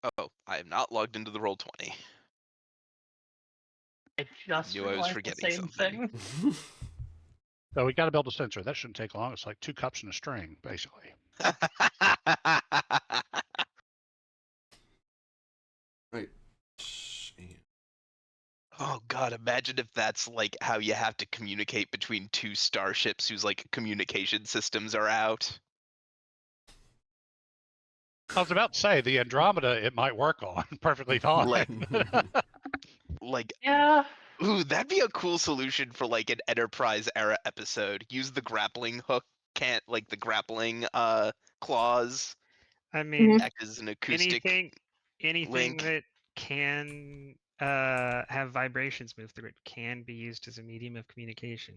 Oh, I am not logged into the Roll20. I just Knew I was realized the forgetting same something. thing. So we got to build a sensor. That shouldn't take long. It's like 2 cups and a string, basically. Right. Oh god, imagine if that's like how you have to communicate between two starships whose like communication systems are out. I was about to say the Andromeda it might work on perfectly fine. Like Yeah. ooh, that'd be a cool solution for like an Enterprise era episode. Use the grappling hook, can't like the grappling claws I mean, act as an acoustic anything link. that can have vibrations move through it can be used as a medium of communication.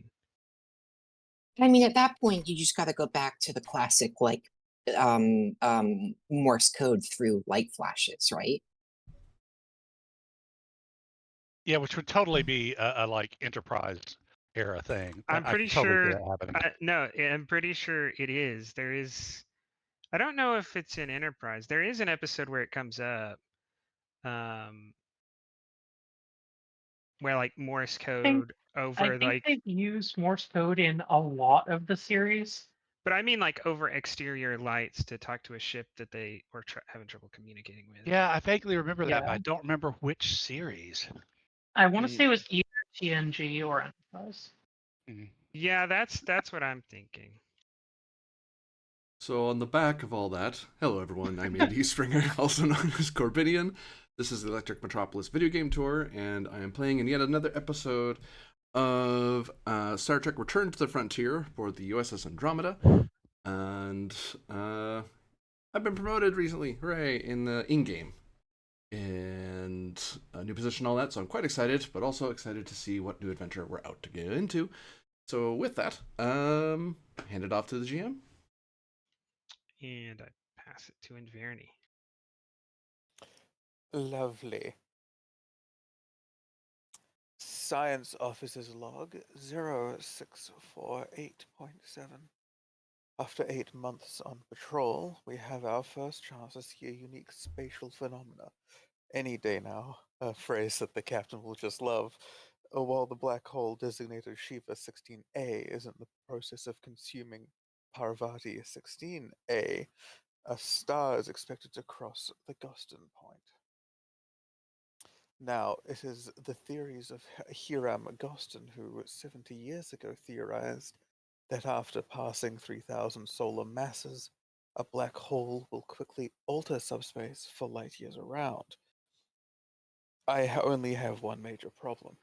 I mean, at that point, you just got to go back to the classic, like, Morse code through light flashes, right? Yeah, which would totally be a like Enterprise era thing. I'm I pretty can totally see sure. that happening. No, I'm pretty sure it is. There is. I don't know if it's in Enterprise. There is an episode where it comes up, where like Morse code I over think like, they've used Morse code in a lot of the series. but I mean like over exterior lights to talk to a ship that they were having trouble communicating with. Yeah, I vaguely remember that, but Yeah. I don't remember which series. I want to say it was either TNG or Enterprise. Mhm. Yeah, that's what I'm thinking. So on the back of all that, hello everyone, I'm Andy Springer, also known as Corbinian. This is the Electric Metropolis video game tour, and I am playing in yet another episode of Star Trek Return to the Frontier for the USS Andromeda. And I've been promoted recently, hooray, in the in-game. And a new position, all that, so I'm quite excited, but also excited to see what new adventure we're out to get into. So with that, hand it off to the GM. And I pass it to Inverni. Lovely. Science Officer's Log 0648.7. After 8 months on patrol, we have our first chance to see a unique spatial phenomena. Any day now, a phrase that the captain will just love. While the black hole designated Shiva 16A is in the process of consuming Parvati 16A, a star is expected to cross the Guston point. Now, it is the theories of Hiram Gostin who 70 years ago theorized that after passing 3,000 solar masses, a black hole will quickly alter subspace for light years around. I only have one major problem.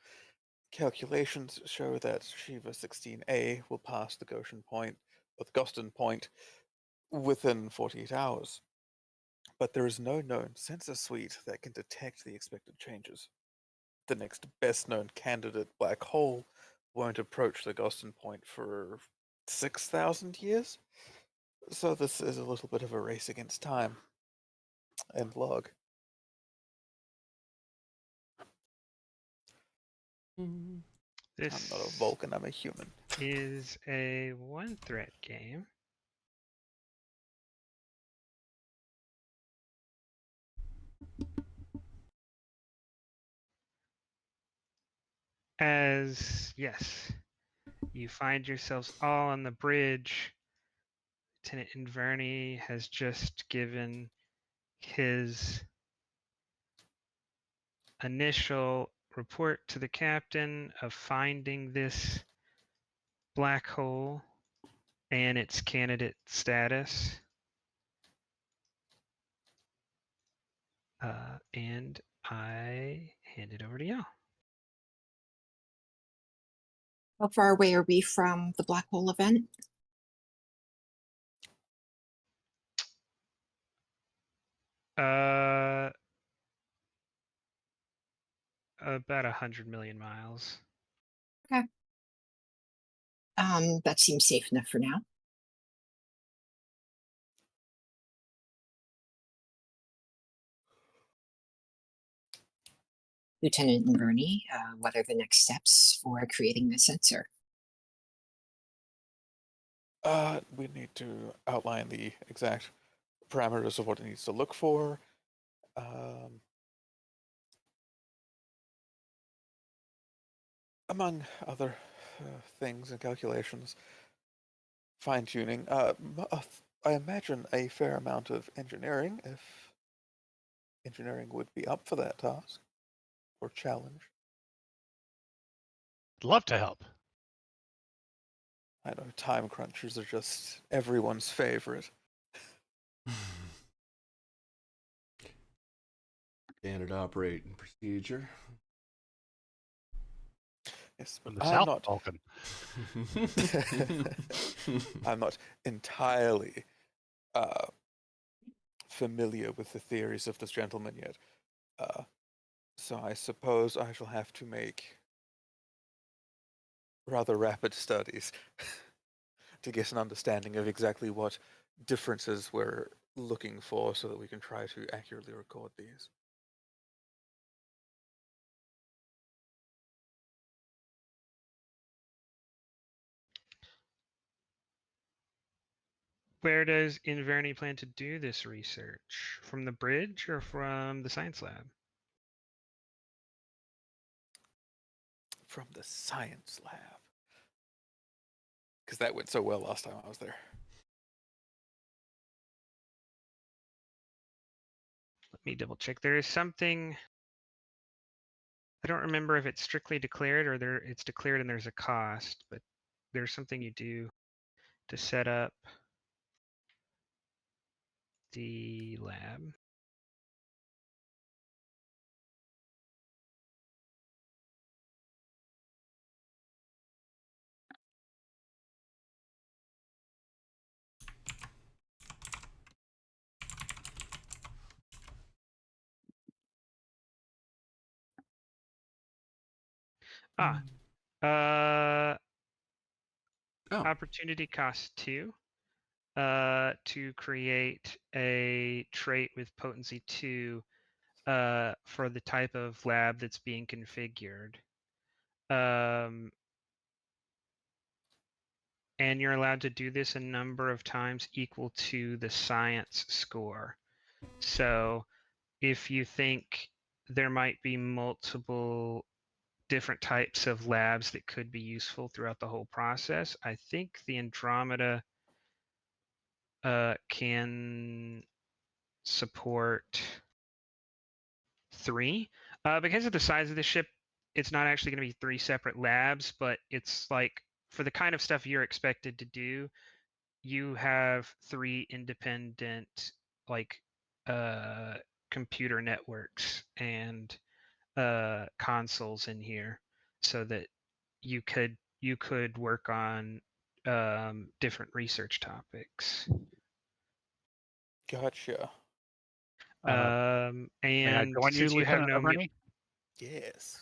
Calculations show that Shiva 16A will pass the Goshen point, or the Gostin point, within 48 hours. But there is no known sensor suite that can detect the expected changes. The next best known candidate black hole won't approach the Gostin point for 6,000 years. So this is a little bit of a race against time. And log. This I'm not a Vulcan, I'm a human. is a one threat game. As yes, you find yourselves all on the bridge. Lieutenant Inverni has just given his initial report to the captain of finding this black hole and its candidate status. And I hand it over to y'all. How far away are we from the black hole event? About 100 million miles. Okay. That seems safe enough for now. Lieutenant Inverni, what are the next steps for creating the sensor? We need to outline the exact parameters of what it needs to look for. Among other things and calculations, fine-tuning, I imagine a fair amount of engineering, if engineering would be up for that task or challenge. Love to help. I know time crunchers are just everyone's favorite. Standard operating procedure. Yes, From but the I'm South not. Balkan. I'm not entirely familiar with the theories of this gentleman yet. So I suppose I shall have to make rather rapid studies to get an understanding of exactly what differences we're looking for so that we can try to accurately record these. Where does Inverni plan to do this research? From the bridge or from the science lab? From the science lab. Because that went so well last time I was there. Let me double check. There is something. I don't remember if it's strictly declared or it's declared and there's a cost, but there's something you do to set up the lab. Oh, Opportunity cost 2 to create a trait with potency 2 for the type of lab that's being configured. And you're allowed to do this a number of times equal to the science score. So if you think there might be multiple different types of labs that could be useful throughout the whole process, I think the Andromeda can support 3. Because of the size of the ship, it's not actually going to be 3 separate labs, but it's like for the kind of stuff you're expected to do, you have 3 independent like computer networks and consoles in here, so that you could work on different research topics. Gotcha. May I And join you, since you have Lieutenant no Everny? Yes.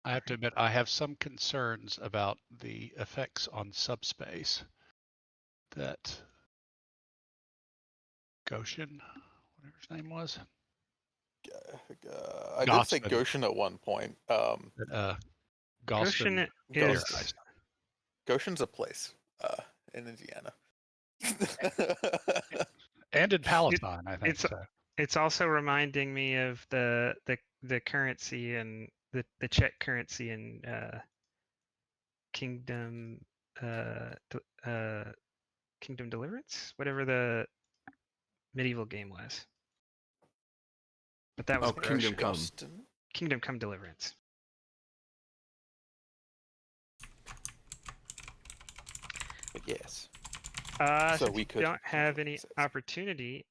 I have to admit, I have some concerns about the effects on subspace that Goshen, whatever his name was, I did say Gosfin. Goshen at one point. that Gosfin Goshen is theorized. Goshen's a place in Indiana. And in Palestine, I think. it's So. it's also reminding me of the currency and the Czech currency in Kingdom Kingdom Deliverance, whatever the medieval game was. But that was Oh, Kingdom Come. Goston. Kingdom Come Deliverance. But yes. So we if could you don't have potentially any set- opportunity,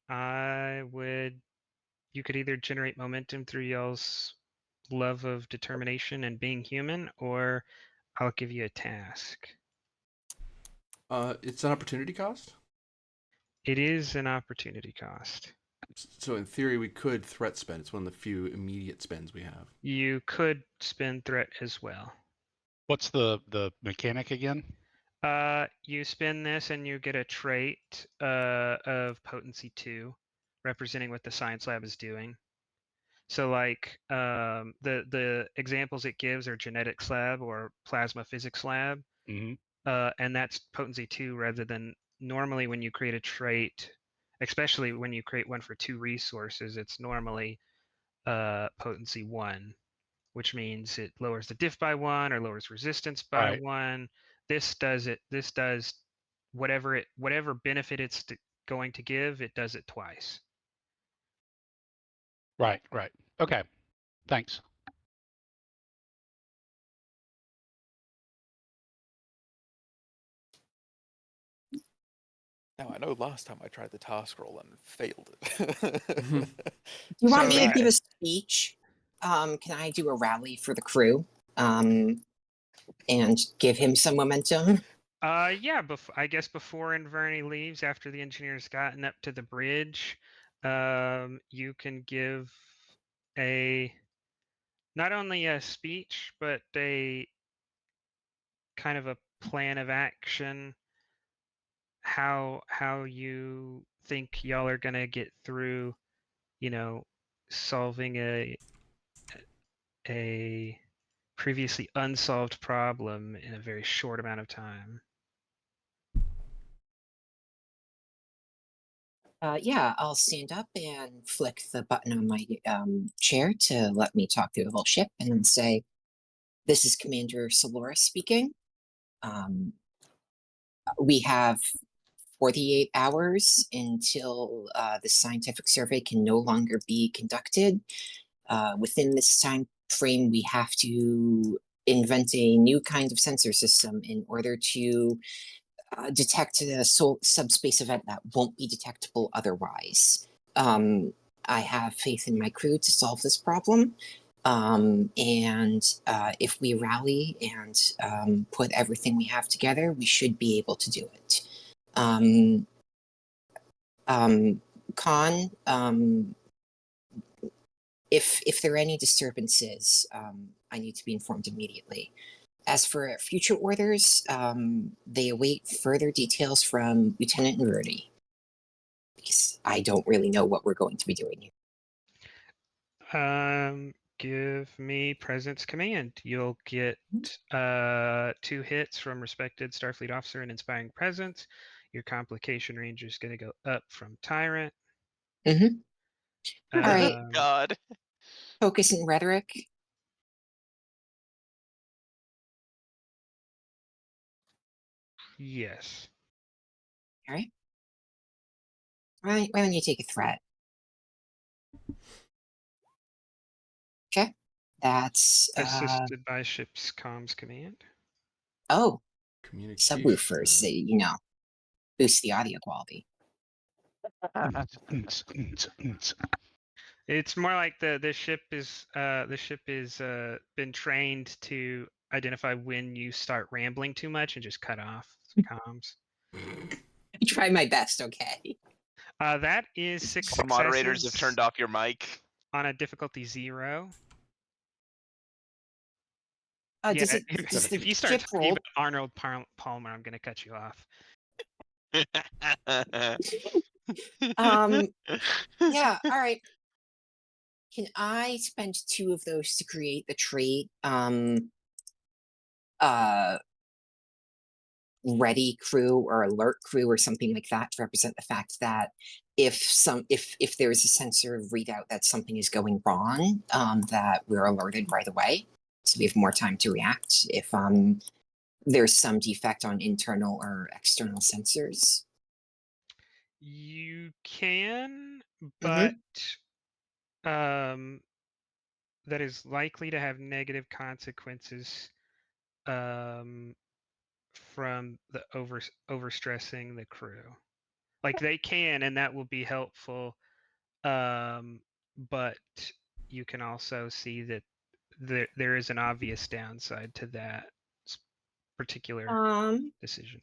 you could either generate momentum through y'all's love of determination and being human, or I'll give you a task. It's an opportunity cost. It is an opportunity cost. So in theory, we could threat spend. It's one of the few immediate spends we have. You could spend threat as well. What's the mechanic again? You spend this and you get a trait of potency 2, representing what the science lab is doing. So like the examples it gives are genetics lab or plasma physics lab. Mm-hmm. And that's potency 2 rather than normally when you create a trait especially when you create one for 2 resources, it's normally potency 1, which means it lowers the diff by 1 or lowers resistance by Right. 1. This does it. This does whatever benefit it's going to give. It does it twice. Right. Okay. Thanks. Now I know last time I tried the task roll and failed it. Do you want So me to that- give a speech? Can I do a rally for the crew? And give him some momentum? Yeah, I guess before Inverney leaves, after the engineer's gotten up to the bridge, you can give not only a speech, but a kind of a plan of action, how you think y'all are gonna get through, solving a previously unsolved problem in a very short amount of time. Yeah, I'll stand up and flick the button on my chair to let me talk through the whole ship and then say, "This is Commander Solora speaking. We have 48 hours until the scientific survey can no longer be conducted. Within this time frame, we have to invent a new kind of sensor system in order to detect a subspace event that won't be detectable otherwise. I have faith in my crew to solve this problem. And if we rally and put everything we have together, we should be able to do it. Khan, if there are any disturbances, I need to be informed immediately. As for future orders, they await further details from Lieutenant Nverdi, because I don't really know what we're going to be doing here. Give me Presence Command. You'll get 2 hits from respected Starfleet officer and inspiring presence. Your complication range is going to go up from Tyrant. Mm-hmm. All right. Oh God. Focus and rhetoric. Yes. All right. Right. Why don't you take a threat? Okay. That's Assisted by ship's comms command. oh, Communication. subwoofers. They, boost the audio quality. It's more like the ship is been trained to identify when you start rambling too much and just cut off comms. I try my best. Okay. That is 6 The moderators have successes turned off your mic. on a difficulty 0. Does it? If, Does the if you start ship talking roll? about Arnold Palmer, I'm going to cut you off. Yeah. All right. Can I spend 2 of those to create the trait? Ready crew or alert crew or something like that to represent the fact that if there is a sensor readout that something is going wrong, that we're alerted right away, so we have more time to react if there's some defect on internal or external sensors. You can, but that is likely to have negative consequences from the overstressing the crew. Like they can, and that will be helpful. But you can also see that there is an obvious downside to that particular decision.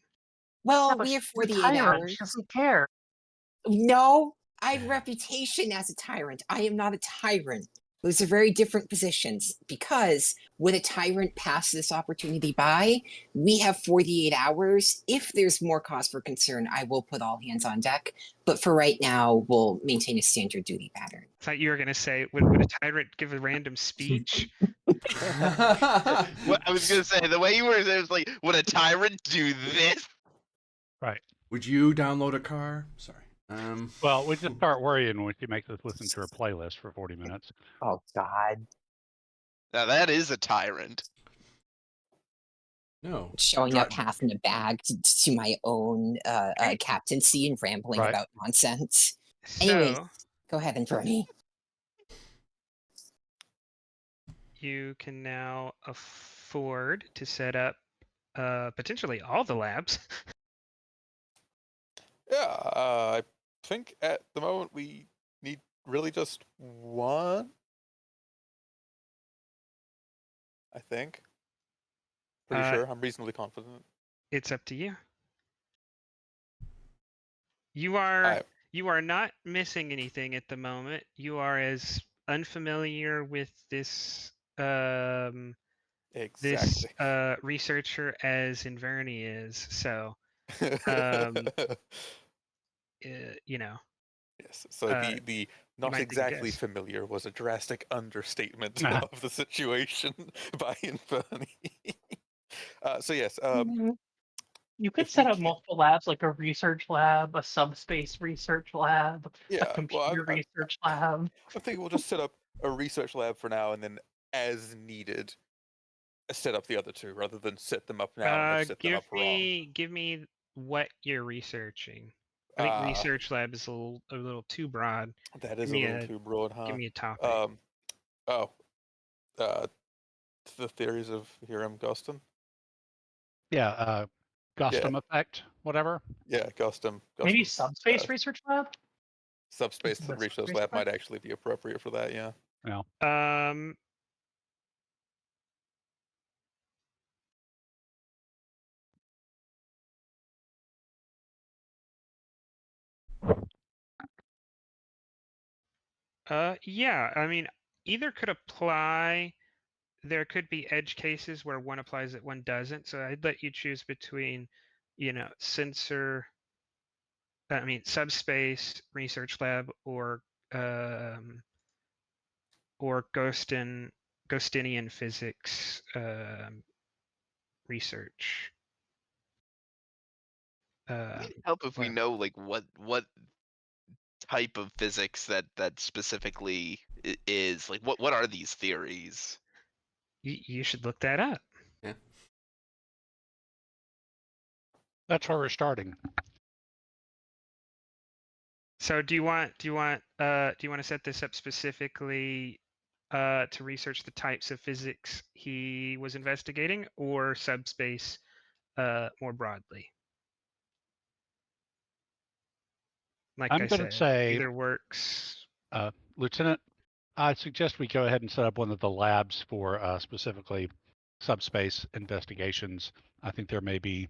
Well, we have 48 hours. Doesn't care. No, I have a reputation as a tyrant. I am not a tyrant. Those are very different positions, because would a tyrant pass this opportunity by? We have 48 hours. If there's more cause for concern, I will put all hands on deck. But for right now, we'll maintain a standard duty pattern. I thought you were going to say, would a tyrant give a random speech? What I was gonna say, the way you were, it was like, would a tyrant do this? Right. Would you download a car? Sorry. Well, we just start worrying when she makes us listen to her playlist for 40 minutes. Oh God. Now that is a tyrant. No. Showing up half in a bag to my own captaincy and rambling Right. about nonsense. So Anyways, go ahead and me. you can now afford to set up potentially all the labs. Yeah, I think at the moment we need really just one. I think. Pretty Uh, sure. I'm reasonably confident. It's up to you. You are not missing anything at the moment. You are as unfamiliar with this Exactly. researcher as Inverni is. So you know, Yes. So the not might take a exactly guess. familiar was a drastic understatement Nah. of the situation by Inferni. So yes, You could if we set up can, multiple labs, like a research lab, a subspace research lab, a yeah. Well, computer research lab. I'm thinking we'll just set up a research lab for now, and then as needed, set up the other two rather than set them up now and have set them up wrong. Give me what you're researching. I think research lab is a little too broad. That Give is a me little too broad, huh? Give me a topic. Oh, the theories of Hiram Guston. Yeah, Gustum effect, whatever. Yeah, Gustum. Maybe subspace research lab. Subspace With research subspace lab lab? might actually be appropriate for that. Yeah. Yeah. Yeah. I mean, either could apply. There could be edge cases where one applies that one doesn't. So I'd let you choose between, sensor. I mean, subspace research lab or Ghostinian physics research. Would it help if we lab. know like what type of physics that specifically is? Like what are these theories? You should look that up. Yeah. That's where we're starting. So do you want to set this up specifically to research the types of physics he was investigating, or subspace more broadly? Like I'm I going to said, say, either works. Lieutenant, I suggest we go ahead and set up one of the labs for specifically subspace investigations. I think there may be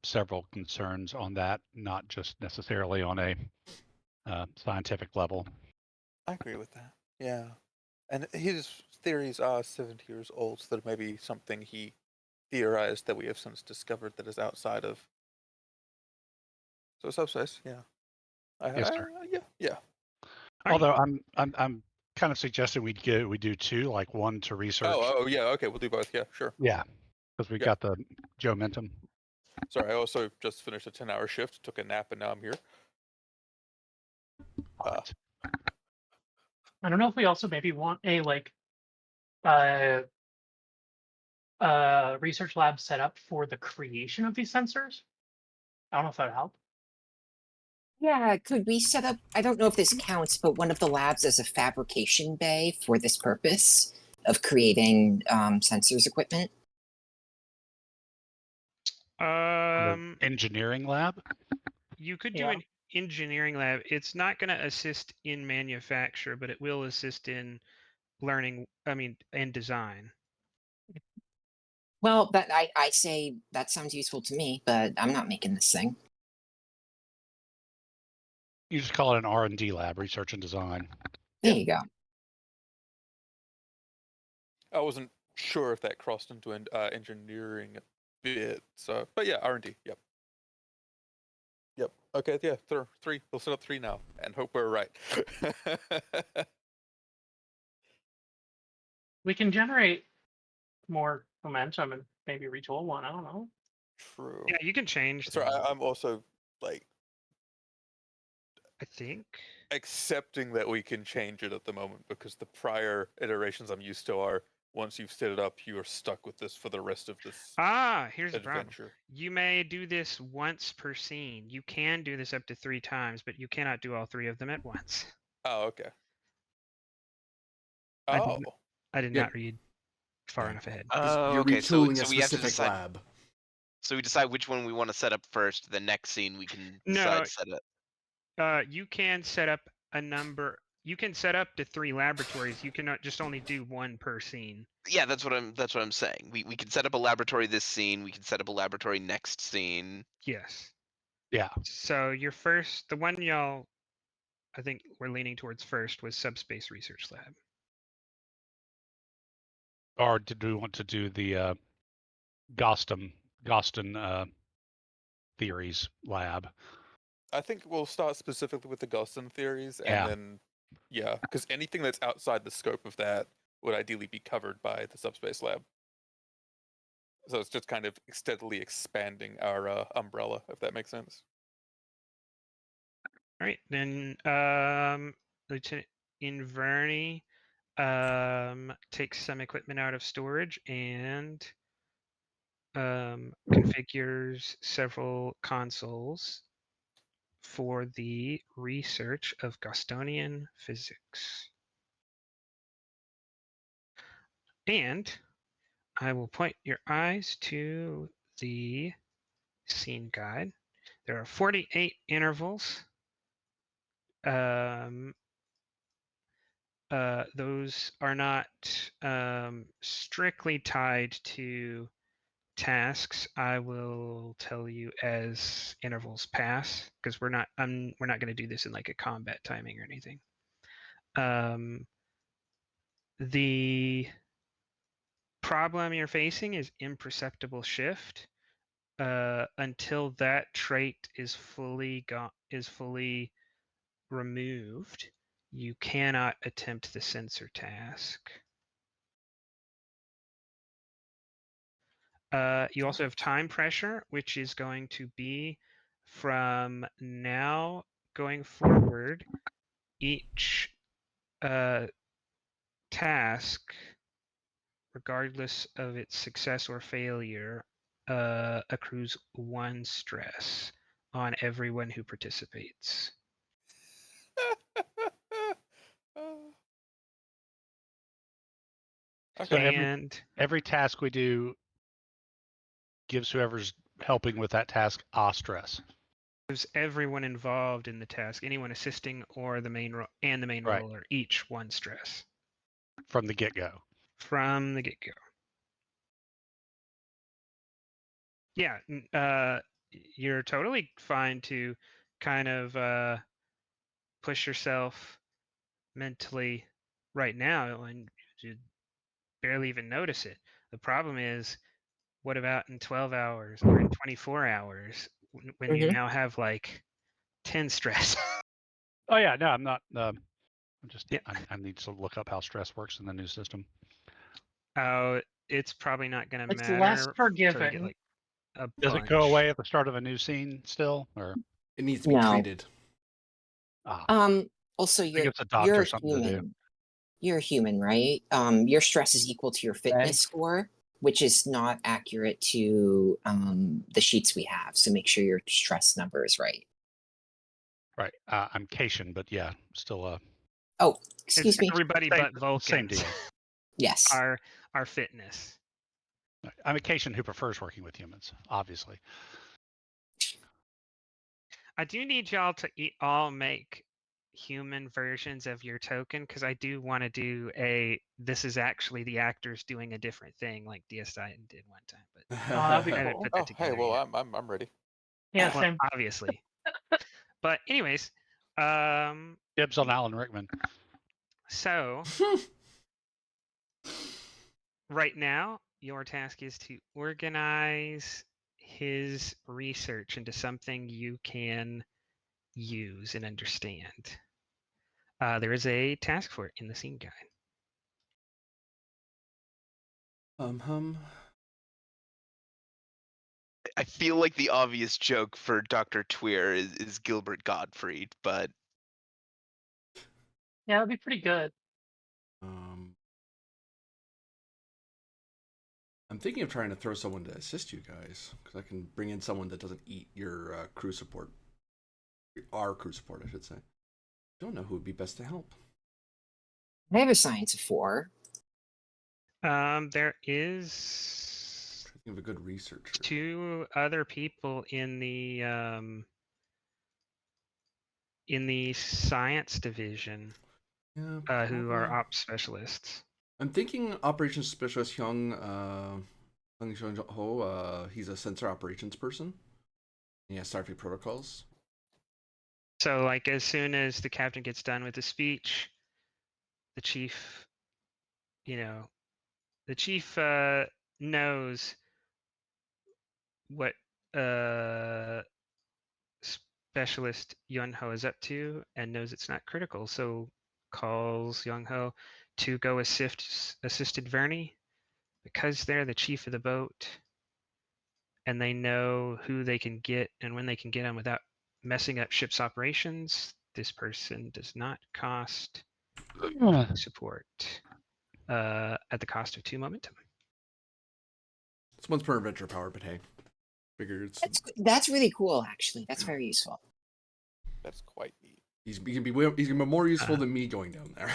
several concerns on that, not just necessarily on a scientific level. I agree with that. Yeah. And his theories are 70 years old, so there may be something he theorized that we have since discovered that is outside of. So subspace, yeah. Yes, sir. Yeah. Although I'm kind of suggesting we do two, like one to research. Oh, yeah. Okay, we'll do both. Yeah, sure. Yeah, because we got the Momentum. Sorry, I also just finished a 10-hour shift, took a nap, and now I'm here. I don't know if we also maybe want a research lab set up for the creation of these sensors. I don't know if that would help. Yeah, could we set up, I don't know if this counts, but one of the labs as a fabrication bay for this purpose of creating sensors equipment? Engineering lab? You could do an engineering lab. It's not going to assist in manufacture, but it will assist in learning, and design. Well, that I say that sounds useful to me, but I'm not making this thing. You just call it an R&D lab, research and design. There you go. I wasn't sure if that crossed into engineering a bit, so but yeah, R&D. Yep. Okay, yeah, three. We'll set up three now and hope we're right. We can generate more momentum and maybe retool one. I don't know. True. Yeah, you can change. Sorry, I'm also like I think. Accepting that we can change it at the moment, because the prior iterations I'm used to are once you've set it up, you are stuck with this for the rest of this Here's the problem. adventure. You may do this once per scene. You can do this up to 3 times, but you cannot do all 3 of them at once. Oh, okay. I Oh, did Yep. not read far Yeah. enough ahead. Oh, You're okay. So retooling a we have to specific decide. lab. So we decide which one we want to set up first. The next scene we can No. decide to set it. You can set up a number. You can set up to 3 laboratories. You cannot just only do 1 per scene. Yeah, that's what I'm saying. We can set up a laboratory this scene. We can set up a laboratory next scene. Yes. Yeah. So the one y'all, I think we're leaning towards first was Subspace Research Lab. Or did we want to do the Goston theories lab? I think we'll start specifically with the Goston theories, and Yeah. then, yeah, because anything that's outside the scope of that would ideally be covered by the subspace lab. So it's just kind of steadily expanding our umbrella, if that makes sense. All right, then Lieutenant Inverney takes some equipment out of storage and configures several consoles for the research of Gostonian physics. And I will point your eyes to the scene guide. There are 48 intervals. Those are not strictly tied to tasks. I will tell you as intervals pass, because we're not going to do this in like a combat timing or anything. The problem you're facing is imperceptible shift. Until that trait is fully removed, you cannot attempt the sensor task. You also have time pressure, which is going to be from now going forward, each task, regardless of its success or failure, accrues 1 stress on everyone who participates. So And every task we do gives whoever's helping with that task a stress. gives everyone involved in the task, anyone assisting or the main Right. roller, each 1 stress From the get-go. from the get-go. Yeah, you're totally fine to kind of push yourself mentally right now, and you barely even notice it. The problem is, what about in 12 hours or in 24 hours when you now have like 10 stress? Oh yeah, no, I'm not. I'm just. Yeah. I need to look up how stress works in the new system. It's probably not going to It's matter less until you forgiving. get like a Does bunch. it go away at the start of a new scene still, or It needs to be No. treated. Also, I think you're it's a doctor you're something to do. human. You're human, right? Your stress is equal to your fitness score, which is not accurate to the sheets we have. So make sure your stress number is right. Right. I'm Cation, but yeah, still Oh, excuse me. Everybody Same- but Vulcans same deal. Yes. are fitness. I'm a Cation who prefers working with humans, obviously. I do need y'all to all make human versions of your token, because I do want to do this is actually the actors doing a different thing like DS Titan did one time, but that'd be I haven't cool. put Oh, that hey, together well, yet. I'm ready. Yeah, Well, same. obviously. But anyways, Dibs on Alan Rickman. so right now your task is to organize his research into something you can use and understand. There is a task for it in the scene guide. I feel like the obvious joke for Dr. Tweer is Gilbert Gottfried, but Yeah, that'd be pretty good. I'm thinking of trying to throw someone to assist you guys, because I can bring in someone that doesn't eat your crew support. Our crew support, I should say. Don't know who would be best to help. I have a science of 4. There is Think of a good researcher. 2 other people in the science division Yeah, who are ops specialists. I'm thinking operations specialist Hyung Ho. He's a sensor operations person. He has Starfleet protocols. So, like, as soon as the captain gets done with the speech, the chief, knows what specialist Yun Ho is up to and knows it's not critical, so calls Young Ho to go assisted Verney because they're the chief of the boat and they know who they can get and when they can get them without messing up ship's operations. This person does not cost support at the cost of 2 momentum. It's once per adventure power, but hey, figure it's That's really cool, actually. That's very useful. That's quite neat. he's gonna be more useful than me going down there.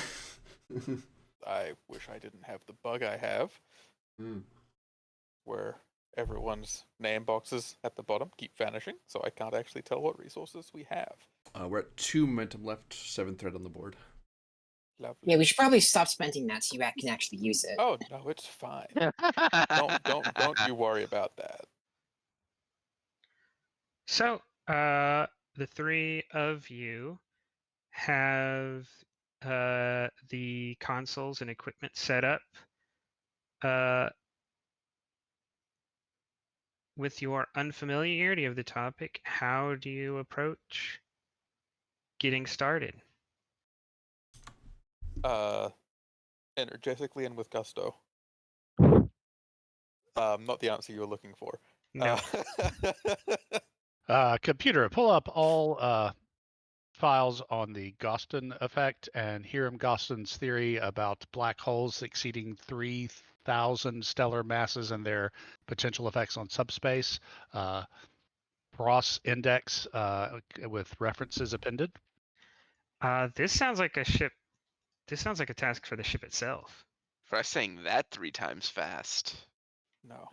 I wish I didn't have the bug I have, where everyone's name boxes at the bottom keep vanishing, so I can't actually tell what resources we have. We're at 2 momentum left, 7 thread on the board. Lovely. Yeah, we should probably stop spending that so you can actually use it. Oh no, it's fine. Don't you worry about that. So, the 3 of you have the consoles and equipment set up. With your unfamiliarity of the topic, how do you approach getting started? Energetically and with gusto. Not the answer you were looking for. No. Computer, pull up all files on the Gostin effect and Hiram Gostin's theory about black holes exceeding 3,000 stellar masses and their potential effects on subspace. Ross index with references appended. This sounds like a ship. This sounds like a task for the ship itself. Try saying that 3 times fast. No.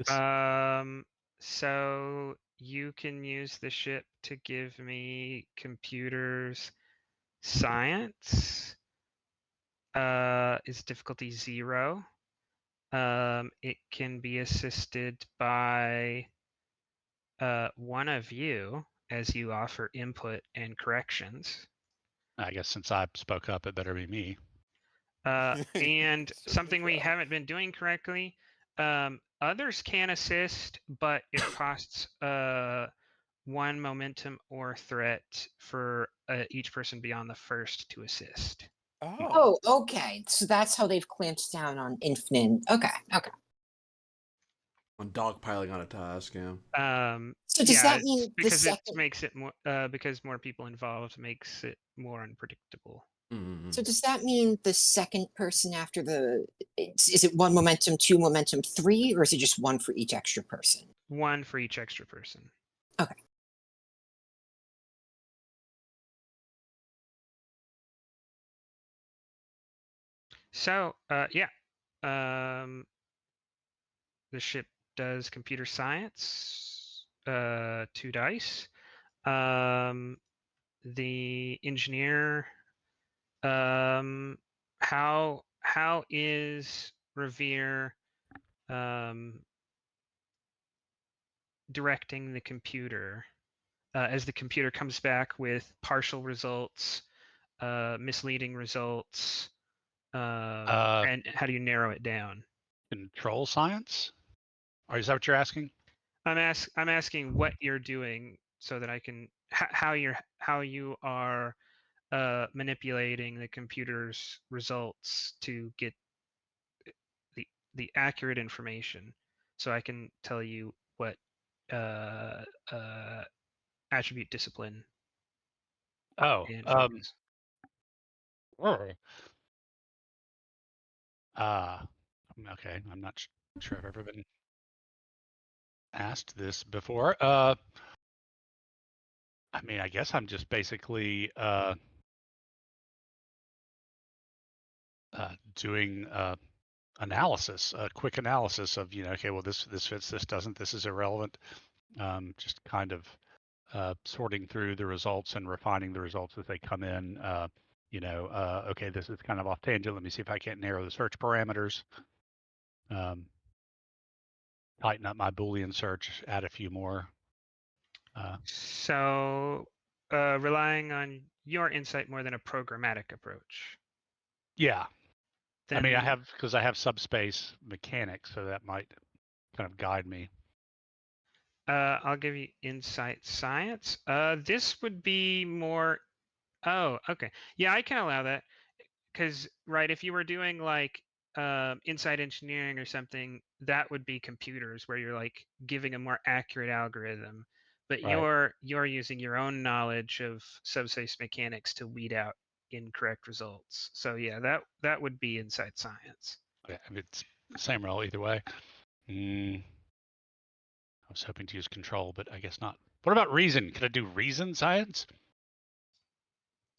So you can use the ship to give me computers science. Is difficulty 0. It can be assisted by one of you as you offer input and corrections. I guess since I spoke up, it better be me. And Certainly something we shall. haven't been doing correctly, others can assist, but it costs 1 momentum or threat for each person beyond the first to assist. Oh, okay. So that's how they've clamped down on infinite. Okay. On dogpiling on a task, yeah. So does that mean the because it second? makes it more because more people involved makes it more unpredictable. So does that mean the second person after the? Is it 1 momentum, 2 momentum, 3, or is it just 1 for each extra person? 1 for each extra person. Okay. So, the ship does computer science, 2 dice. The engineer, how is Revere directing the computer as the computer comes back with partial results, misleading results, and how do you narrow it down? Control science? Or is that what you're asking? I'm asking what you're doing so that I can how you are manipulating the computer's results to get the accurate information, so I can tell you what attribute discipline. Oh, and focus. Okay, I'm not sure I've ever been asked this before. I mean, I guess I'm just basically doing analysis, a quick analysis of, okay, well, this fits, this doesn't, this is irrelevant. Just kind of sorting through the results and refining the results as they come in. Okay, this is kind of off tangent. Let me see if I can't narrow the search parameters. Tighten up my Boolean search, add a few more. So relying on your insight more than a programmatic approach. Yeah. Then, I mean, because I have subspace mechanics, so that might kind of guide me. I'll give you insight science. This would be more. Oh, okay. Yeah, I can allow that. Because, right, if you were doing like insight engineering or something, that would be computers where you're like giving a more accurate algorithm. But Right. you're using your own knowledge of subspace mechanics to weed out incorrect results. So yeah, that would be insight science. Yeah, I mean, it's the same role either way. I was hoping to use control, but I guess not. What about reason? Could I do reason science?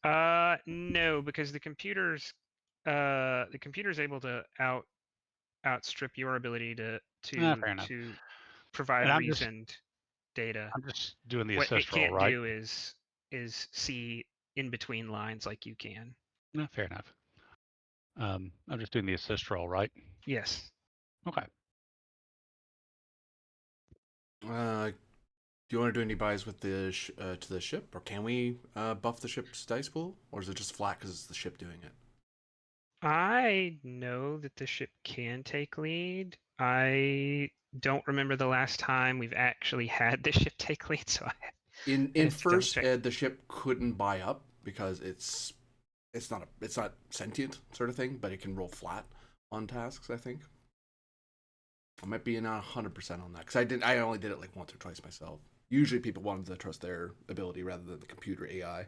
No, because the computer's able to outstrip your ability to Fair enough. provide And reasoned data. I'm just doing the What it assist roll, can't right? do is see in between lines like you can. No, fair enough. I'm just doing the assist roll, right? Yes. Okay. Do you want to do any buys with the to the ship, or can we buff the ship's dice pool, or is it just flat because it's the ship doing it? I know that the ship can take lead. I don't remember the last time we've actually had the ship take lead, so In I'd have to double first check. ed, the ship couldn't buy up because it's not sentient sort of thing, but it can roll flat on tasks. I think I might be not 100% on that because I only did it like once or twice myself. Usually people wanted to trust their ability rather than the computer AI.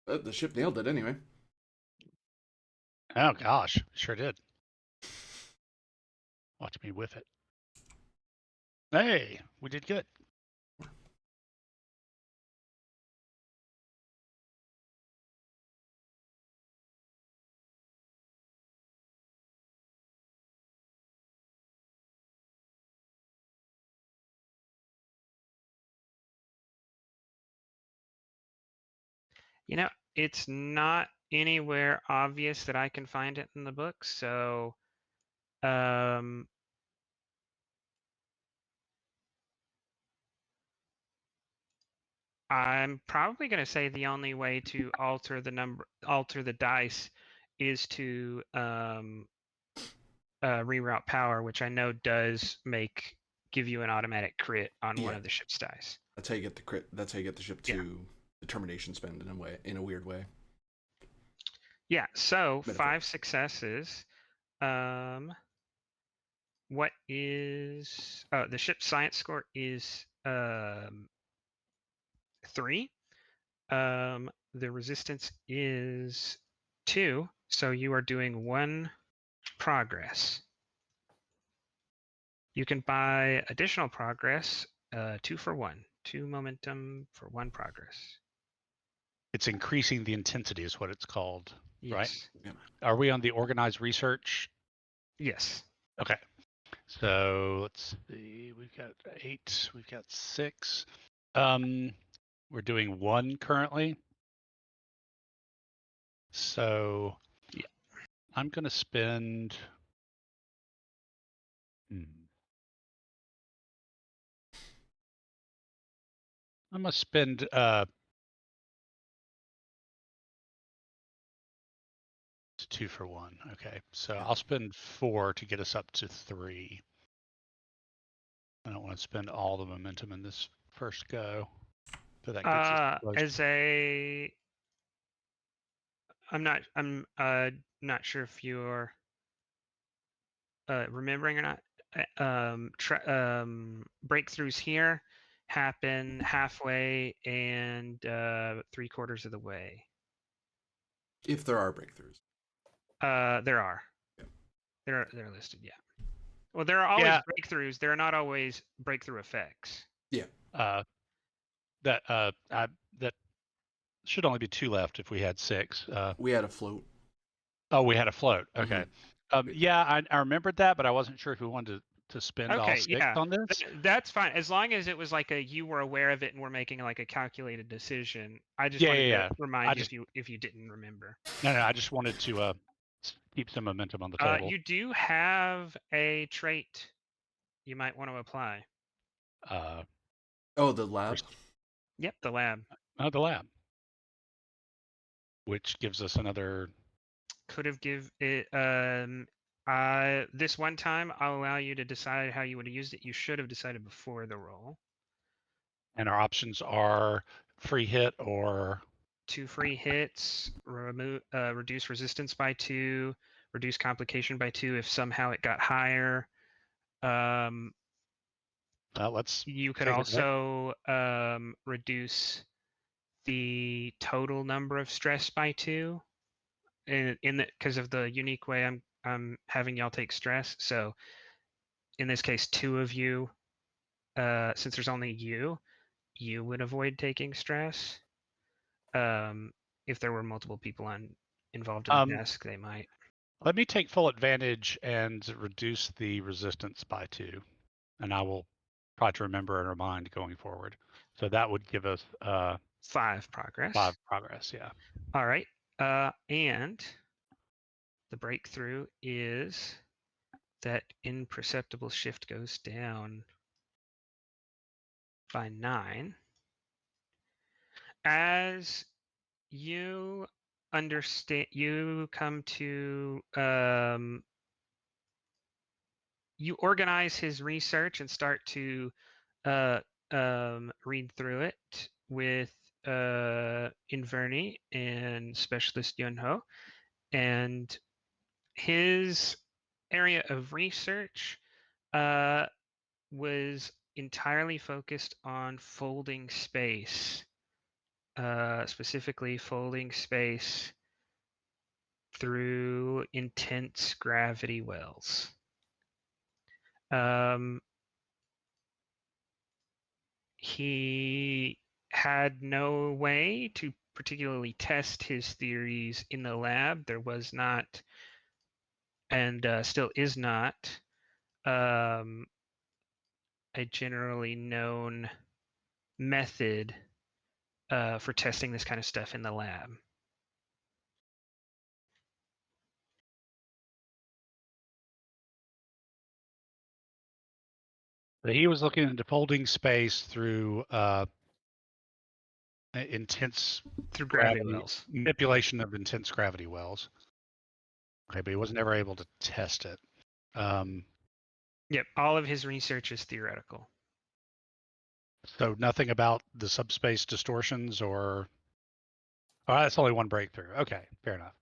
But the ship nailed it anyway. Oh gosh, sure did. Watch me whiff it. Hey, we did good. You know, it's not anywhere obvious that I can find it in the book, so I'm probably going to say the only way to alter the dice is to reroute power, which I know does give you an automatic crit on one Yeah. of the ship's dice. That's how you get the crit. That's how you get the ship to determination spend in a weird way. Yeah. So Metaphor. 5 successes. What is the ship's science score is 3. The resistance is 2, so you are doing 1 progress. You can buy additional progress, 2 for 1, 2 momentum for 1 progress. It's increasing the intensity is what it's called, right? Yes. Yeah. Are we on the organized research? Yes. Okay. So let's see. We've got 8. We've got 6. We're doing 1 currently. So Yeah. I'm going to spend. I'm going to spend 2 for 1. Okay. So I'll spend 4 to get us up to 3. I don't want to spend all the momentum in this first go. But that gets us close. As a I'm not sure if you're remembering or not. Breakthroughs here happen halfway and 3/4 of the way. If there are breakthroughs. There are. Yeah. They're listed. Yeah. Well, there are always Yeah. breakthroughs. There are not always breakthrough effects. Yeah. That should only be 2 left if we had 6. We had a float. Oh, we had a float. Mhm. Okay. Yeah, I remembered that, but I wasn't sure if we wanted to spend all Okay, 6 yeah, on this. that's fine as long as it was like you were aware of it and we're making like a calculated decision. I just Yeah, wanted yeah. to remind I you just if you didn't remember. No, I just wanted to keep some momentum on the table. You do have a trait you might want to apply. Oh, the lab. Yep, the lab. The lab, which gives us another. Could have give it this one time I'll allow you to decide how you would have used it. You should have decided before the roll. And our options are free hit or 2 free hits, reduce resistance by 2, reduce complication by 2 if somehow it got higher. let's. You could take it also reduce the total number of stress by 2 because of the unique way I'm having y'all take stress. So in this case, 2 of you, since there's only you would avoid taking stress. If there were multiple people involved in the task, they might. Let me take full advantage and reduce the resistance by 2, and I will try to remember and remind going forward. So that would give us 5 progress. 5 progress. Yeah. All right. And the breakthrough is that imperceptible shift goes down by 9. As you understand, you come to you organize his research and start to read through it with Inverni and Specialist Yunho, and his area of research was entirely focused on folding space, specifically folding space through intense gravity wells. He had no way to particularly test his theories in the lab. There was not, and still is not, a generally known method for testing this kind of stuff in the lab. He was looking into folding space through intense through gravity wells. Manipulation of intense gravity wells. Okay, but he wasn't ever able to test it. Yep, all of his research is theoretical. So nothing about the subspace distortions or. Oh, that's only one breakthrough. Okay, fair enough.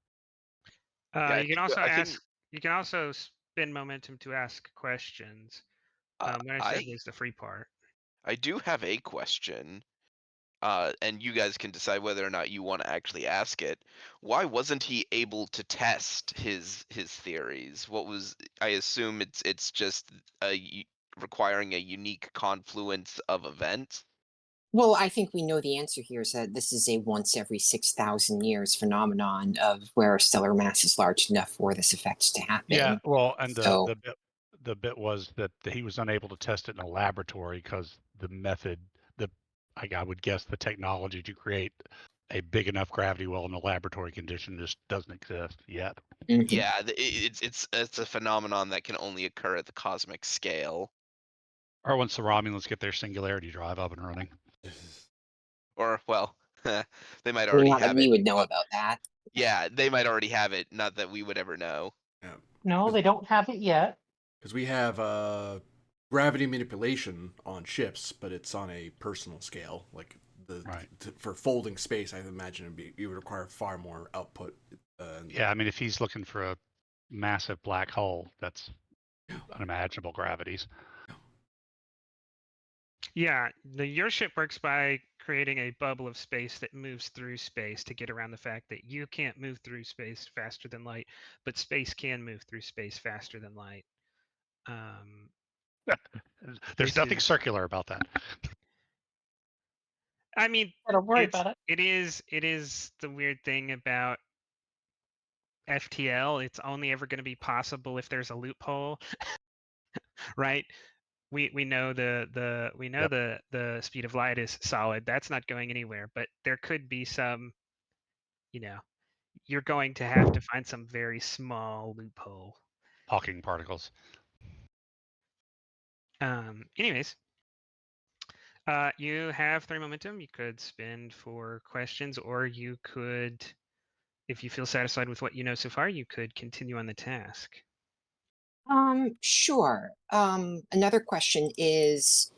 You can also ask. You can also spend momentum to ask questions. When I said there's the free part. I do have a question, and you guys can decide whether or not you want to actually ask it. Why wasn't he able to test his theories? What was? I assume it's just requiring a unique confluence of events. Well, I think we know the answer here is that this is a once every 6,000 years phenomenon of where a stellar mass is large enough for this effect to happen. Yeah, well, and So- the bit was that he was unable to test it in a laboratory because the method, I would guess the technology to create a big enough gravity well in a laboratory condition just doesn't exist yet. Mhm. Yeah, it's a phenomenon that can only occur at the cosmic scale. Or once the Romulans get their singularity drive up and running. Or, well, they might already Not that have we it. would know about that. Yeah, they might already have it. Not that we would ever know. Yeah. No, they don't have it yet. Because we have gravity manipulation on ships, but it's on a personal scale. Like Right. for folding space, I imagine it would require far more output Yeah, I mean, if he's looking for a massive black hole, that's unimaginable gravities. Yeah, your ship works by creating a bubble of space that moves through space to get around the fact that you can't move through space faster than light, but space can move through space faster than light. There's This nothing is- circular about that. I mean, Don't worry about it. it is the weird thing about FTL. It's only ever going to be possible if there's a loophole, right? We know the speed of light is solid. That's not going anywhere, but there could be some, you're going to have to find some very small loophole. Hawking particles. Anyways, you have 3 momentum. You could spend for questions, or you could, if you feel satisfied with what you know so far, you could continue on the task. Sure. Another question is,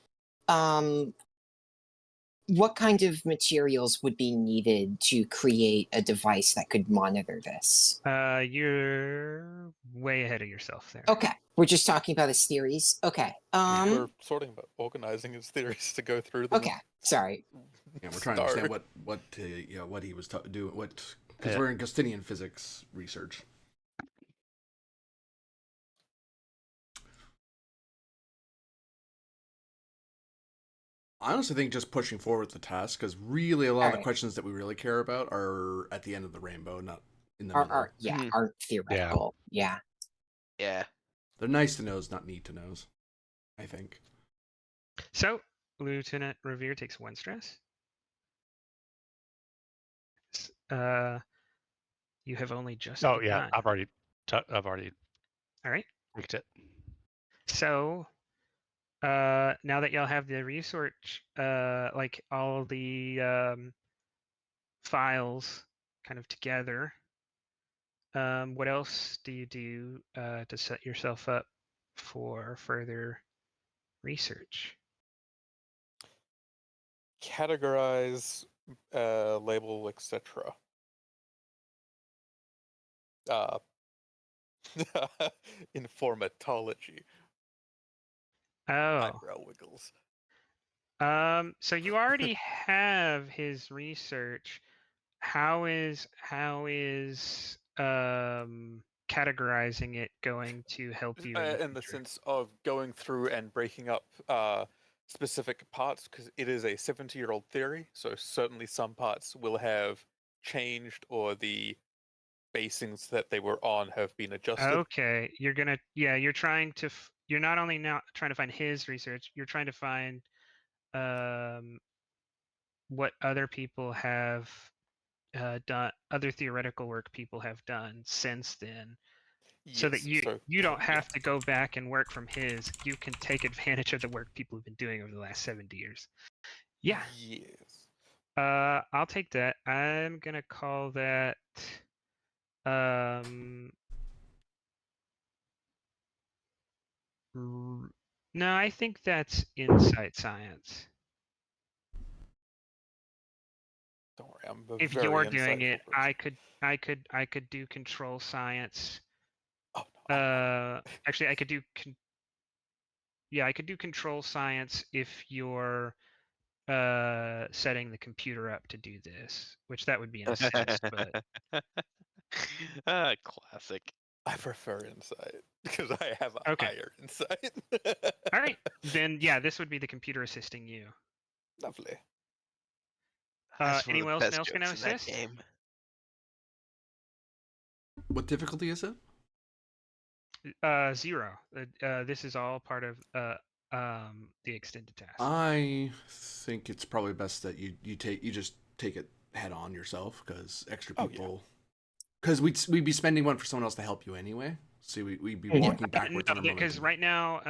what kind of materials would be needed to create a device that could monitor this? You're way ahead of yourself there. Okay, we're just talking about his theories. Okay. We're sorting about organizing his theories to go through them. Okay. Sorry. Yeah, we're trying to understand what he was doing. Because we're in Justinian physics research. I honestly think just pushing forward with the task, because really a lot of the questions that we really care about are at the end of the rainbow, not in the middle. Aren't theoretical. Yeah. Yeah. They're nice to knows, not need to knows, I think. So, Lieutenant Revere takes 1 stress. You have only just Oh begun. yeah, I've already All right. tweaked it. So, now that y'all have the research, like all the files kind of together, what else do you do to set yourself up for further research? Categorize, label, etc. Informatology. Oh. Eyebrow wiggles. So you already have his research. How is categorizing it going to help you In the sense of going through and breaking up specific parts, because it is a 70-year-old theory, so certainly some parts will have changed, or the basings that they were on have been adjusted. Okay, you're trying to you're not only now trying to find his research, you're trying to find what other people have done, other theoretical work people have done since then, so that you don't have to go back and work from his. You can take advantage of the work people have been doing over the last 70 years. Yeah. Yes. I'll take that. I'm gonna call that no, I think that's insight science. Don't worry, I'm a If very you're doing insightful it, person. I could do control science. Oh, no, Actually, I could do I could do control science if you're setting the computer up to do this, which that would be in a sense, but Classic. I prefer insight because I have a Okay. higher insight. All right, then yeah, this would be the computer assisting you. Lovely. That's one of Anyone the else best gonna jokes in that assist? game. What difficulty is it? 0. This is all part of the extended task. I think it's probably best that you just take it head on yourself, because extra people. Because we'd be spending one for someone else to help you anyway. So we'd be walking backwards on our momentum. Because right now,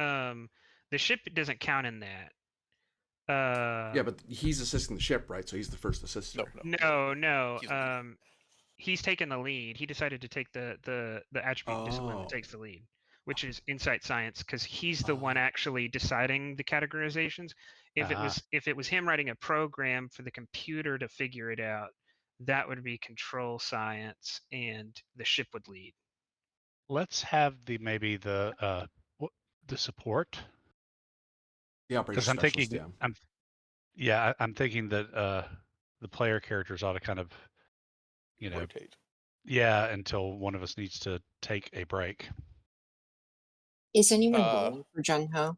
the ship doesn't count in that. Yeah, but he's assisting the ship, right? So he's the first assistant. No. He's taken the lead. He decided to take the attribute discipline that takes the lead, which is insight science, because he's the one actually deciding the categorizations. If it was him writing a program for the computer to figure it out, that would be control science, and the ship would lead. Let's have maybe the support. The operations Because I'm specialist, thinking, yeah. I'm thinking that the player characters ought to kind of, Rotate. yeah, until one of us needs to take a break. Is anyone Uh, rolling for Jung Ho?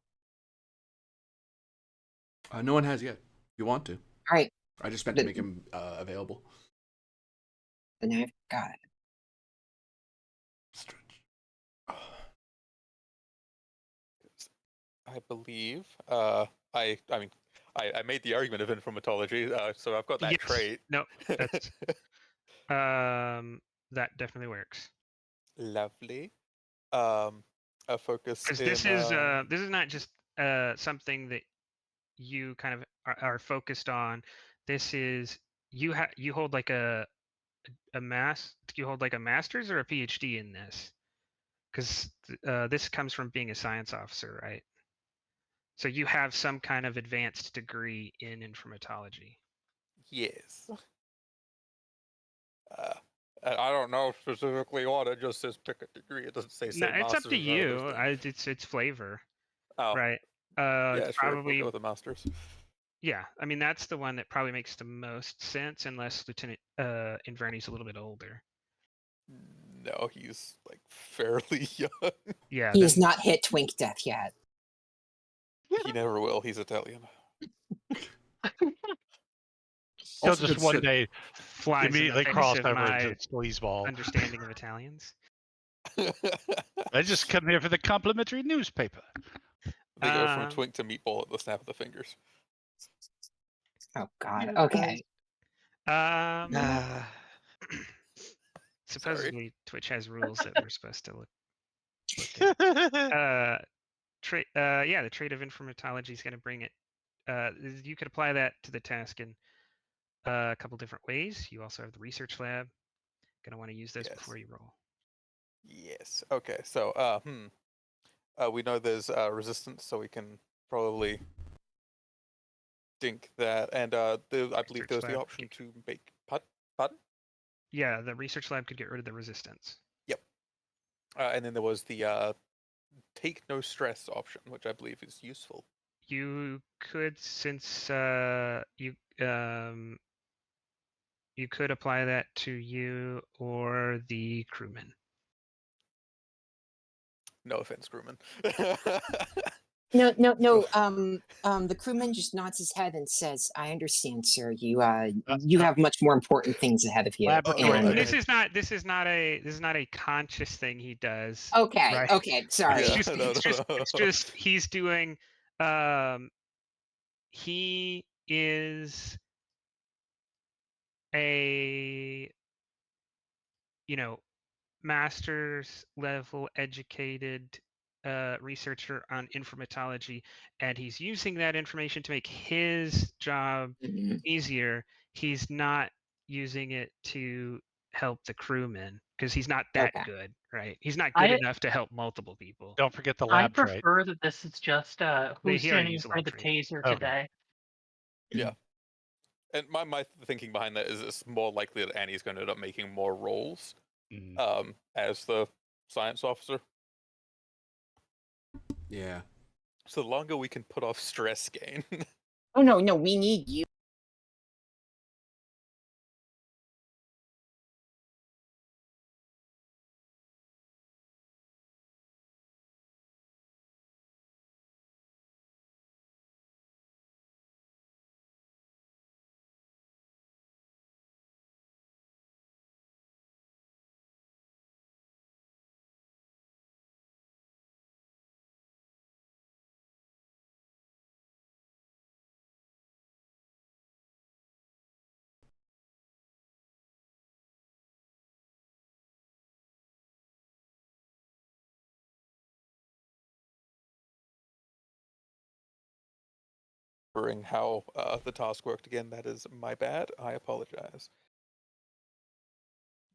No one has yet. If you want to. All right, I just meant to Then- make him available. then I've got it. Stretch. I believe. I mean, I made the argument of informatology, so I've got that Yes. trait. No, that's that definitely works. Lovely. A focus Because in. this is not just something that you kind of are focused on. This is you hold like a you hold like a master's or a PhD in this, because this comes from being a science officer, right? So you have some kind of advanced degree in informatology. Yes. And I don't know specifically what it just says pick a degree. It doesn't say No, it's up masters to or you. PhD. It's flavor, Oh, right? yeah, It's sure. probably We'll go with the masters. yeah. I mean, that's the one that probably makes the most sense, unless Lieutenant Inverni's a little bit older. No, he's like fairly young. Yeah, He then has not hit twink death yet. He never will. He's Italian. He'll Also just good one shit. day flies in the immediately face cross of over my into sleazeball. understanding of Italians. I just come here for the complimentary newspaper. They go from Um, twink to meatball at the snap of the fingers. Oh God. Jesus Okay. Supposedly Twitch has rules that we're supposed to look at. Yeah, the trait of informatology is going to bring it. You could apply that to the task in a couple different ways. You also have the research lab. Going to want to use those Yes. before you roll. Yes. Okay. So, we know there's resistance, so we can probably dink that. And I believe Research there's the lab. option to make pardon? Yeah, the research lab could get rid of the resistance. Yep. And then there was the take no stress option, which I believe is useful. You could, since you could apply that to you or the crewman. No offense, crewman. No. The crewman just nods his head and says, "I understand, sir. You have much more important things ahead of you." Laboratory. And okay. This is not a conscious thing he does. okay, right? okay, sorry. Yeah, It's just he's doing. He is a master's level educated researcher on informatology, and he's using that information to make his job Mhm. easier. He's not using it to help the crewmen because he's not that Okay. good, right? He's not good I- enough to help multiple people. Don't forget the I lab trait. prefer that this is just He who's already standing in used a front of lab the trait. taser Okay. today. Yeah. And my thinking behind that is it's more likely that Annie's going to end up making more roles as the science officer. Yeah. So the longer we can put off stress gain. Oh no, we need you. Remembering how the task worked again, that is my bad. I apologize.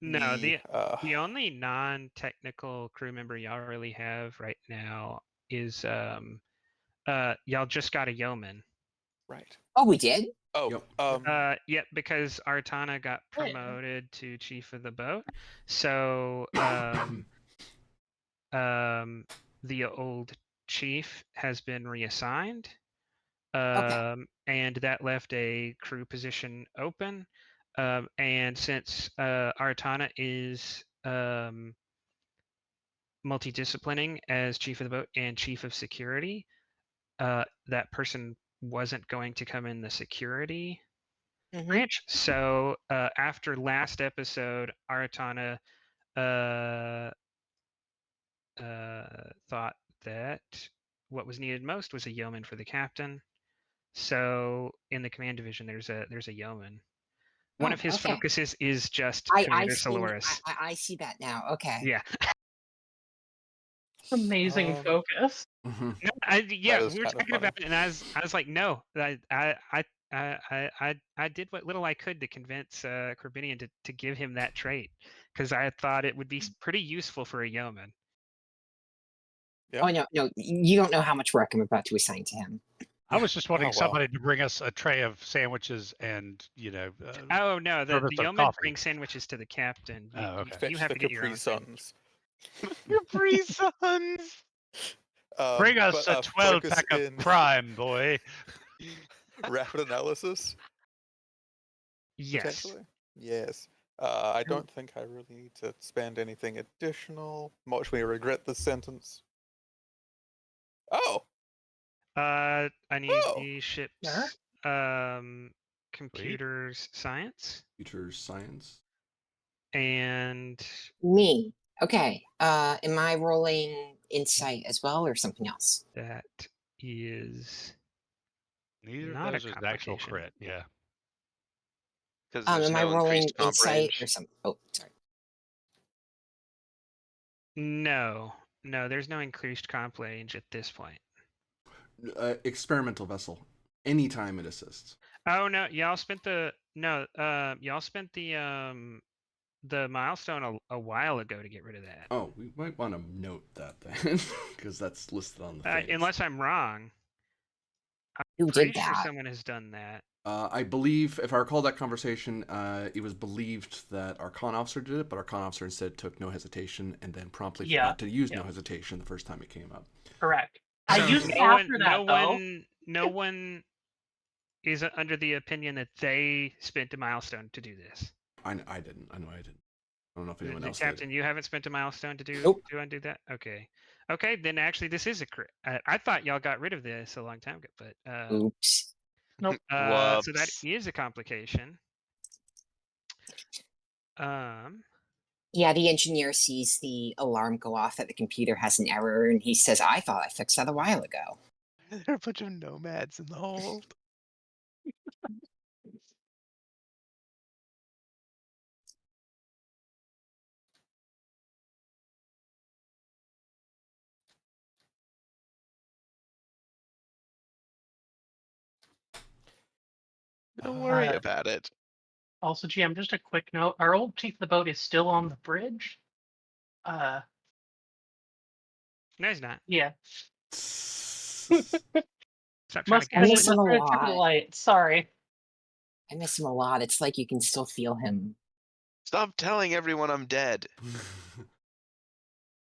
No, the only non-technical crew member y'all really have right now is y'all just got a yeoman. Right. Oh, we did? Oh, Yep. Yep, because Artana got Oh, yeah. promoted to chief of the boat. So the old chief has been reassigned. And that left a crew position open. And since Artana is multidisciplining as chief of the boat and chief of security, that person wasn't going to come in the security Mhm. branch. So after last episode, Artana thought that what was needed most was a yeoman for the captain. So in the command division, there's a yeoman. One Oh, of his okay. focuses is just I Commander see. Solaris. I see that now. Okay. Yeah. Amazing focus. Mhm. No, yeah, That is we were kind of talking funny. about it, and I was like, no, I did what little I could to convince Corbinian to give him that trait because I thought it would be pretty useful for a yeoman. Yeah. Oh no, you don't know how much work I'm about to assign to him. I was just wanting Oh, wow. somebody to bring us a tray of sandwiches and, Oh no, the service of yeoman coffee. brings sandwiches to the captain. You, Oh, okay. Fetch you have the to get your Capri own thing. Suns. Capri Suns. Bring us but, a 12 focus pack of in Prime, boy. rapid analysis, Yes. potentially. Yes. I don't think I really need to spend anything additional. Much may regret this sentence. Oh, I need Oh. the ship's Sure. computers science Computer science. and Me. Okay. Am I rolling insight as well or something else? that is Neither of not a those is an actual complication. crit. Yeah. Because there's Am I no rolling increased comp insight range. or some? Oh, sorry. No, there's no increased comp range at this point. Experimental vessel. Anytime it assists. Oh no, y'all spent the milestone a while ago to get rid of that. Oh, we might want to note that then, because that's listed on the thing. Unless I'm wrong. Who I'm pretty did sure that? someone has done that. I believe, if I recall that conversation, it was believed that our con officer did it, but our con officer instead took no hesitation and then promptly Yeah, forgot to use yeah. no hesitation the first time it came up. Correct. I So used it no after one, that no though. one, no one is under the opinion that they spent a milestone to do this. I didn't. I know I didn't. I don't know if anyone else Captain, did. you haven't spent a milestone to do Nope. to undo that. Okay, then actually this is a crit. I thought y'all got rid of this a long time ago, but Oops. Nope. so that Whoops. is a complication. Yeah, the engineer sees the alarm go off that the computer has an error, and he says, "I thought I fixed that a while ago." There are a bunch of nomads in the hold. Don't worry Uh, about it. Also, GM, just a quick note: our old chief of the boat is still on the bridge. No, he's not. Yeah. Stop trying to Must have been miss him a too lot. light. Sorry. I miss him a lot. It's like you can still feel him. Stop telling everyone I'm dead.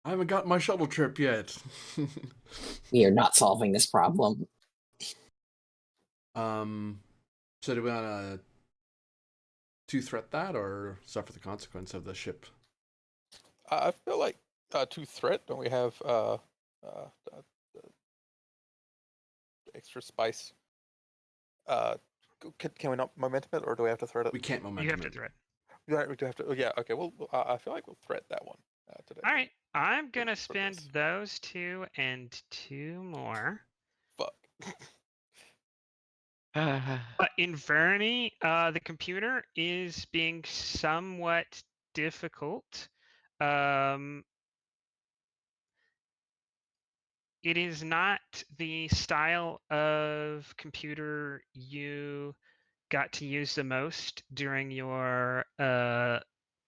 I haven't got my shuttle trip yet. We are not solving this problem. So do we want to threat that or suffer the consequence of the ship? I feel like to threat. Don't we have extra spice? Can we not momentum it, or do we have to threat it? We can't momentum You have to it. threat. We do have to. Oh, yeah. Okay. Well, I feel like we'll threat that one today. All right, I'm gonna For spend this. those 2 and 2 more. Fuck. But in Vernie, the computer is being somewhat difficult. It is not the style of computer you got to use the most during your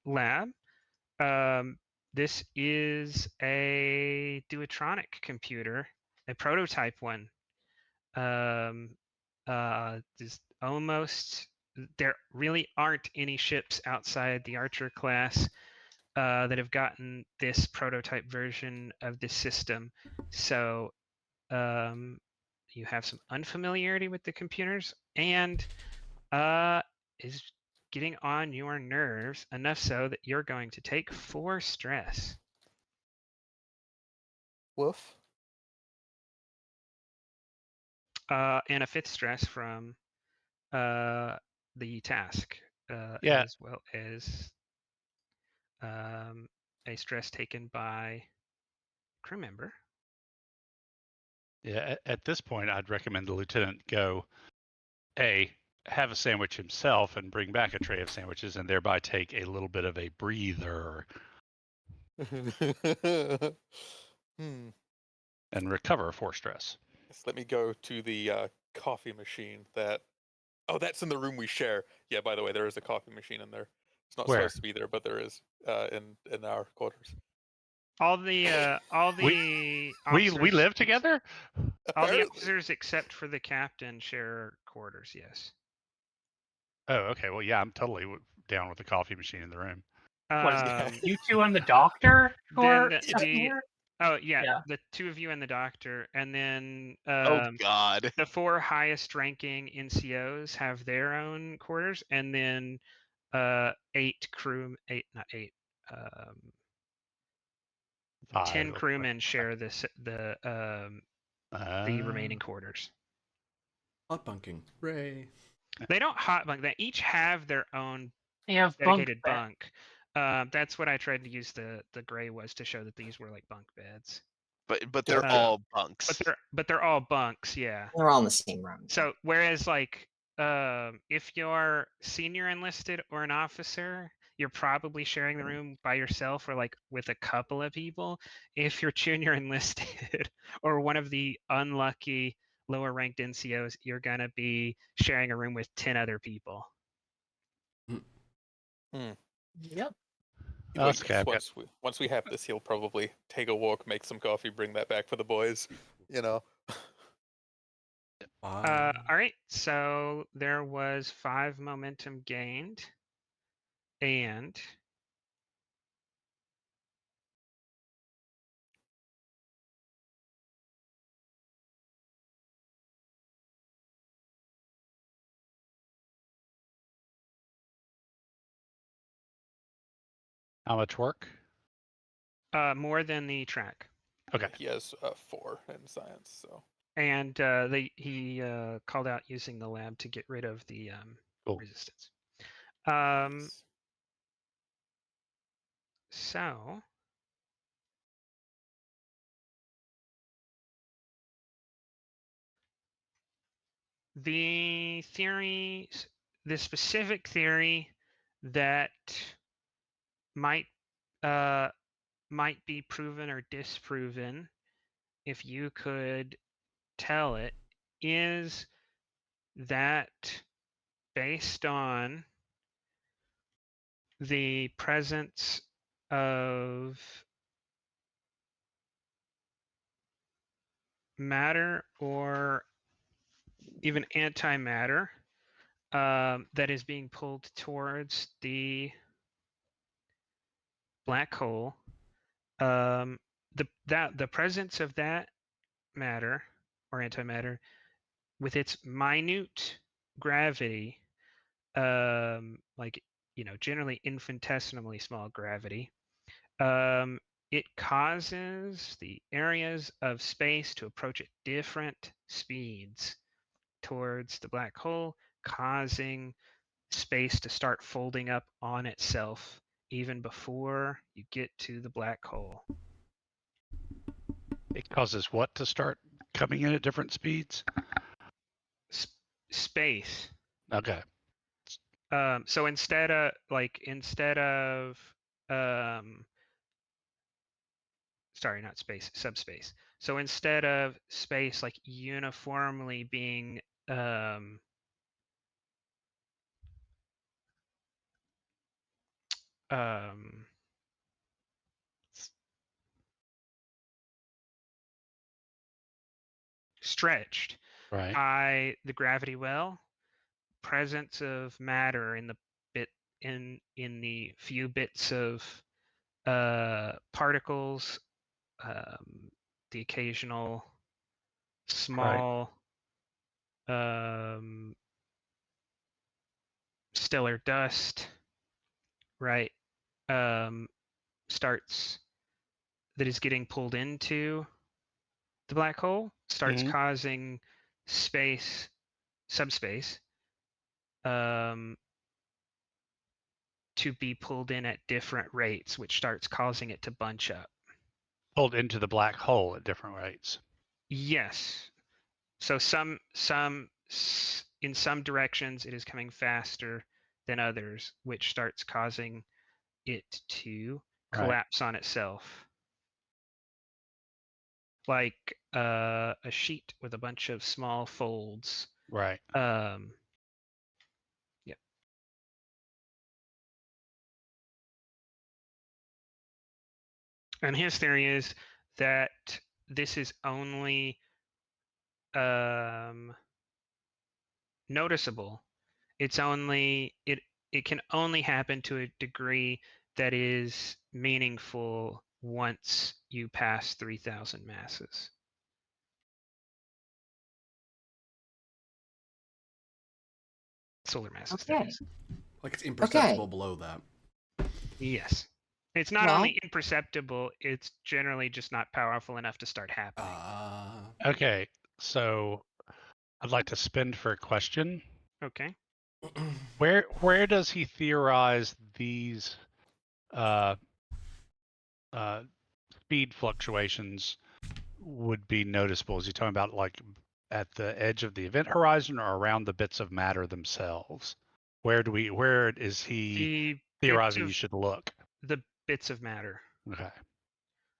lab. This is a Duotronic computer, a prototype one. Just almost there really aren't any ships outside the Archer class that have gotten this prototype version of this system. So you have some unfamiliarity with the computers, and is getting on your nerves enough so that you're going to take 4 stress. Woof. And a 5th stress from the task, Yeah. as well as a stress taken by crew member. Yeah, at this point, I'd recommend the lieutenant go, have a sandwich himself and bring back a tray of sandwiches and thereby take a little bit of a breather Hmm. and recover 4 stress. Yes, let me go to the coffee machine that. Oh, that's in the room we share. Yeah, by the way, there is a coffee machine in there. It's not Where? supposed to be there, but there is in our quarters. All the We officers, live together? all the Apparently. officers except for the captain share quarters. Yes. Oh, okay. Well, yeah, I'm totally down with the coffee machine in the room. Was Yeah. you two and the doctor who are Then stepping the here? oh yeah, Yeah. the 2 of you and the doctor, and then Oh God. the 4 highest ranking NCOs have their own quarters, and then 8 crew, 8 not 8, 10 5. crewmen share the remaining quarters. Hot bunking. Hooray. They don't hot bunk. They each have their own They have bunk dedicated bed. bunk. That's what I tried to use the gray was to show that these were like bunk beds. But they're Gotcha. all bunks. But they're all bunks, yeah. They're all in the same room. yeah. So whereas like if you're senior enlisted or an officer, you're probably sharing the room by yourself or like with a couple of people. If you're junior enlisted or one of the unlucky lower ranked NCOs, you're gonna be sharing a room with 10 other people. Yep. Oh, But that's yes, okay. once we have this, he'll probably take a walk, make some coffee, bring that back for the boys. You know. Wow. All right, so there was 5 momentum gained, and How much work? more than the track. Okay. He has 4 in science, so. And he called out using the lab to get rid of the Cool. resistance. Yes. So the theories, the specific theory that might be proven or disproven, if you could tell it, is that based on the presence of matter or even antimatter that is being pulled towards the black hole, the presence of that matter or antimatter with its minute gravity, like generally infinitesimally small gravity, it causes the areas of space to approach at different speeds towards the black hole, causing space to start folding up on itself even before you get to the black hole. It causes what to start coming in at different speeds? Space. Okay. So instead of sorry, not space, subspace. So instead of space like uniformly being stretched, Right. by the gravity well, presence of matter in the bit in the few bits of particles, the occasional small stellar dust, right? Starts that is getting pulled into the black hole starts Mhm. causing subspace, to be pulled in at different rates, which starts causing it to bunch up. Pulled into the black hole at different rates. Yes. So in some directions it is coming faster than others, which starts causing it to Right. collapse on itself. Like a sheet with a bunch of small folds. Right. Yeah. And his theory is that this is only noticeable. It's only it can only happen to a degree that is meaningful once you pass 3,000 masses. Solar masses, that Okay. is. Like it's imperceptible below that. Yes. It's not Well- only imperceptible, it's generally just not powerful enough to start happening. Okay, so I'd like to spin for a question. Okay. Where does he theorize these speed fluctuations would be noticeable? Is he talking about like at the edge of the event horizon or around the bits of matter themselves? Where is he The theorizing you should look? the bits of matter, Okay.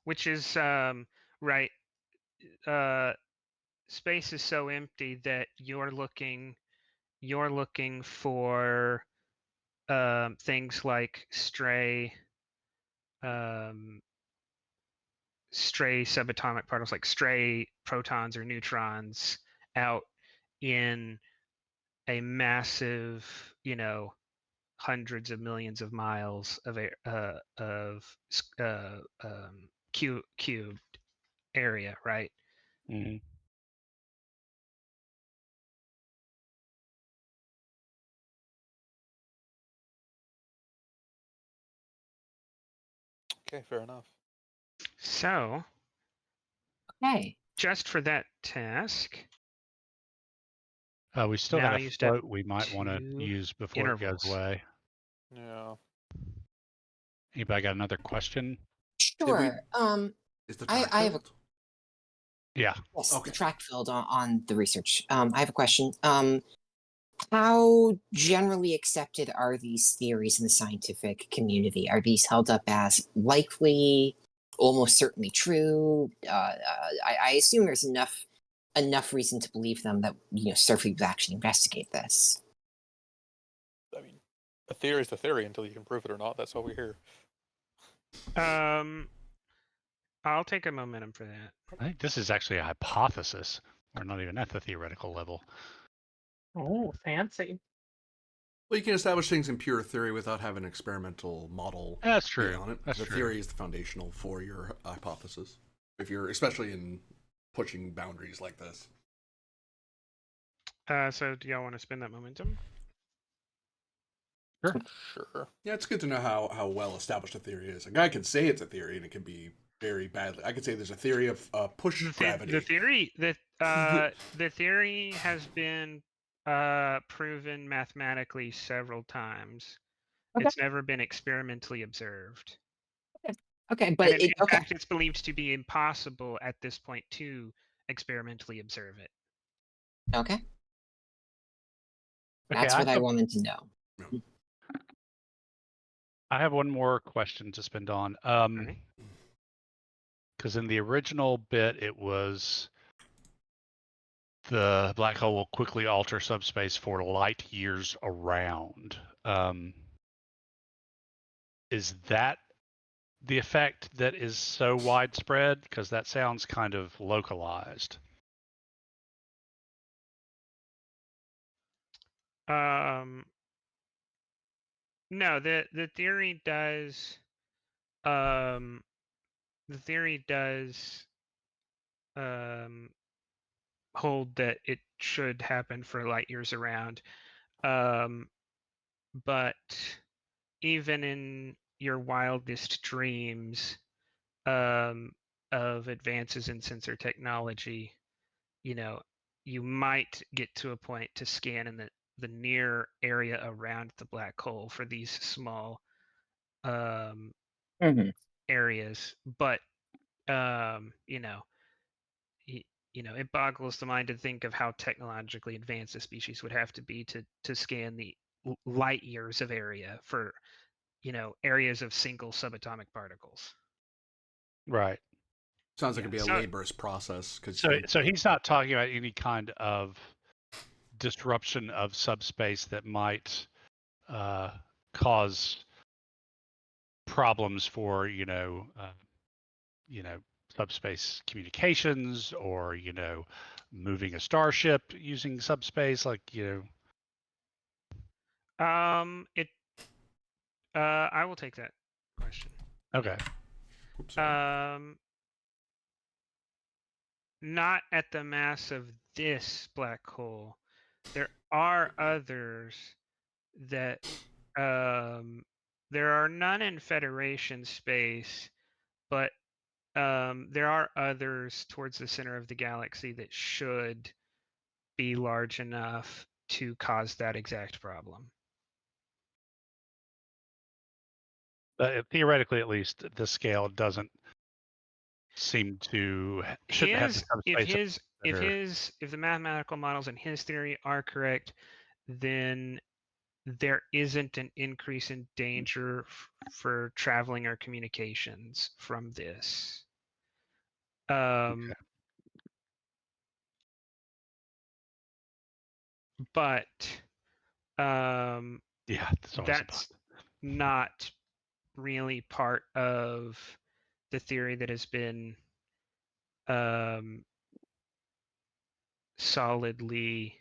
which is right. Space is so empty that you're looking for things like stray subatomic particles, like stray protons or neutrons out in a massive, hundreds of millions of miles of cubed area, right? Mm-hmm. Okay, fair enough. So, Okay. just for that task, We still now got a you step float we might want to to use before it goes intervals. away. Yeah. Anybody got another question? Sure. Is the track I have a filled? Yeah. yes, Okay. the track filled on the research. I have a question. How generally accepted are these theories in the scientific community? Are these held up as likely, almost certainly true? I assume there's enough reason to believe them that Starfleet would actually investigate this. I mean, a theory is a theory until you can prove it or not. That's why we're here. I'll take a momentum for that. I think this is actually a hypothesis. We're not even at the theoretical level. Oh, fancy. Well, you can establish things in pure theory without having an experimental model That's be true. on it. That's the true. theory is the foundational for your hypothesis. If you're especially in pushing boundaries like this. So do y'all want to spend that momentum? Sure. Yeah, it's good to know how well established a theory is. A guy can say it's a theory and it can be very badly. I could say there's a theory of push gravity. The theory has been proven mathematically several times. Okay. It's never been experimentally observed. Okay, but And in okay. fact, it's believed to be impossible at this point to experimentally observe it. Okay. Okay, That's what I wanted to know. I have one more question to spend on. Right. Because in the original bit, it was the black hole will quickly alter subspace for light years around. Is that the effect that is so widespread? Because that sounds kind of localized. No, the theory does the theory does hold that it should happen for light years around. But even in your wildest dreams of advances in sensor technology, you know, you might get to a point to scan in the near area around the black hole for these small areas. But you know, it boggles the mind to think of how technologically advanced a species would have to be to scan the light years of area for areas of single subatomic particles. Right. Sounds like Yeah, it'd be a so- laborious process. So he's not talking about any kind of disruption of subspace that might cause problems for subspace communications, or moving a starship using subspace, It. I will take that question. Okay. Oops, sorry. Not at the mass of this black hole. There are others that there are none in Federation space, but there are others towards the center of the galaxy that should be large enough to cause that exact problem. Theoretically, at least, the scale doesn't seem to shouldn't have the subspace. If the mathematical models in his theory are correct, then there isn't an increase in danger for traveling or communications from this. Okay. But Yeah, that's not really part of the theory that has been solidly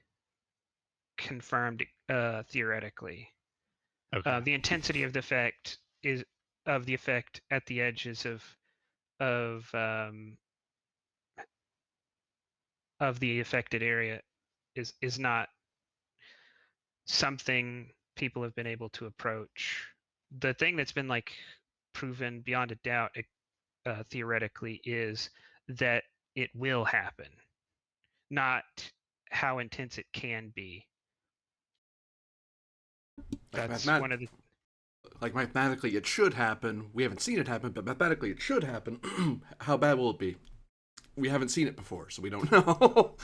confirmed theoretically. Okay. The intensity of the effect at the edges of the affected area is not something people have been able to approach. The thing that's been proven beyond a doubt theoretically is that it will happen, not how intense it can be. That's one of the like mathematically it should happen. We haven't seen it happen, but mathematically it should happen. How bad will it be? We haven't seen it before, so we don't know.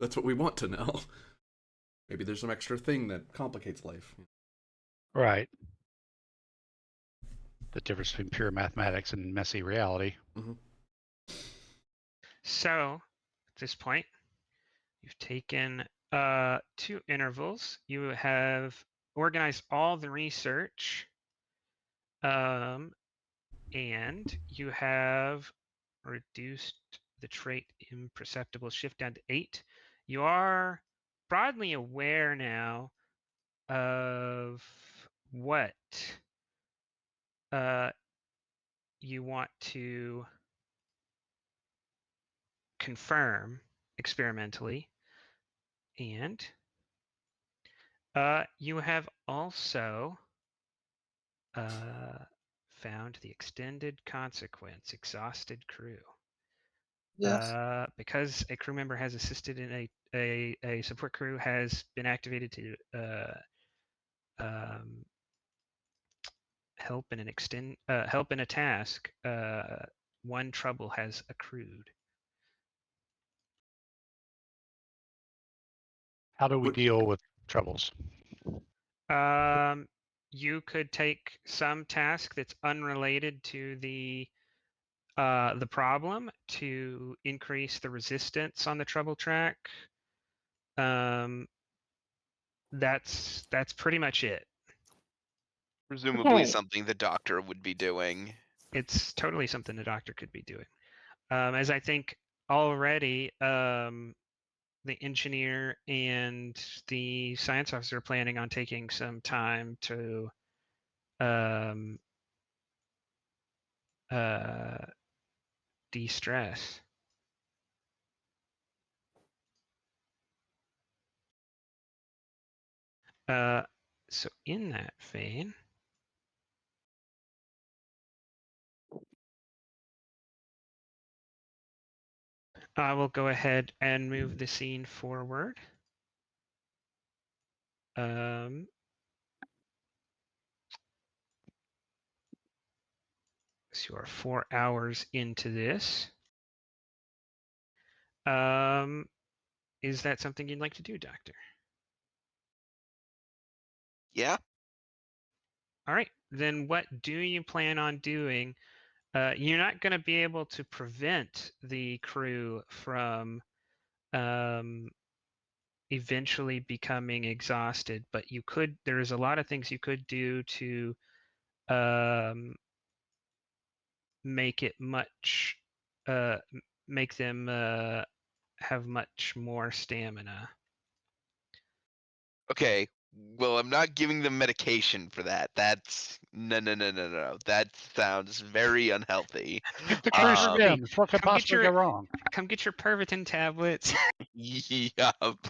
That's what we want to know. Maybe there's some extra thing that complicates life. Right. The difference between pure mathematics and messy reality. Mm-hmm. So, at this point, you've taken 2 intervals. You have organized all the research, and you have reduced the trait imperceptible shift down to 8. You are broadly aware now of what you want to confirm experimentally, and you have also found the extended consequence, exhausted crew. Yes. Because a crew member has assisted in a support crew has been activated to help in a task, 1 trouble has accrued. How do we deal with troubles? You could take some task that's unrelated to the problem to increase the resistance on the trouble track. That's pretty much it. Presumably Okay. something the doctor would be doing. It's totally something the doctor could be doing. As I think already, the the engineer and the science officer are planning on taking some time to de-stress. So in that vein, I will go ahead and move the scene forward. So you are 4 hours into this. Is that something you'd like to do, Doctor? Yeah. All right. Then what do you plan on doing? You're not going to be able to prevent the crew from eventually becoming exhausted, but you could. There's a lot of things you could do to make it much, make them have much more stamina. Okay. Well, I'm not giving them medication for that. That's no. That sounds very unhealthy. Get the crew Um, stims. What could come get possibly your- go wrong? Come get your Pervitin tablets. Yup.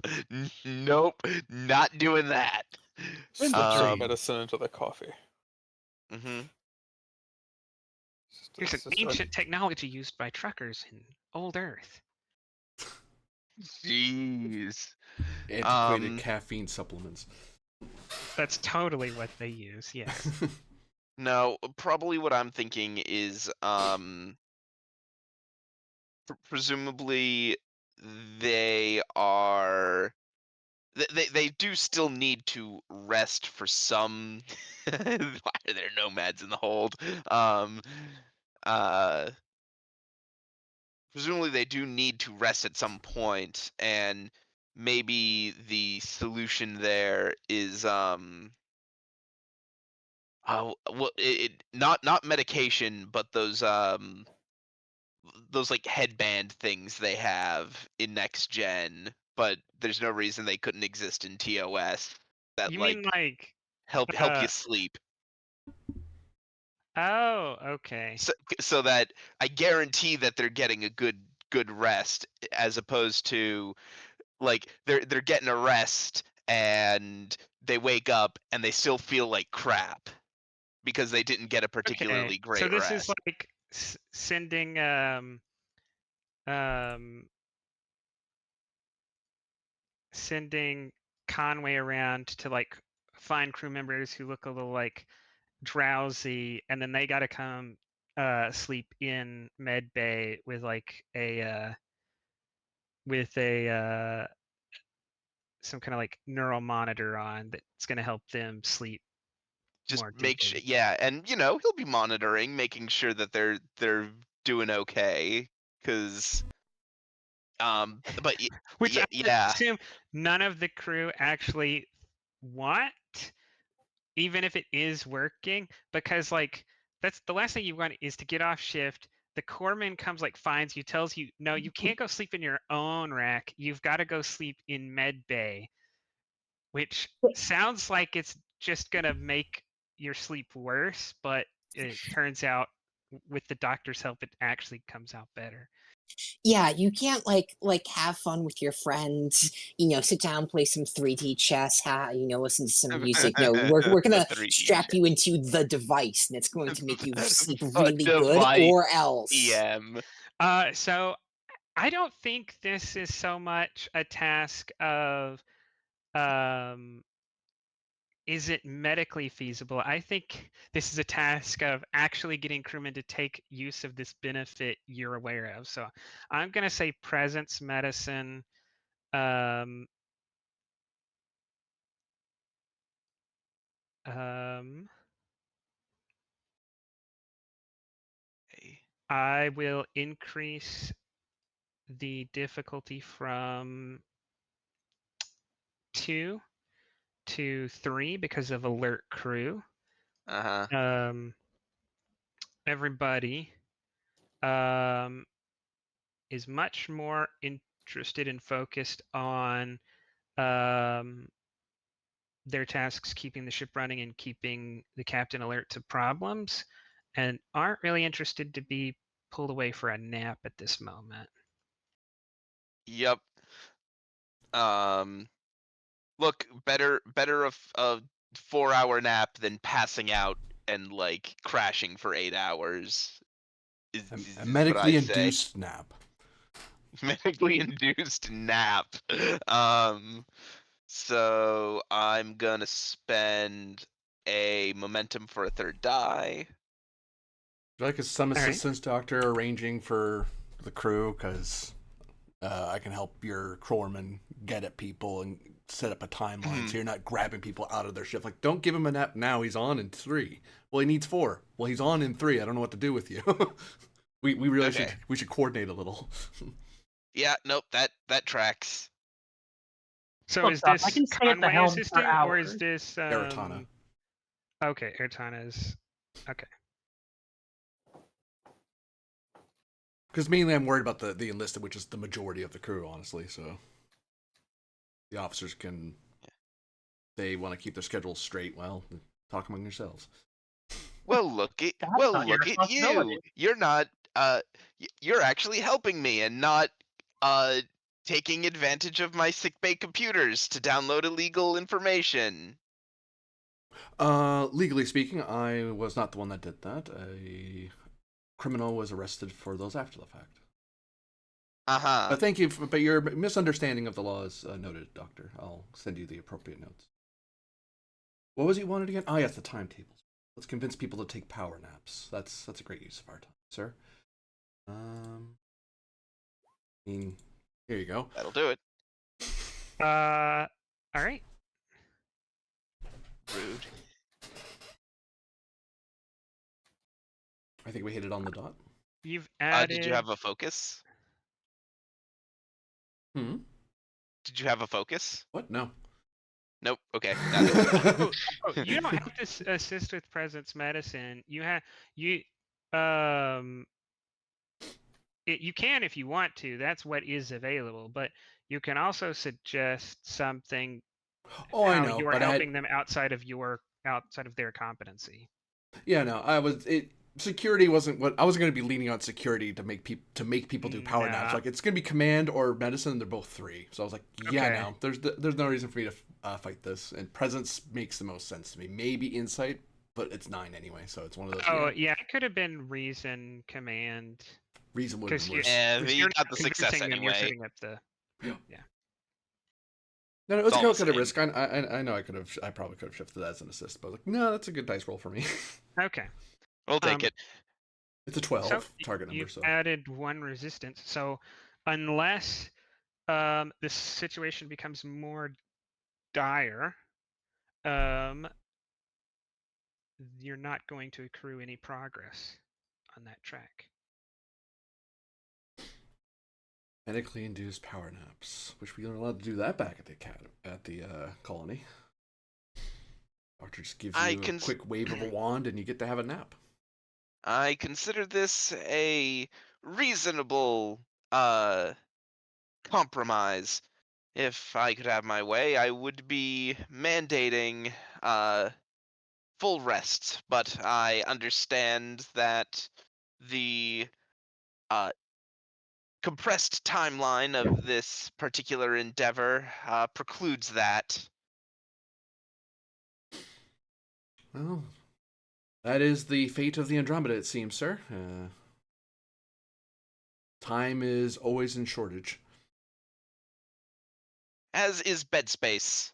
Nope. Not doing that. When's Slip the some dream? medicine into the coffee. Mm-hmm. Here's an ancient technology used by truckers in old Earth. Jeez. Antiquated caffeine supplements. That's totally what they use. Yes. No, probably what I'm thinking is presumably they are they do still need to rest for some. Why are there nomads in the hold? Uh Presumably they do need to rest at some point, and maybe the solution there is oh well not medication, but those like headband things they have in next gen, but there's no reason they couldn't exist in TOS that You like mean like? help you sleep. Oh, okay. So that I guarantee that they're getting a good rest, as opposed to like they're getting a rest and they wake up and they still feel like crap because they didn't get a Okay. particularly So great this is rest. like sending sending Conway around to like find crew members who look a little like drowsy, and then they got to come sleep in med bay with like a some kind of like neural monitor on that's going to help them sleep Just more make sure, deeply. yeah, and he'll be monitoring, making sure that they're doing okay, because but Which I would yeah. assume none of the crew actually want, even if it is working, because like that's the last thing you want is to get off shift. The corpsman comes, like, finds you, tells you, no, you can't go sleep in your own rack. You've got to go sleep in med bay, which sounds like it's just gonna make your sleep worse, but it turns out with the doctor's help, it actually comes out better. Yeah, you can't like have fun with your friends, sit down, play some 3D chess, listen to some music. No, we're The gonna 3D strap chat. you into the device, and it's going to make you sleep The really good, device or else. EM. So I don't think this is so much a task of is it medically feasible? I think this is a task of actually getting crewmen to take use of this benefit you're aware of. So I'm going to say presence medicine. I will increase the difficulty from 2 to 3 because of alert crew. Uh-huh. Everybody is much more interested and focused on their tasks, keeping the ship running and keeping the captain alert to problems, and aren't really interested to be pulled away for a nap at this moment. Yep. Look, better a 4-hour nap than passing out and like crashing for 8 hours. Is A what I medically say. induced nap. Medically induced nap. So I'm gonna spend a momentum for a third die. Would you like some All right. assistance, Doctor, arranging for the crew? Because I can help your crewman get at people and set up a timeline so you're not grabbing people out of their shift. Like, don't give him a nap now. He's on in 3. Well, he needs 4. Well, he's on in 3. I don't know what to do with you. we really Okay. should coordinate a little. Yeah, nope, that tracks. So Look, is Doc, this I can stay at the Conway helm for assisting, or is hours. this Aratana. Okay, Aratana's. Okay. Because mainly I'm worried about the enlisted, which is the majority of the crew, honestly. So the officers can, they want to keep their schedules straight. Well, talk among yourselves. Well, look at That's well, not your look at responsibility. you. You're not you're actually helping me and not taking advantage of my sickbay computers to download illegal information. Legally speaking, I was not the one that did that. A criminal was arrested for those after the fact. Uh-huh. But thank you, but your misunderstanding of the law is noted, Doctor. I'll send you the appropriate notes. What was it you wanted again? Oh, yes, the timetables. Let's convince people to take power naps. That's a great use of our time, sir. I mean, here you go. That'll do it. All right. Rude. I think we hit it on the dot. You've added. Did you have a focus? Hmm. Did you have a focus? What? No. Nope. Okay. Oh, you don't have to assist with presence medicine. You have you you can if you want to. That's what is available. But you can also suggest something. Oh, I how know, you are but helping them outside of their competency. Yeah, no, security wasn't what I was going to be leaning on security to make people do power naps. Nah. Like it's going to be command or medicine. And they're both 3, so I was like, yeah, Okay. no, there's no reason for me to fight this. And presence makes the most sense to me. Maybe insight, but it's 9 anyway, so it's one of those. Oh yeah, it could have been reason command. Reason would have been worse. Yeah, Because you you're got not the success convincing them, you're anyway. setting up the. No, it was a It's all the calculated same. risk. I know I probably could have shifted that as an assist, but like, no, that's a good dice roll for me. Okay. We'll take it. It's a 12 So target number, you've so added 1 resistance. So unless this situation becomes more dire, you're not going to accrue any progress on that track. medically induced power naps, which we weren't allowed to do that back at the colony. Doctor just gives you a quick wave of a wand and you get to have a nap. I consider this a reasonable compromise. If I could have my way, I would be mandating full rest, but I understand that the compressed timeline of this particular endeavor precludes that. Well, that is the fate of the Andromeda, it seems, sir. Time is always in shortage. As is bed space.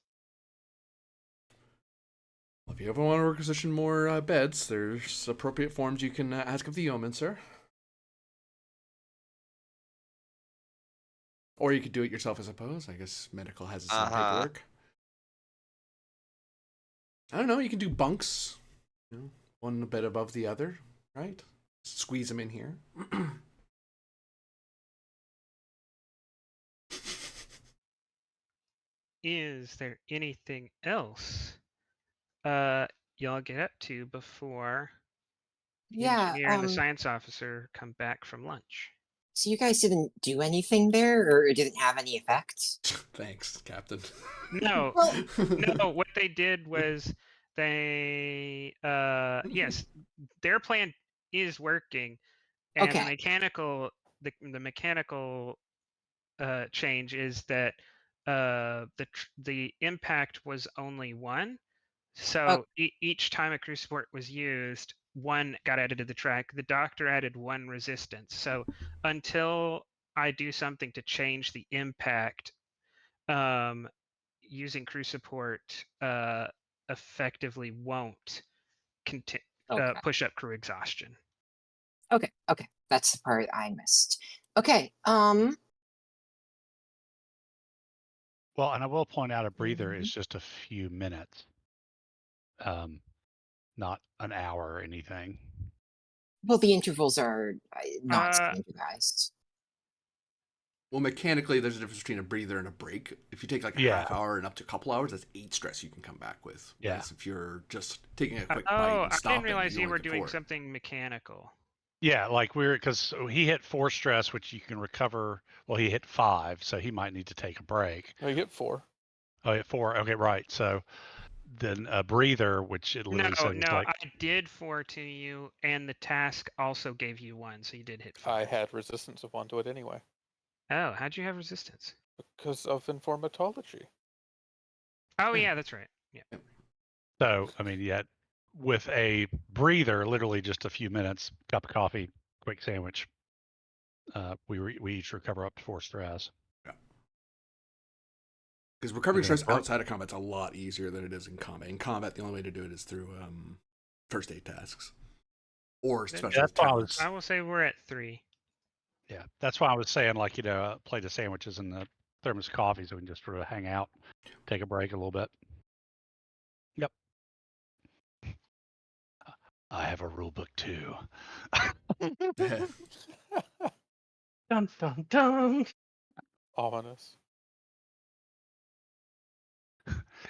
If you ever want to requisition more beds, there's appropriate forms you can ask of the yeoman, sir. Or you could do it yourself, I suppose. I guess medical has its own paperwork. I don't know, you can do bunks. You know, one a bit above the other, right? Squeeze them in here. Is there anything else y'all get up to before the Yeah, engineer and the science officer come back from lunch? So you guys didn't do anything there, or it didn't have any effect? Thanks, Captain. No, Well, no. What they did was they, yes, their plan is working, and okay. the mechanical change is that the impact was only one. Oh, So each time a crucible was used, one got added to the track. The doctor added one resistance. So until I do something to change the impact, using crew support effectively won't okay. push up crew exhaustion. Okay. Okay. That's the part I missed. Okay. Well, and I will point out a breather is just a few minutes, not an hour or anything. Well, the intervals are not Uh, standardized. Well, mechanically, there's a difference between a breather and a break. If you take like a Yeah. half hour and up to a couple hours, that's 8 stress you can come back with. Yeah. Whereas if you're just taking a quick bite oh, and I stopping, didn't realize you only were get doing 4. something mechanical. Yeah, like because he hit 4 stress, which you can recover. Well, he hit 5, so he might need to take a break. No, you get 4. Oh, he hit 4. Okay, right. So then a breather, which it literally said was No, like, I did 4 to you, and the task also gave you 1, so you did hit 5. I had resistance of 1 to it anyway. Oh, how'd you have resistance? Because of informatology. Oh, Yeah. yeah, that's right. Yeah. so. I mean, yet with a breather, literally just a few minutes, cup of coffee, quick sandwich. We each recover up to 4 stress. Because recovering And then stress break- outside of combat's a lot easier than it is in combat. In combat, the only way to do it is through first aid tasks. Or Then- special That's why I talents. I will say we're at 3. Yeah, that's why I was saying, like, a plate of sandwiches and the thermos of coffee, so we can just sort of hang out, take a break a little bit. Yep. I have a rule book too. Dun dun dun. Ominous.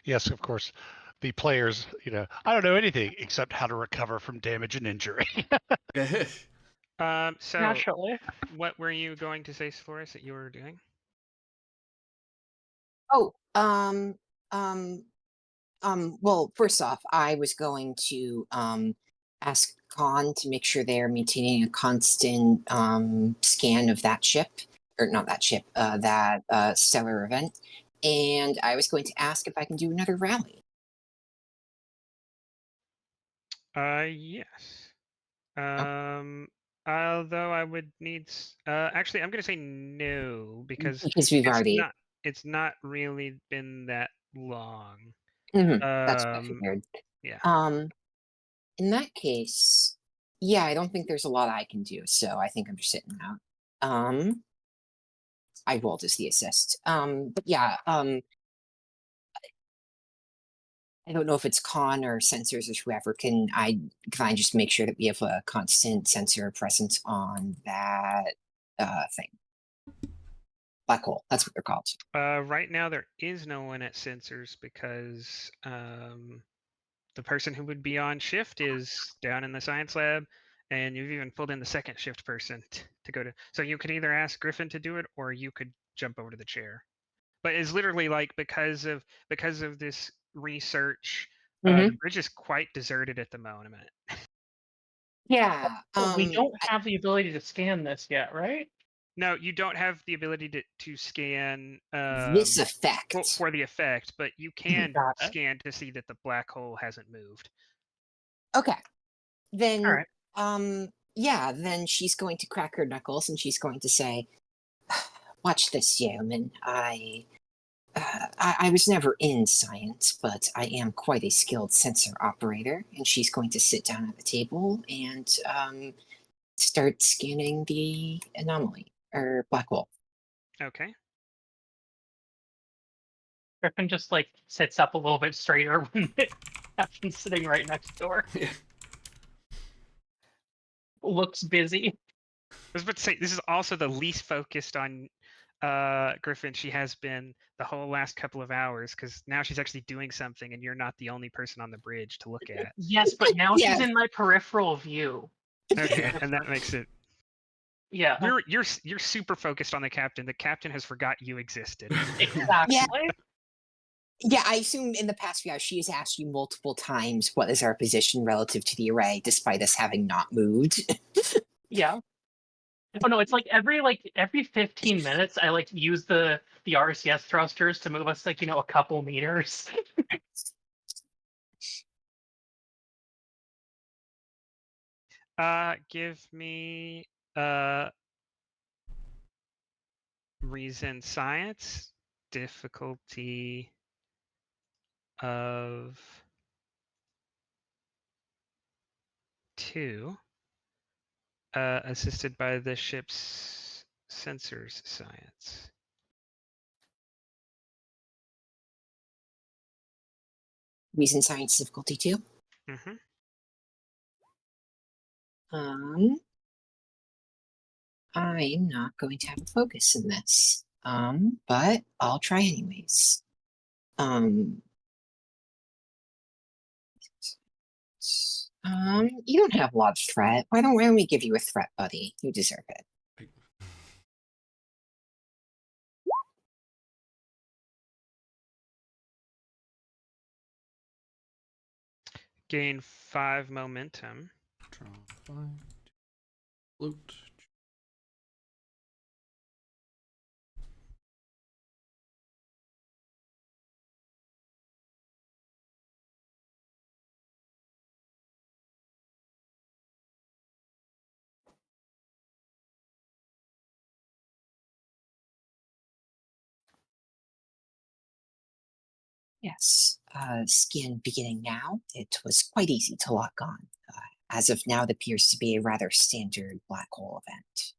Yes, of course. The players, I don't know anything except how to recover from damage and injury. So Naturally. what were you going to say, Floris, that you were doing? Oh, well, first off, I was going to ask Khan to make sure they're maintaining a constant scan of that ship, or not that ship, that stellar event. And I was going to ask if I can do another rally. Yes. Although I would need actually I'm going to say no because Because we've already. it's not really been that long. That's what I figured. Yeah. In that case, yeah, I don't think there's a lot I can do, so I think I'm just sitting out. I rolled as the assist. But yeah, I don't know if it's con or sensors or whoever. Can I just make sure that we have a constant sensor presence on that thing? Black hole. That's what they're called. Right now there is no one at sensors because the person who would be on shift is down in the science lab, and you've even pulled in the second shift person to go to. So you could either ask Griffin to do it, or you could jump over to the chair. But it's literally like because of this research, the bridge is quite deserted at the moment. Yeah. We don't have the ability to scan this yet, right? No, you don't have the ability to scan This effect. for the effect, but you can Got it. scan to see that the black hole hasn't moved. Okay. Then, All right. yeah, then she's going to crack her knuckles and she's going to say, "Watch this, yeoman. I was never in science, but I am quite a skilled sensor operator." And she's going to sit down at the table and start scanning the anomaly or black hole. Okay. Griffin just like sits up a little bit straighter when Captain's sitting right next to her. Yeah. Looks busy. I was about to say this is also the least focused on Griffin she has been the whole last couple of hours because now she's actually doing something and you're not the only person on the bridge to look at. Yes, but now Yes. she's in my peripheral view. Okay, and that makes it Yeah, You're super focused on the captain. The captain has forgot you existed. exactly. Yeah, I assume in the past few hours she has asked you multiple times what is our position relative to the array, despite us having not moved. Yeah. Oh no, it's like every 15 minutes I like use the RCS thrusters to move us like, a couple meters. Give me reason science difficulty of 2, assisted by the ship's sensors science. Reason science difficulty 2. Mm-hmm. I'm not going to have a focus in this. But I'll try anyways. You don't have a lot of threat. Why don't we give you a threat, buddy? You deserve it. Gain 5 momentum. Draw 5. Float. Yes. Skin beginning now. It was quite easy to lock on. As of now, it appears to be a rather standard black hole event.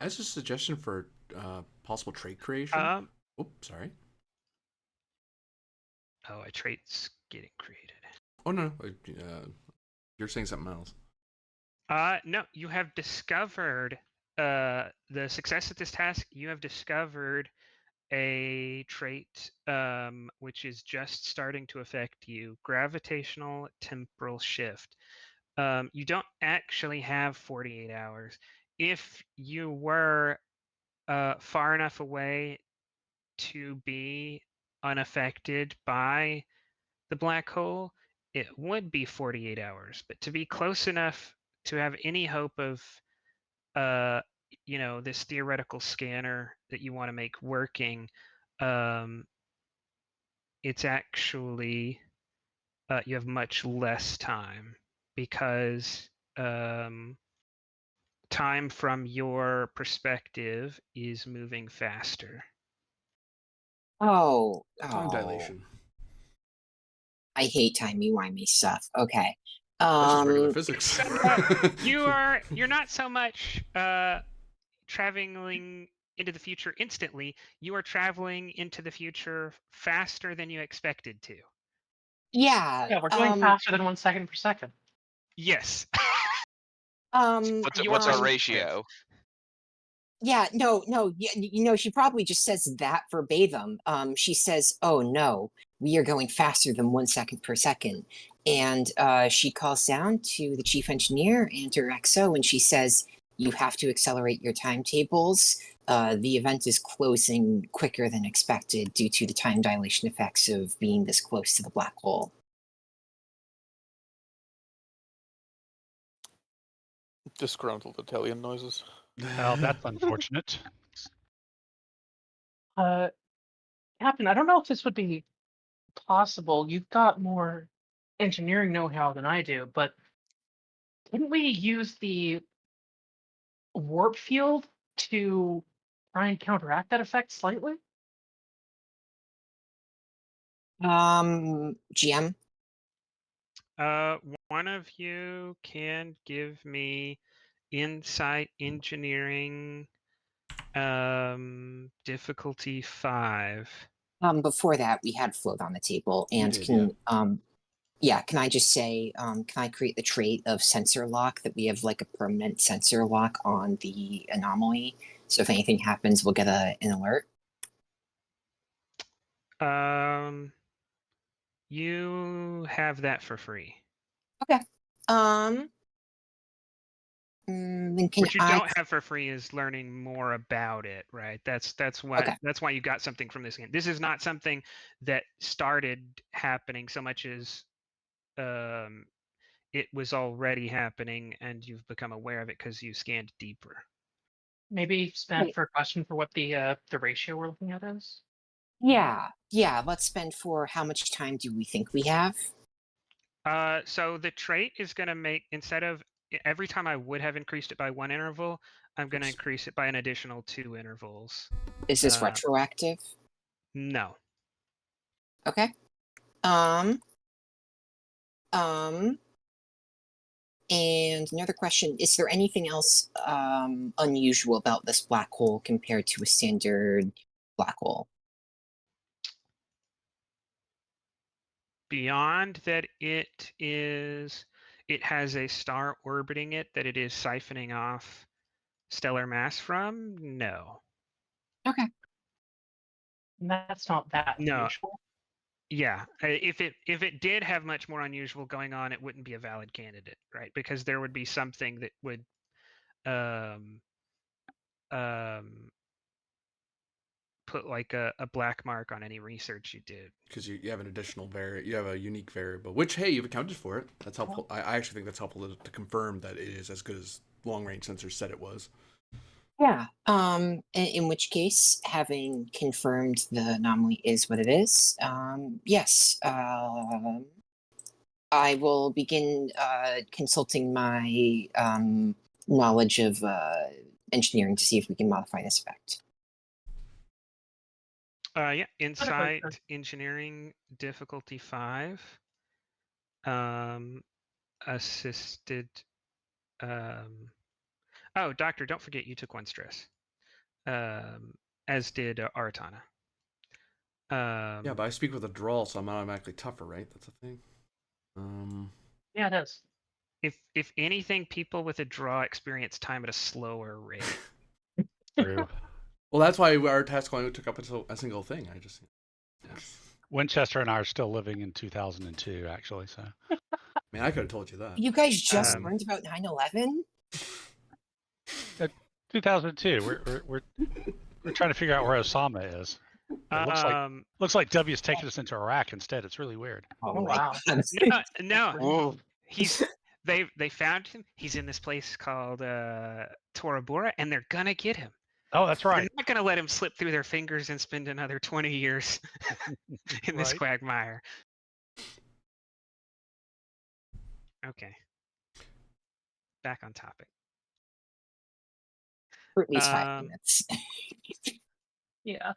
As a suggestion for possible trait creation. Oh, sorry. Oh, a trait's getting created. Oh no, you're saying something else. No, you have discovered the success at this task. You have discovered a trait which is just starting to affect you: gravitational temporal shift. You don't actually have 48 hours. If you were far enough away to be unaffected by the black hole, it would be 48 hours. But to be close enough to have any hope of this theoretical scanner that you want to make working, it's actually you have much less time, because time from your perspective is moving faster. Time dilation. I hate timey-wimey stuff. Okay. That's just regular physics. You're not so much traveling into the future instantly. You are traveling into the future faster than you expected to. Yeah. Yeah, we're going faster than 1 second per second. Yes. What's our ratio? Yeah, no, she probably just says that verbatim. She says, "Oh no, we are going faster than 1 second per second," and she calls down to the chief engineer and her XO, and she says, "You have to accelerate your timetables. The event is closing quicker than expected due to the time dilation effects of being this close to the black hole." Disgruntled Italian noises. Well, that's unfortunate. Captain, I don't know if this would be possible. You've got more engineering know-how than I do, but didn't we use the warp field to try and counteract that effect slightly? GM. One of you can give me insight engineering difficulty 5. Before that, we had float on the table, and did, Yeah, can I just say, can I create the trait of sensor lock that we have like a permanent sensor lock on the anomaly? So if anything happens, we'll get an alert. You have that for free. Okay. Then can What you I? don't have for free is learning more about it, right? That's Okay. why you got something from this game. This is not something that started happening so much as it was already happening and you've become aware of it because you scanned deeper. Maybe spend for a question for what the ratio we're looking at is. Yeah. Let's spend for how much time do we think we have? So the trait is going to make, instead of every time I would have increased it by 1 interval, I'm going to increase it by an additional 2 intervals. Is this retroactive? No. Okay. And another question, is there anything else unusual about this black hole compared to a standard black hole? Beyond that, it has a star orbiting it that it is siphoning off stellar mass from. No. Okay. That's not that No. unusual. Yeah, if it did have much more unusual going on, it wouldn't be a valid candidate, right? Because there would be something that would put like a black mark on any research you did. Because you have an additional you have a unique variable, which, hey, you've accounted for it. That's helpful. I actually think that's helpful to confirm that it is as good as long-range sensors said it was. Yeah. In which case, having confirmed the anomaly is what it is, yes. I will begin consulting my knowledge of engineering to see if we can modify this effect. Yeah, insight engineering difficulty 5. Assisted. Oh, doctor, don't forget you took 1 stress. As did Aratana. Yeah, but I speak with a drawl, so I'm automatically tougher, right? That's a thing. Yeah, it is. If anything, people with a draw experience time at a slower rate. True. Well, that's why our task only took up a single thing. I just. Yeah. Winchester and I are still living in 2002, actually. So. Man, I could have told you that. You guys just learned about 9/11? 2002. We're trying to figure out where Osama is. It looks like W's taking us into Iraq instead. It's really weird. Oh wow. No. Whoa. They found him. He's in this place called Tora Bora, and they're gonna get him. Oh, that's right. They're not gonna let him slip through their fingers and spend another 20 years in this quagmire. Okay. Back on topic. For at least 5 minutes. Yeah.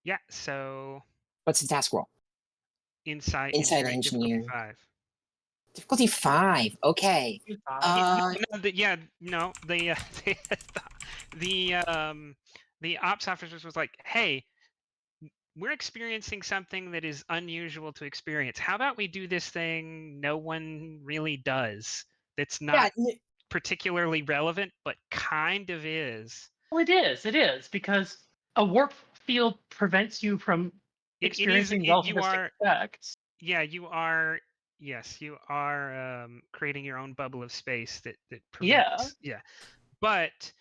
Yeah, so what's the task roll? Insight engineering. Difficulty 5. Difficulty 5. Okay. The ops officers was like, hey, we're experiencing something that is unusual to experience. How about we do this thing no one really does? That's not particularly relevant, but kind of is. Well, it is because a warp field prevents you from experiencing relativistic effects. Yeah, you are. Yes, you are creating your own bubble of space that prevents. Yeah, but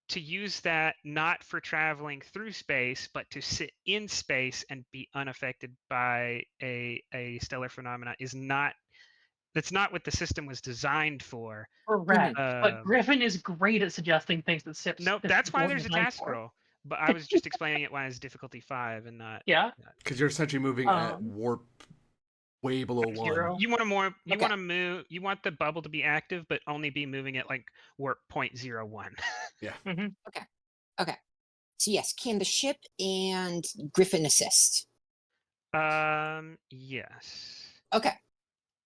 to use that not for traveling through space, but to sit in space and be unaffected by a stellar phenomena is not. That's not what the system was designed for. Correct. But Griffin is great at suggesting things that SIPs. No, that's why there's a task roll. But I was just explaining it why it's difficulty 5 and not. Yeah. Because you're essentially moving at warp way below 1. You want to move. You want the bubble to be active, but only be moving at like warp 0.01. Yeah. Mm-hmm. Okay. So yes, can the ship and Griffin assist? Yes. Okay.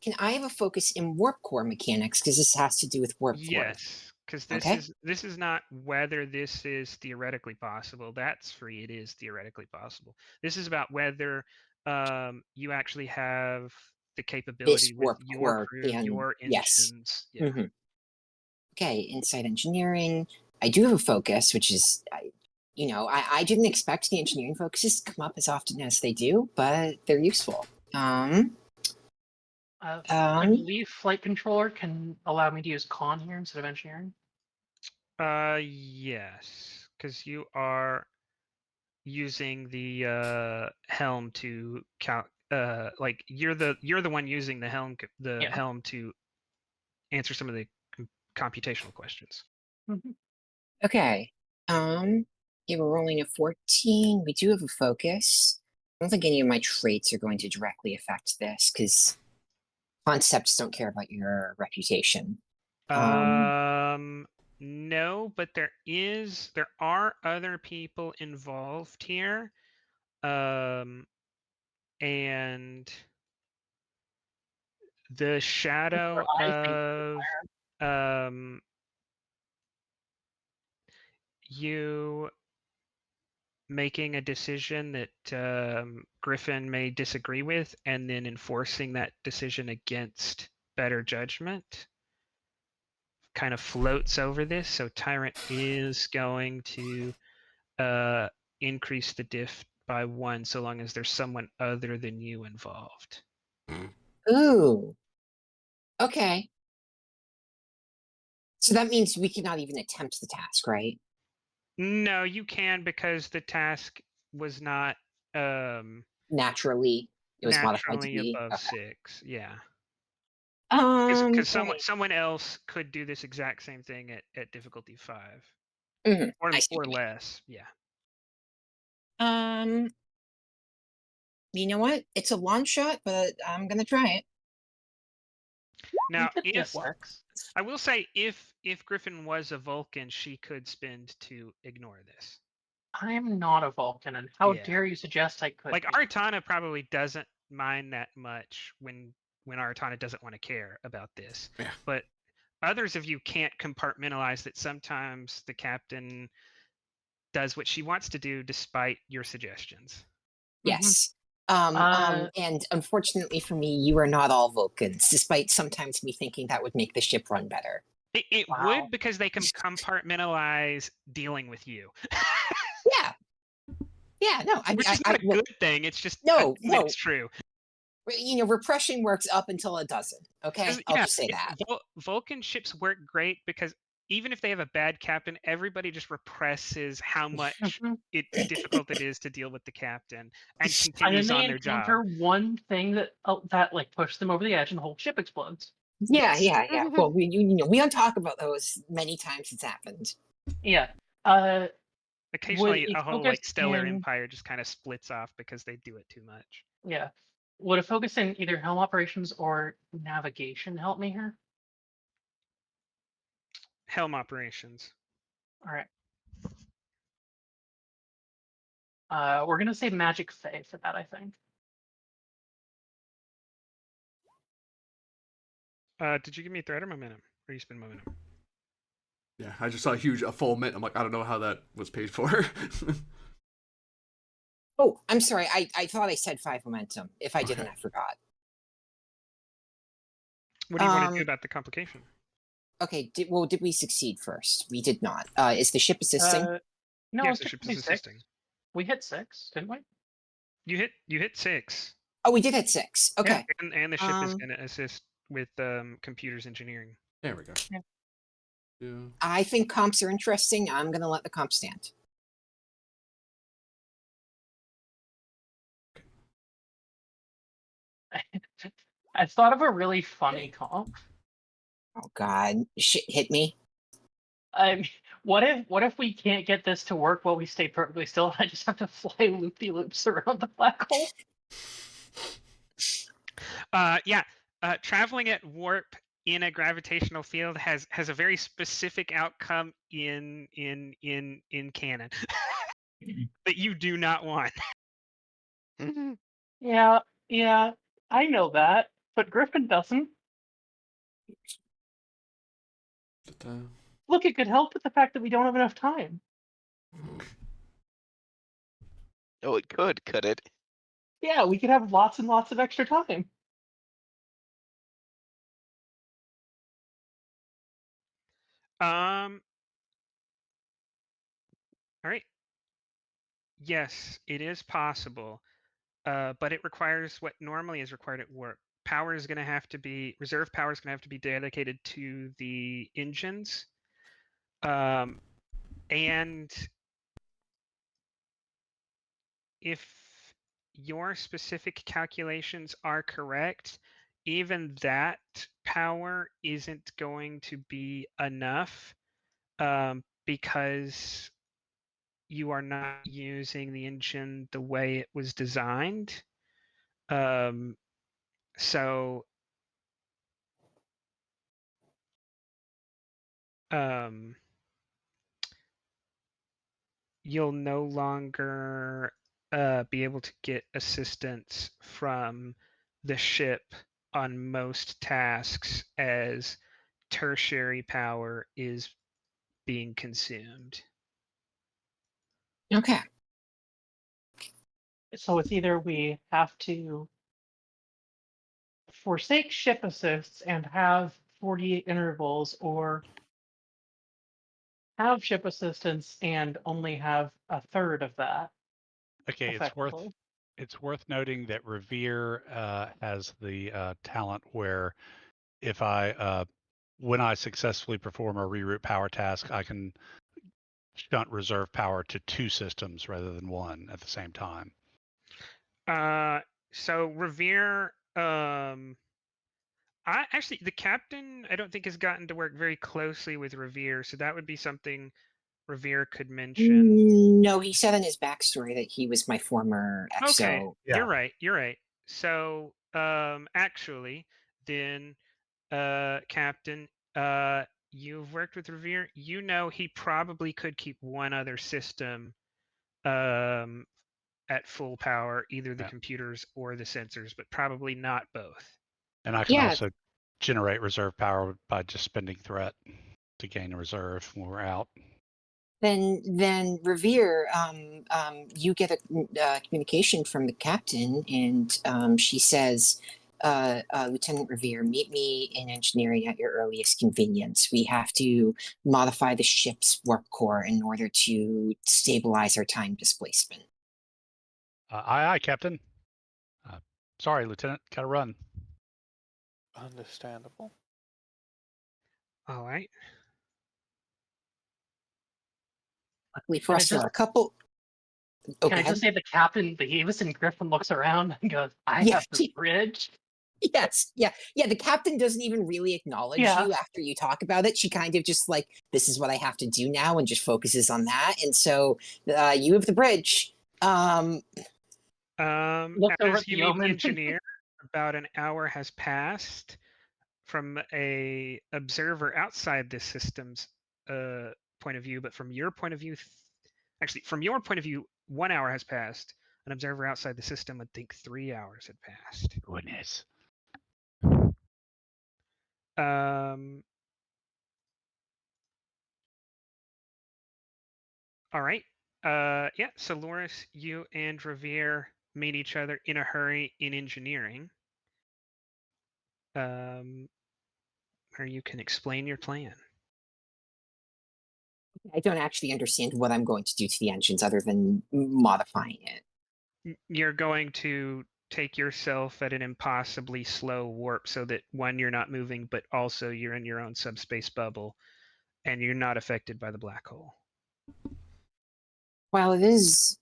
Can I have a focus in warp core mechanics because this has to do with warp core? Yes. Because Okay. this is not whether this is theoretically possible. That's free. It is theoretically possible. This is about whether you actually have the capability This with warp your core crew, can, your yes. engines. Yeah. Okay, insight engineering. I do have a focus, which is, I didn't expect the engineering focuses to come up as often as they do, but they're useful. I Um, believe flight controller can allow me to use con here instead of engineering. Yes, because you are using the helm to count. Like you're the one using the helm Yeah. helm to answer some of the computational questions. Mhm. okay. Yeah, we're rolling a 14. We do have a focus. I don't think any of my traits are going to directly affect this because concepts don't care about your reputation. No, but there are other people involved here. And the shadow I think of you making a decision that Griffin may disagree with and then enforcing that decision against better judgment kind of floats over this. So Tyrant is going to increase the diff by 1 so long as there's someone other than you involved. Ooh. Okay. So that means we cannot even attempt the task, right? No, you can because the task was not Naturally, it was modified to naturally be. above Okay. 6. Yeah. Okay. Because someone else could do this exact same thing at difficulty 5 I see what or you mean. less. Yeah. You know what? It's a long shot, but I'm gonna try it. Now, it if works. I will say, if Griffin was a Vulcan, she could spend to ignore this. I am not a Vulcan, and how Yeah. dare you suggest I could Like be? Artana probably doesn't mind that much when Artana doesn't want to care about this. Yeah. But others of you can't compartmentalize that sometimes the captain does what she wants to do despite your suggestions. Yes. Uh, And unfortunately for me, you are not all Vulcans, despite sometimes me thinking that would make the ship run better. It Wow. would, because they can compartmentalize dealing with you. Yeah. Yeah, no, I mean, Which is not a good thing. It's just a no, thing that no. is true. Repression works up until it doesn't. Okay, I'll just say that. Vulcan ships work great because even if they have a bad captain, everybody just represses how much difficult it is to deal with the captain and and then continues they on their job. encounter one thing that like pushed them over the edge, and the whole ship explodes. Yeah. Well, we don't talk about those many times it's happened. Yeah. Occasionally, Would a a whole focus stellar in empire just kind of splits off because they do it too much. yeah, would a focus in either helm operations or navigation help me here? Helm operations. All right. We're gonna say Magic Fae for that, I think. Did you give me threat or momentum? Or you spend momentum? Yeah, I just saw a full mint. I'm like, I don't know how that was paid for. Oh, I'm sorry. I thought I said 5 momentum. If I didn't, Okay. I forgot. What do you want to do about the complication? Okay, did we succeed first? We did not. Is the ship assisting? No, Yes, it's the ship is six. assisting. We hit 6, didn't we? You hit 6. Oh, we did hit 6. Okay. Yeah, and the ship is going to assist with computers engineering. There we go. Yeah. Yeah. I think comps are interesting. I'm going to let the comp stand. I thought of a really funny comp. Oh God, shit hit me. What if we can't get this to work while we stay perfectly still? I just have to fly loop-de-loops around the black hole. Yeah. Traveling at warp in a gravitational field has a very specific outcome in canon that you do not want. Yeah, I know that, but Griffin doesn't. Look, it could help with the fact that we don't have enough time. Oh, it could it? Yeah, we could have lots and lots of extra time. All right. Yes, it is possible, but it requires what normally is required at warp. Power is going to have to be reserve. Power is going to have to be dedicated to the engines, and if your specific calculations are correct, even that power isn't going to be enough, because you are not using the engine the way it was designed. So you'll no longer be able to get assistance from the ship on most tasks as tertiary power is being consumed. Okay. So it's either we have to forsake ship assists and have 48 intervals, or have ship assistance and only have a third of that. Okay, Effectively. it's worth noting that Revere has the talent where if I when I successfully perform a reroute power task, I can shunt reserve power to 2 systems rather than 1 at the same time. So Revere, the captain I don't think has gotten to work very closely with Revere, so that would be something Revere could mention. No, he said in his backstory that he was my former Okay, XO. Yeah. you're right. So, actually, then, Captain, you've worked with Revere. You know he probably could keep one other system, at full power, either the Yeah. computers or the sensors, but probably not both. And I can Yeah. also generate reserve power by just spending threat to gain a reserve when we're out. Then Revere, you get a communication from the captain, and she says, Lieutenant Revere, meet me in engineering at your earliest convenience. We have to modify the ship's warp core in order to stabilize our time displacement. Aye, Captain. Sorry, Lieutenant. Gotta run. Understandable. All right. Luckily for Can I us, there just- are a couple. Oh, Can go I ahead. just say the captain leaves and Griffin looks around and goes, I Yeah, have the bridge? Yes, yeah. The captain doesn't even really acknowledge Yeah. you after you talk about it. She kind of just like, this is what I have to do now, and just focuses on that. And so you have the bridge. Looked over As at you the meet the omen. engineer, about an hour has passed. From a observer outside this system's point of view, but from your point of view, actually, from your point of view, 1 hour has passed. An observer outside the system would think 3 hours had passed. Goodness. All right. Yeah. So Loris, you and Revere meet each other in a hurry in engineering. Where you can explain your plan. I don't actually understand what I'm going to do to the engines other than modifying it. You're going to take yourself at an impossibly slow warp so that one, you're not moving, but also you're in your own subspace bubble and you're not affected by the black hole. While it is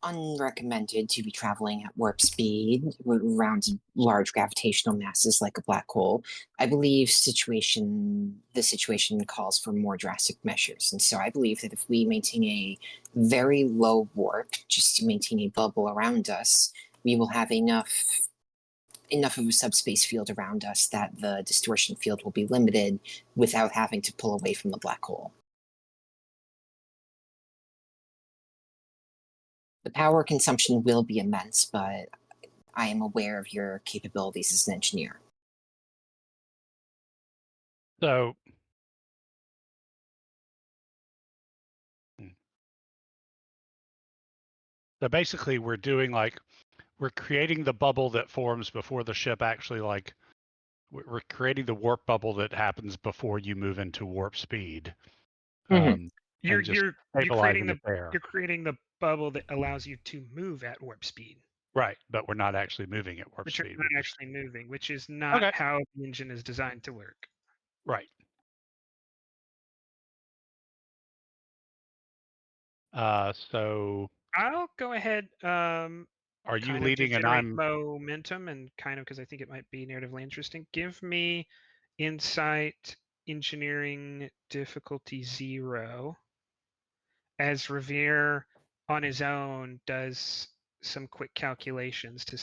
unrecommended to be traveling at warp speed around large gravitational masses like a black hole, I believe the situation calls for more drastic measures. And so I believe that if we maintain a very low warp, just to maintain a bubble around us, we will have enough of a subspace field around us that the distortion field will be limited without having to pull away from the black hole. The power consumption will be immense, but I am aware of your capabilities as an engineer. So So basically, we're doing we're creating the bubble that forms before the ship actually we're creating the warp bubble that happens before you move into warp speed. Mhm. You're And just you're stabilizing it there. you're creating the bubble that allows you to move at warp speed, Right, but we're not actually moving at warp but you're speed. not We're just actually moving, which is not okay. how the engine is designed to work. Right. So I'll go ahead, are you kind of to leading and generate I'm momentum and kind of because I think it might be narratively interesting. Give me insight engineering difficulty 0 as Revere on his own does some quick calculations to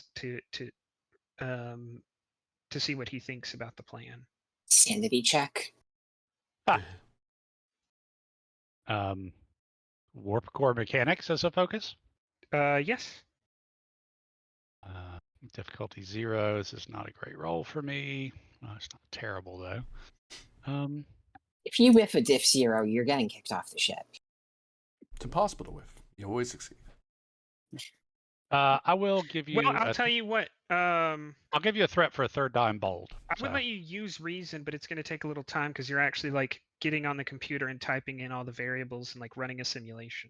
see what he thinks about the plan. Sanity check. warp core mechanics as a focus? Yes. Difficulty 0. This is not a great roll for me. It's not terrible though. If you whiff a diff 0, you're getting kicked off the ship. It's impossible to whiff. You always succeed. I will give you. Well, I'll tell you what. I'll give you a threat for a third dime bold. I would let you use reason, but it's going to take a little time because you're actually like getting on the computer and typing in all the variables and like running a simulation.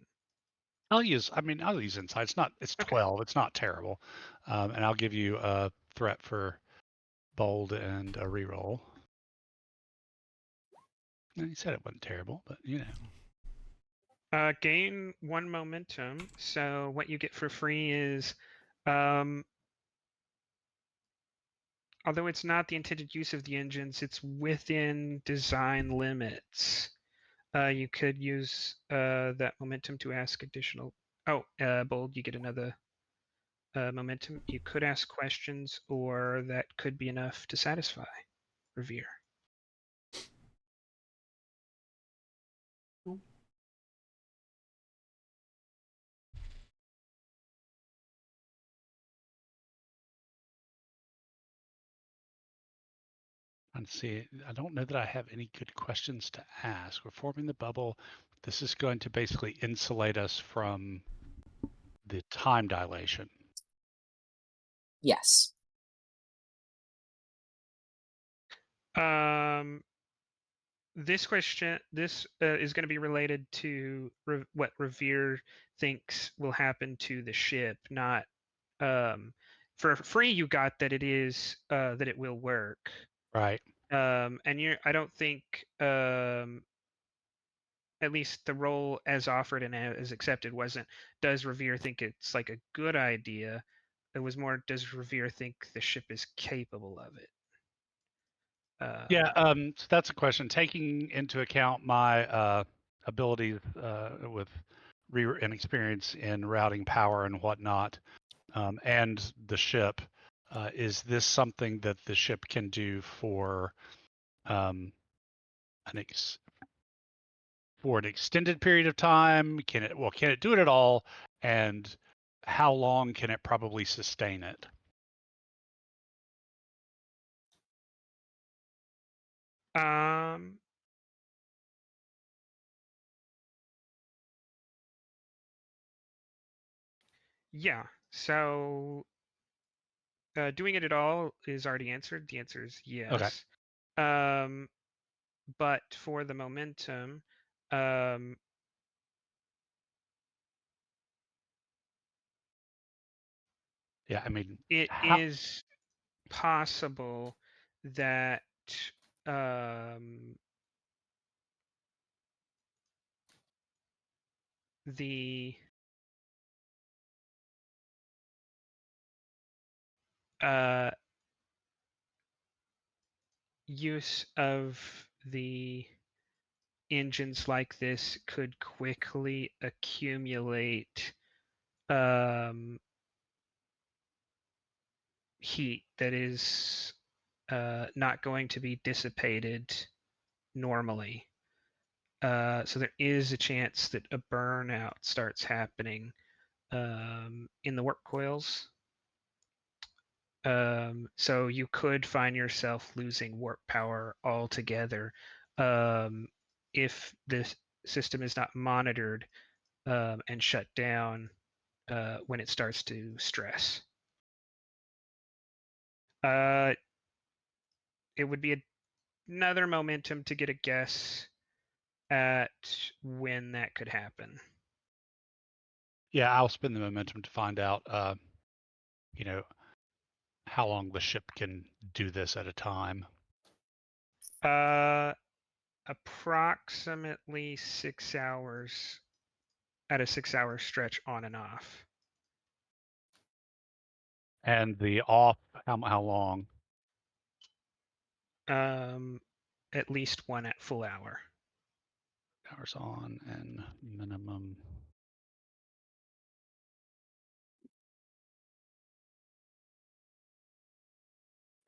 I'll use insight. It's not. It's 12. It's not terrible, and I'll give you a threat for bold and a reroll. You said it wasn't terrible, but you know. Gain 1 momentum. So what you get for free is, although it's not the intended use of the engines, it's within design limits. You could use that momentum to ask additional. Oh, bold, you get another momentum. You could ask questions, or that could be enough to satisfy Revere. Let's see. I don't know that I have any good questions to ask. We're forming the bubble. This is going to basically insulate us from the time dilation. Yes. This question, this is going to be related to what Revere thinks will happen to the ship, not for free. You got that it is that it will work, Right. and I don't think at least the role as offered and as accepted wasn't. Does Revere think it's like a good idea? It was more. Does Revere think the ship is capable of it? Yeah, so that's a question. Taking into account my abilities with and experience in routing power and whatnot, and the ship, is this something that the ship can do for an extended period of time? Can it do it at all? And how long can it probably sustain it? Yeah. So doing it at all is already answered. The answer is yes. Okay. But for the momentum, yeah, I mean, it is possible that the use of the engines like this could quickly accumulate heat that is not going to be dissipated normally. So there is a chance that a burnout starts happening in the warp coils. So you could find yourself losing warp power altogether if the system is not monitored and shut down when it starts to stress. It would be another momentum to get a guess at when that could happen. Yeah, I'll spend the momentum to find out, how long the ship can do this at a time. Approximately 6 hours at a 6-hour stretch on and off. And the off, how long? At least one at full hour. Hours on and minimum.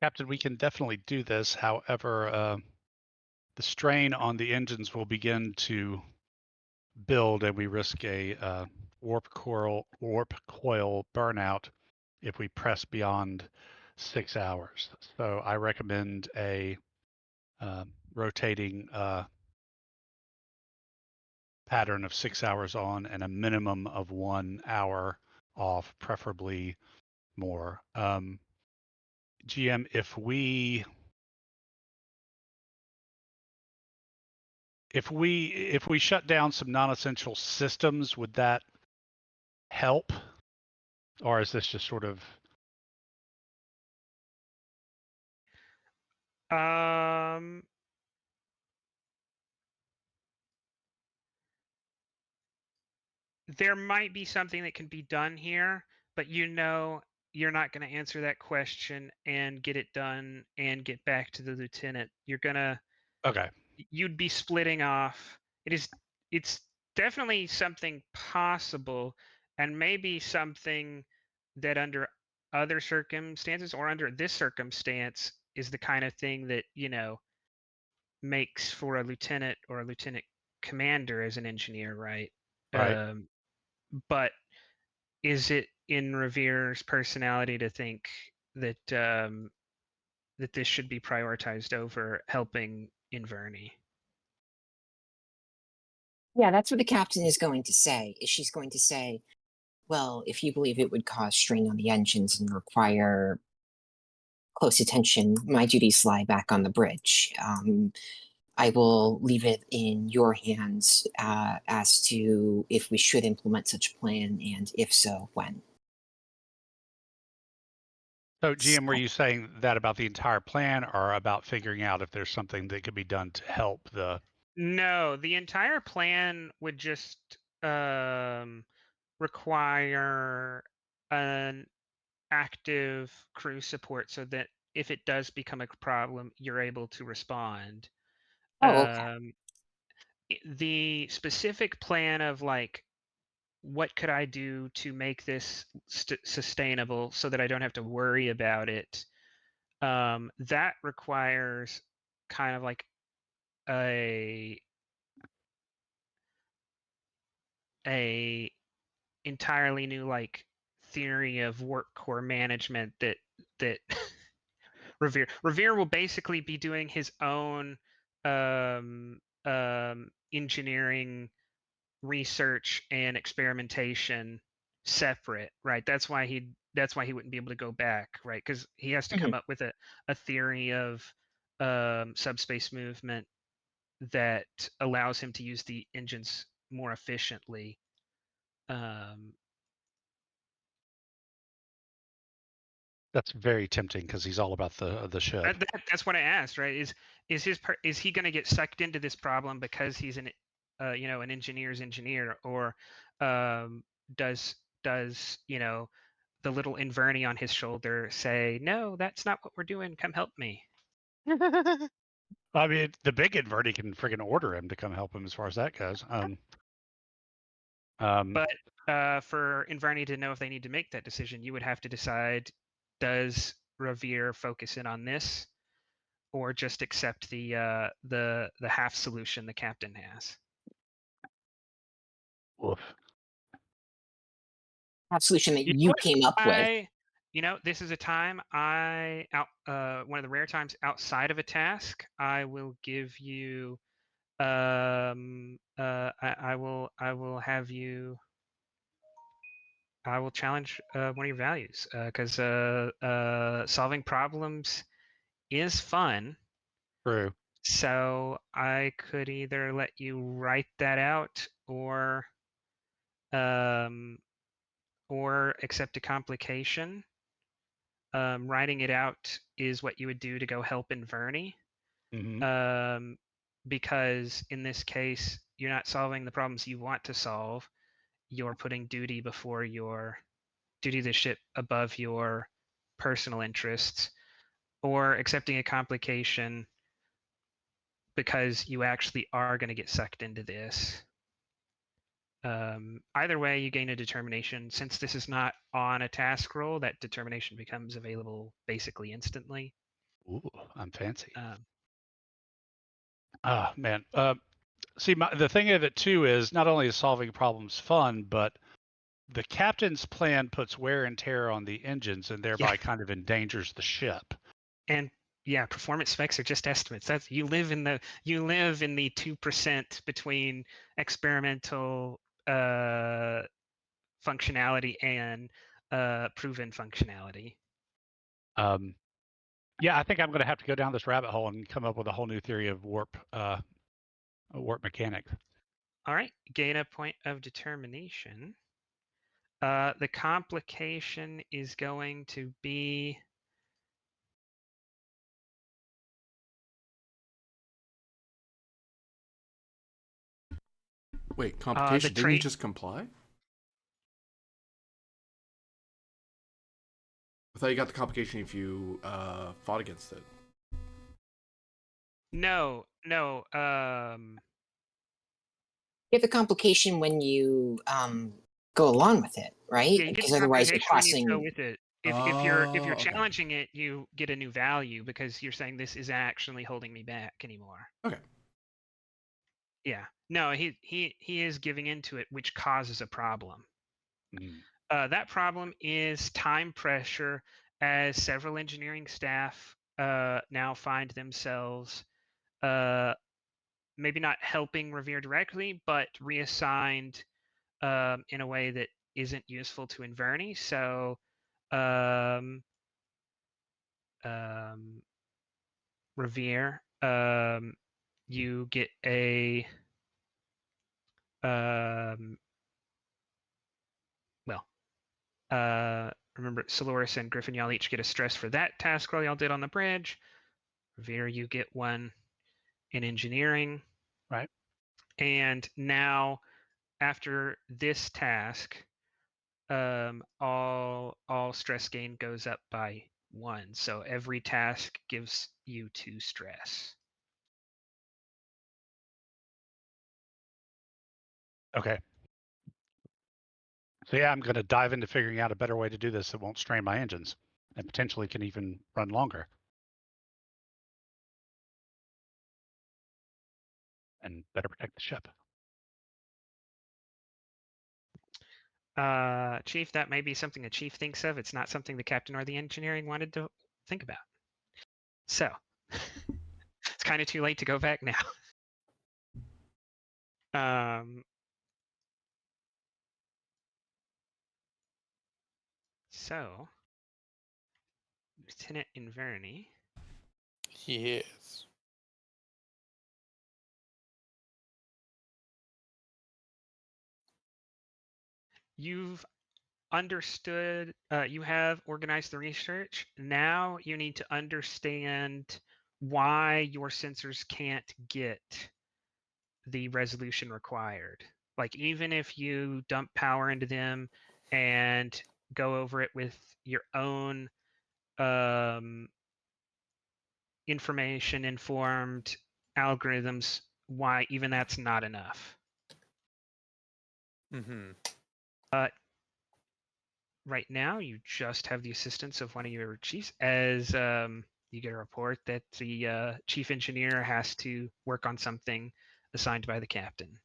Captain, we can definitely do this. However, the strain on the engines will begin to build, and we risk a warp coil burnout if we press beyond 6 hours. So I recommend a rotating pattern of 6 hours on and a minimum of 1 hour off, preferably more. GM, if we shut down some non-essential systems, would that help, or is this just sort of? There might be something that can be done here, but you're not going to answer that question and get it done and get back to the lieutenant. Okay. You'd be splitting off. It's definitely something possible, and maybe something that under other circumstances or under this circumstance is the kind of thing that makes for a lieutenant or a lieutenant commander as an engineer, right? Right. But is it in Revere's personality to think that that this should be prioritized over helping Inverni? Yeah, that's what the captain is going to say. Is she's going to say, well, if you believe it would cause strain on the engines and require close attention, my duties lie back on the bridge. I will leave it in your hands as to if we should implement such a plan, and if so, when. So, GM, were you saying that about the entire plan, or about figuring out if there's something that could be done to help the? No, the entire plan would just require an active crew support so that if it does become a problem, you're able to respond. Oh, okay. The specific plan of like, what could I do to make this sustainable so that I don't have to worry about it? That requires kind of like a entirely new like theory of work core management that Revere will basically be doing his own engineering research and experimentation separate, right? That's why he wouldn't be able to go back, right? Because he has to come up with a theory of subspace movement that allows him to use the engines more efficiently. That's very tempting because he's all about the ship. That's what I asked, right? Is he going to get sucked into this problem because he's an an engineer's engineer, or does the little Inverni on his shoulder say, no, that's not what we're doing, come help me? I mean, the big Inverti can friggin' order him to come help him as far as that goes. But for Inverni to know if they need to make that decision, you would have to decide, does Revere focus in on this, or just accept the half solution the captain has? Oof. Half solution that You know you what? came up with. This is a time one of the rare times outside of a task, I will give you I will have you I will challenge one of your values because solving problems is fun. True. So I could either let you write that out or accept a complication. Writing it out is what you would do to go help Inverni. Hmm. Because in this case, you're not solving the problems you want to solve. You're putting duty before your duty of the ship above your personal interests, or accepting a complication because you actually are going to get sucked into this. Either way, you gain a determination. Since this is not on a task roll, that determination becomes available basically instantly. Ooh, I'm fancy. Um, Oh man. See, the thing of it too is not only is solving problems fun, but the captain's plan puts wear and tear on the engines and thereby kind of endangers the ship. and yeah, performance specs are just estimates. That's you live in the 2% between experimental functionality and proven functionality. Yeah, I think I'm going to have to go down this rabbit hole and come up with a whole new theory of warp mechanics. All right, gain a point of determination. The complication is going to be Wait, complication? Didn't you trait. just comply? I thought you got the complication if you fought against it. No. You have the complication when you go along with it, right? Yeah, you get Because the otherwise you're complication when you go crossing. with it. If you're Okay. challenging it, you get a new value because you're saying this isn't actually holding me back anymore. Okay. Yeah. No, he is giving into it, which causes a problem. Mm. That problem is time pressure, as several engineering staff now find themselves maybe not helping Revere directly, but reassigned in a way that isn't useful to Inverni. So Revere, you get a remember Soloris and Griffin, y'all each get a stress for that task roll y'all did on the bridge. Revere, you get one in engineering. Right. And now after this task, all stress gain goes up by 1. So every task gives you 2 stress. Okay. So yeah, I'm going to dive into figuring out a better way to do this that won't strain my engines and potentially can even run longer and better protect the ship. Chief, that may be something the chief thinks of. It's not something the captain or the engineering wanted to think about. So it's kind of too late to go back now. So Lieutenant Inverni. Yes. You've understood, you have organized the research. Now you need to understand why your sensors can't get the resolution required. Like, even if you dump power into them and go over it with your own information informed algorithms, why even that's not enough. Mm-hmm. Right now, you just have the assistance of one of your chiefs, as you get a report that the chief engineer has to work on something assigned by the captain.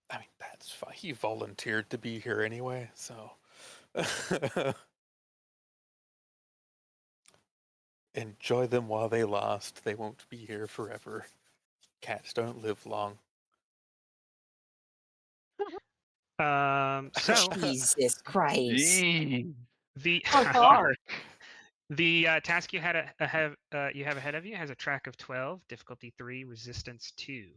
I mean, that's fine. He volunteered to be here anyway, so. Enjoy them while they last. They won't be here forever. Cats don't live long. So Jesus Christ. the Oh God. the task you had you have ahead of you has a track of 12, difficulty 3, resistance 2.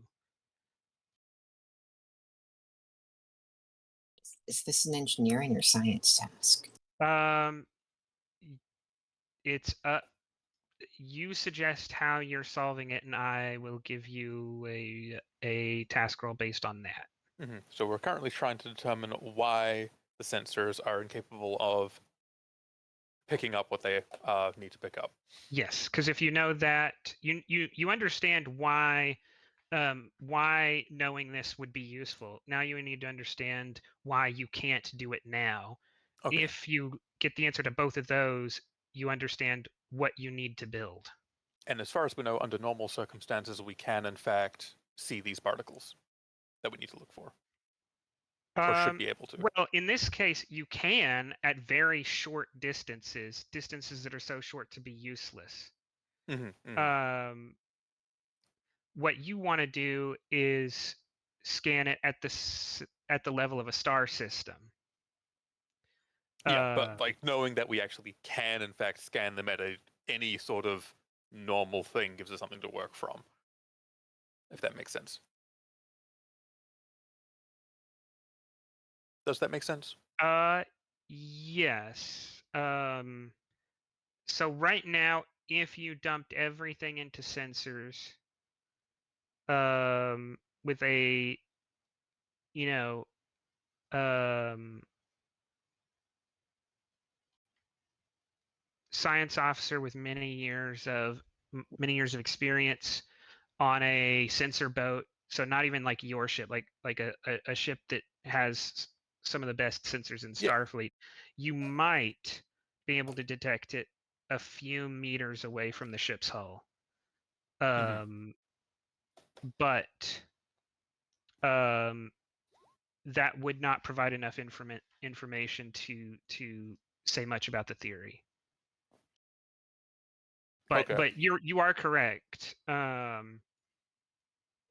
Is this an engineering or science task? Um, it's you suggest how you're solving it, and I will give you a task roll based on that. So we're currently trying to determine why the sensors are incapable of picking up what they need to pick up. Yes, because if you know that, you understand why knowing this would be useful. Now you need to understand why you can't do it now. Okay. If you get the answer to both of those, you understand what you need to build. And as far as we know, under normal circumstances, we can in fact see these particles that we need to look for, or should be able to. Well, in this case, you can at very short distances that are so short to be useless. What you want to do is scan it at the level of a star system. Yeah, but like knowing that we actually can in fact scan them at any sort of normal thing gives us something to work from, if that makes sense. Does that make sense? Yes. So right now, if you dumped everything into sensors, with a, science officer with many years of experience on a sensor boat, so not even like your ship, like a ship that has some of the best sensors in Starfleet, you might be able to detect it a few meters away from the ship's hull. But that would not provide enough information to say much about the theory. But Okay. you are correct.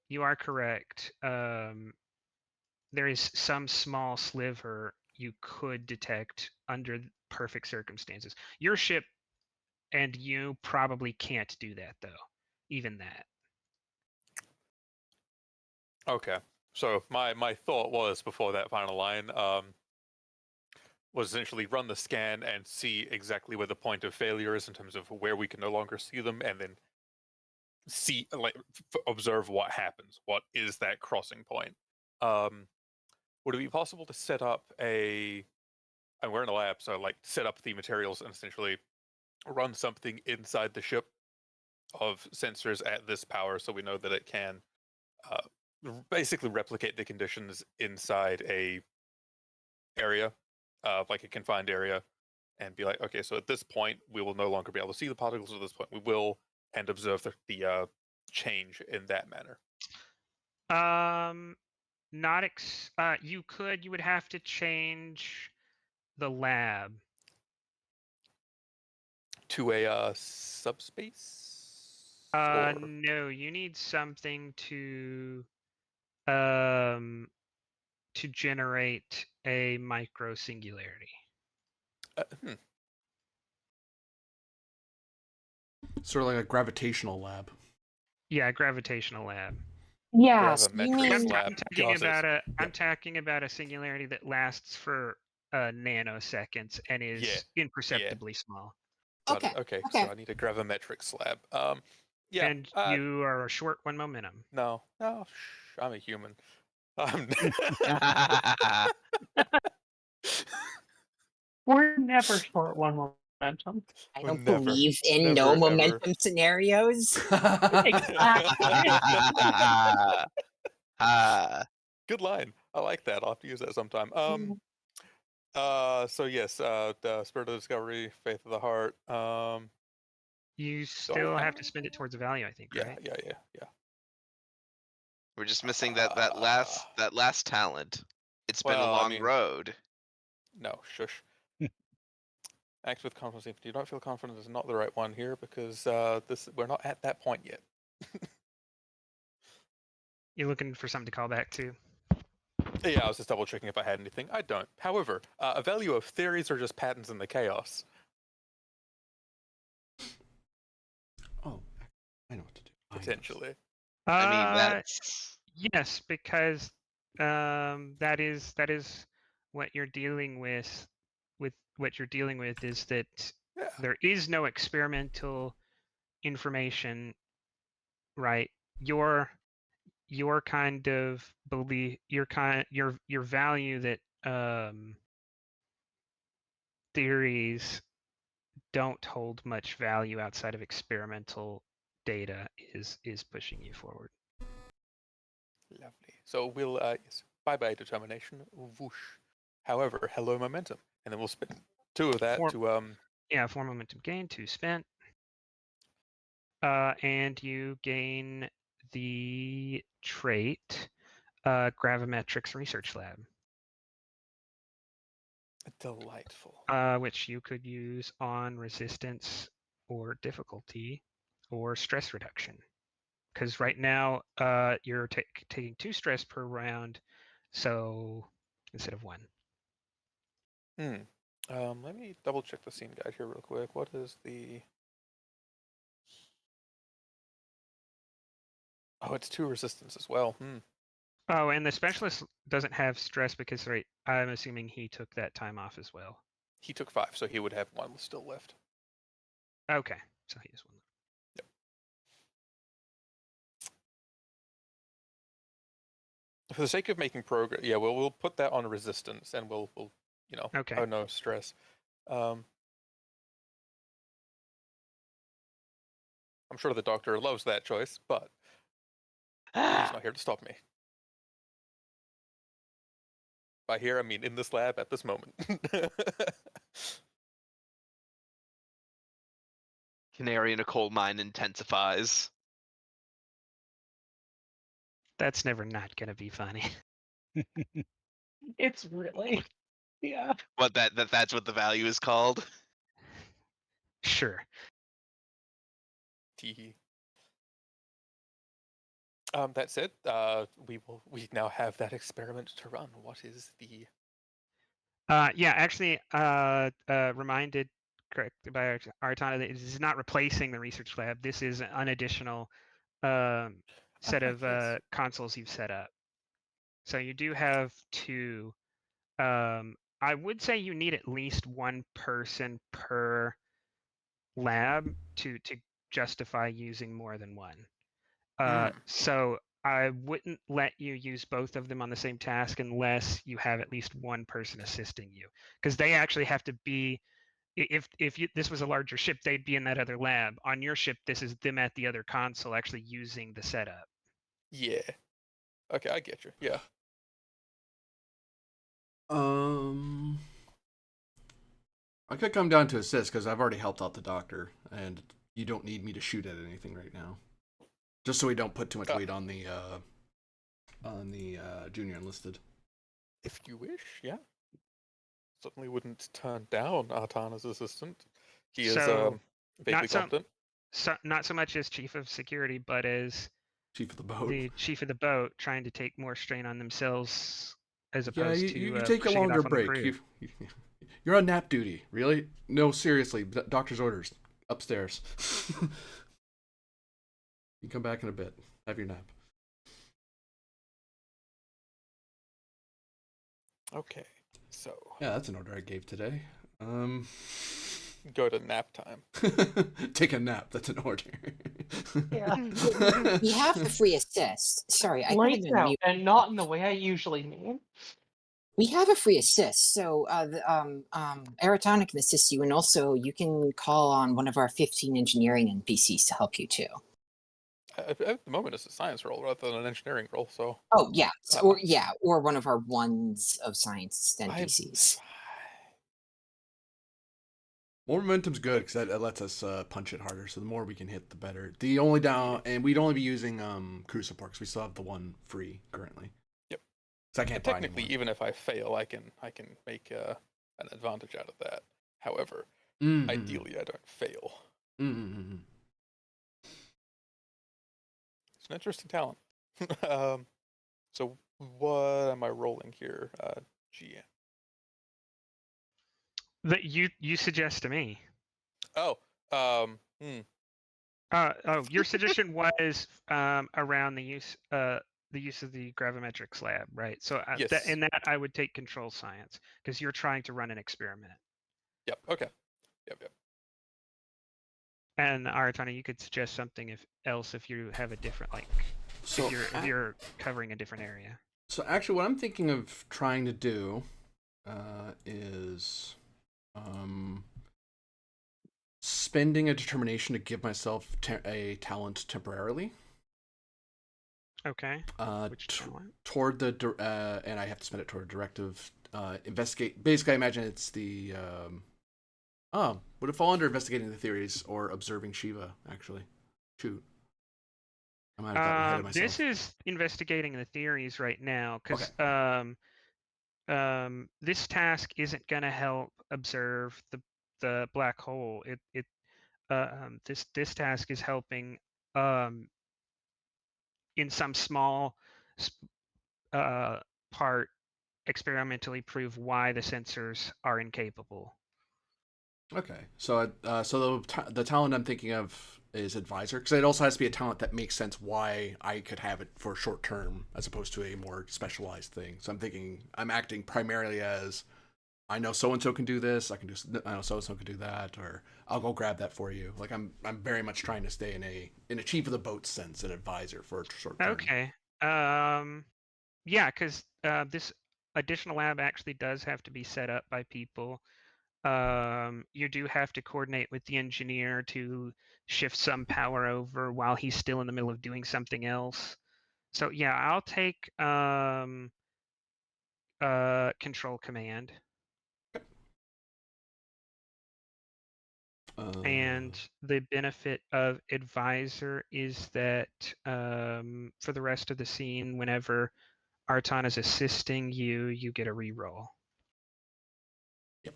You are correct. There is some small sliver you could detect under perfect circumstances. Your ship and you probably can't do that, though. Even that. Okay. So my thought was before that final line was essentially run the scan and see exactly where the point of failure is in terms of where we can no longer see them, and then see observe what happens. What is that crossing point? Would it be possible to set up and we're in a lab, so like set up the materials and essentially run something inside the ship of sensors at this power, so we know that it can basically replicate the conditions inside a area, like a confined area, and be like, okay, so at this point we will no longer be able to see the particles. At this point, we will, and observe the change in that manner. Not you would have to change the lab To a subspace? Or... No, you need something to generate a micro singularity. Sort of like a gravitational lab. Yeah, gravitational lab. Yeah, so you Gravimetrics mean lab. I'm talking about a singularity that lasts for nanoseconds and is imperceptibly small. Got okay. it. Okay, Okay. so I need a gravimetrics lab. Yeah. And you are short one momentum. No, I'm a human. We're never short one momentum. I Well, don't never. believe in Never, no ever. momentum scenarios. Exactly. Good line. I like that. I'll have to use that sometime. So yes, the Spirit of Discovery, Faith of the Heart. You still have to spend it towards a value, I think, right? Yeah. We're just missing that last talent. It's been a Well, I long mean- road. No, shush. Act with confidence. If you don't feel confident is not the right one here, because we're not at that point yet. You're looking for something to call back to. Yeah, I was just double checking if I had anything. I don't. However, a value of theories are just patterns in the chaos. Oh, I know what to do. Potentially. I mean, Uh, that's yes, because that is what you're dealing with. With what you're dealing with is that Yeah. there is no experimental information, right? Your kind of belief, your value that theories don't hold much value outside of experimental data is pushing you forward. Lovely. So we'll yes, bye-bye determination. Whoosh. However, hello momentum, and then we'll spend 2 of that Four- to Yeah, 4 momentum gain, 2 spent. And you gain the trait Gravimetrics Research Lab, delightful. which you could use on resistance or difficulty or stress reduction. Because right now you're taking 2 stress per round, so instead of 1. Let me double check the scene guide here real quick. What is the? Oh, it's 2 resistance as well. Oh, and the specialist doesn't have stress because I'm assuming he took that time off as well. He took 5, so he would have 1 still left. Okay, so he has 1 left. Yep. For the sake of making progress, yeah, we'll put that on resistance, and we'll Okay. oh no, stress. I'm sure the doctor loves that choice, but he's not here to stop me. By here, I mean in this lab at this moment. canary in a coal mine intensifies. That's never not gonna be funny. It's really, yeah. What that's what the value is called. Sure. Teehee. That said, we now have that experiment to run. What is the? Yeah, actually, reminded correctly by Artana that this is not replacing the research lab. This is an additional set of Yes. consoles you've set up. So you do have 2. I would say you need at least 1 person per lab to justify using more than 1. So I wouldn't let you use both of them on the same task unless you have at least 1 person assisting you, because they actually have to be. If this was a larger ship, they'd be in that other lab. On your ship, this is them at the other console actually using the setup. Yeah. Okay, I get you. Yeah. I could come down to assist because I've already helped out the doctor, and you don't need me to shoot at anything right now. Just so we don't put too much weight on the junior enlisted. If you wish, yeah. Certainly wouldn't turn down Artana's assistant. He is So, vaguely competent. Not so much as chief of security, but as Chief of the boat. the chief of the boat, trying to take more strain on themselves as Yeah, opposed you to take a pushing it longer off on the break. crew. You're on nap duty. Really? No, seriously. Doctor's orders. Upstairs. You come back in a bit. Have your nap. Okay, so Yeah, that's an order I gave today. go to nap time. Take a nap. That's an order. Yeah. We have the free assist. Sorry, I could have Lights been out, mute. and not in the way I usually mean. We have a free assist, so Aratana can assist you, and also you can call on one of our 15 engineering NPCs to help you too. At the moment, it's a science role rather than an engineering role. So. Oh yeah, or one of our ones of science NPCs. More momentum's good because that lets us punch it harder. So the more we can hit, the better. The only down, and we'd only be using crew support because we still have the 1 free currently. Yep. So I can't Technically, even if I fail, I can make an advantage out of that. However, ideally, I don't fail. It's an interesting talent. So What am I rolling here, GM? That you suggest to me. Oh, Your suggestion was around the use of the gravimetrics lab, right? So yes. in that I would take control science because you're trying to run an experiment. Yep. Okay. Yep. And Aratana, you could suggest something if you have a different So if you're covering a different area. So actually, what I'm thinking of trying to do is spending a determination to give myself a talent temporarily. Okay. Which talent? Toward the and I have to spend it toward a directive. Investigate. Basically, I imagine it's the. Would it fall under investigating the theories or observing Shiva? Actually, shoot. I might have gotten ahead of myself. This is investigating the theories right now because this task isn't going to help observe the black hole. This task is helping in some small part experimentally prove why the sensors are incapable. Okay, so the talent I'm thinking of is advisor, because it also has to be a talent that makes sense why I could have it for short term as opposed to a more specialized thing. So I'm thinking I'm acting primarily as I know so and so can do this. I know so and so can do that, or I'll go grab that for you. Like I'm very much trying to stay in a chief of the boat sense, an advisor for a short term. Okay. Yeah, because this additional lab actually does have to be set up by people. You do have to coordinate with the engineer to shift some power over while he's still in the middle of doing something else. So yeah, I'll take control command. And the benefit of advisor is that for the rest of the scene, whenever Arton is assisting you, you get a reroll. Yep.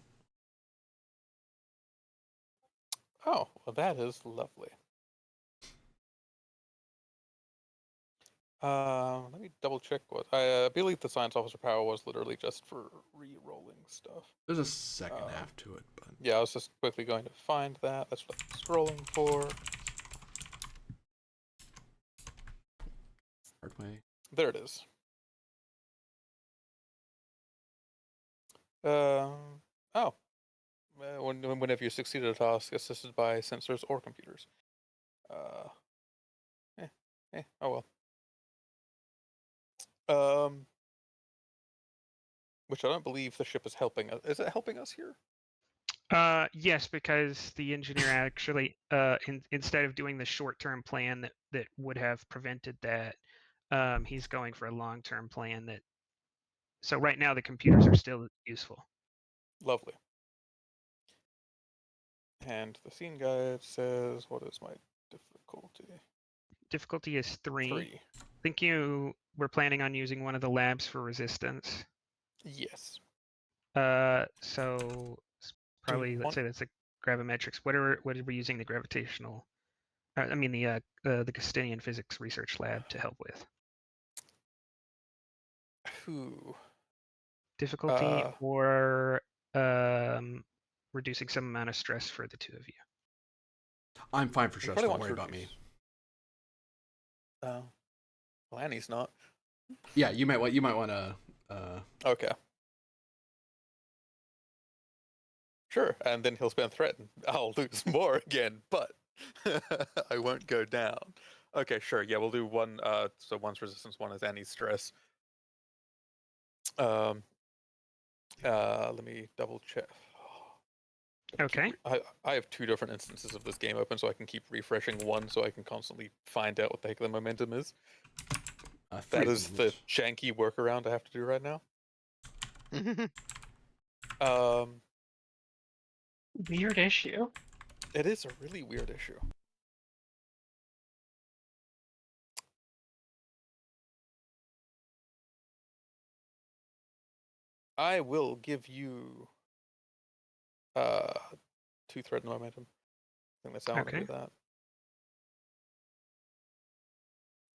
Oh, well, that is lovely. Let me double check what I believe the science officer power was literally just for re-rolling stuff. There's a second half to it, but yeah, I was just quickly going to find that. That's what I'm scrolling for. hard way. There it is. Whenever you succeed at a task assisted by sensors or computers. Oh well. Which I don't believe the ship is helping us. Is it helping us here? Yes, because the engineer actually, instead of doing the short-term plan that would have prevented that, he's going for a long-term plan that. So right now the computers are still useful. Lovely. And the scene guide says, what is my difficulty? Difficulty is 3. 3. I think you were planning on using one of the labs for resistance. Yes. So probably let's say that's a gravimetrics. What are we using the gravitational? I mean the Custinian physics research lab to help with? Who? Difficulty or reducing some amount of stress for the two of you. I'm fine for stress. Don't worry about me. Oh, well, Annie's not. Yeah, you might want to. Okay. Sure, and then he'll spend threaten. I'll lose more again, but I won't go down. Okay, sure. Yeah, we'll do one. So one's resistance, one is Annie's stress. Let me double check. Okay. I have 2 different instances of this game open, so I can keep refreshing one, so I can constantly find out what the heck the momentum is. That is the janky workaround I have to do right now. Weird issue. It is a really weird issue. I will give you 2 thread momentum. I think that's how I want to do that.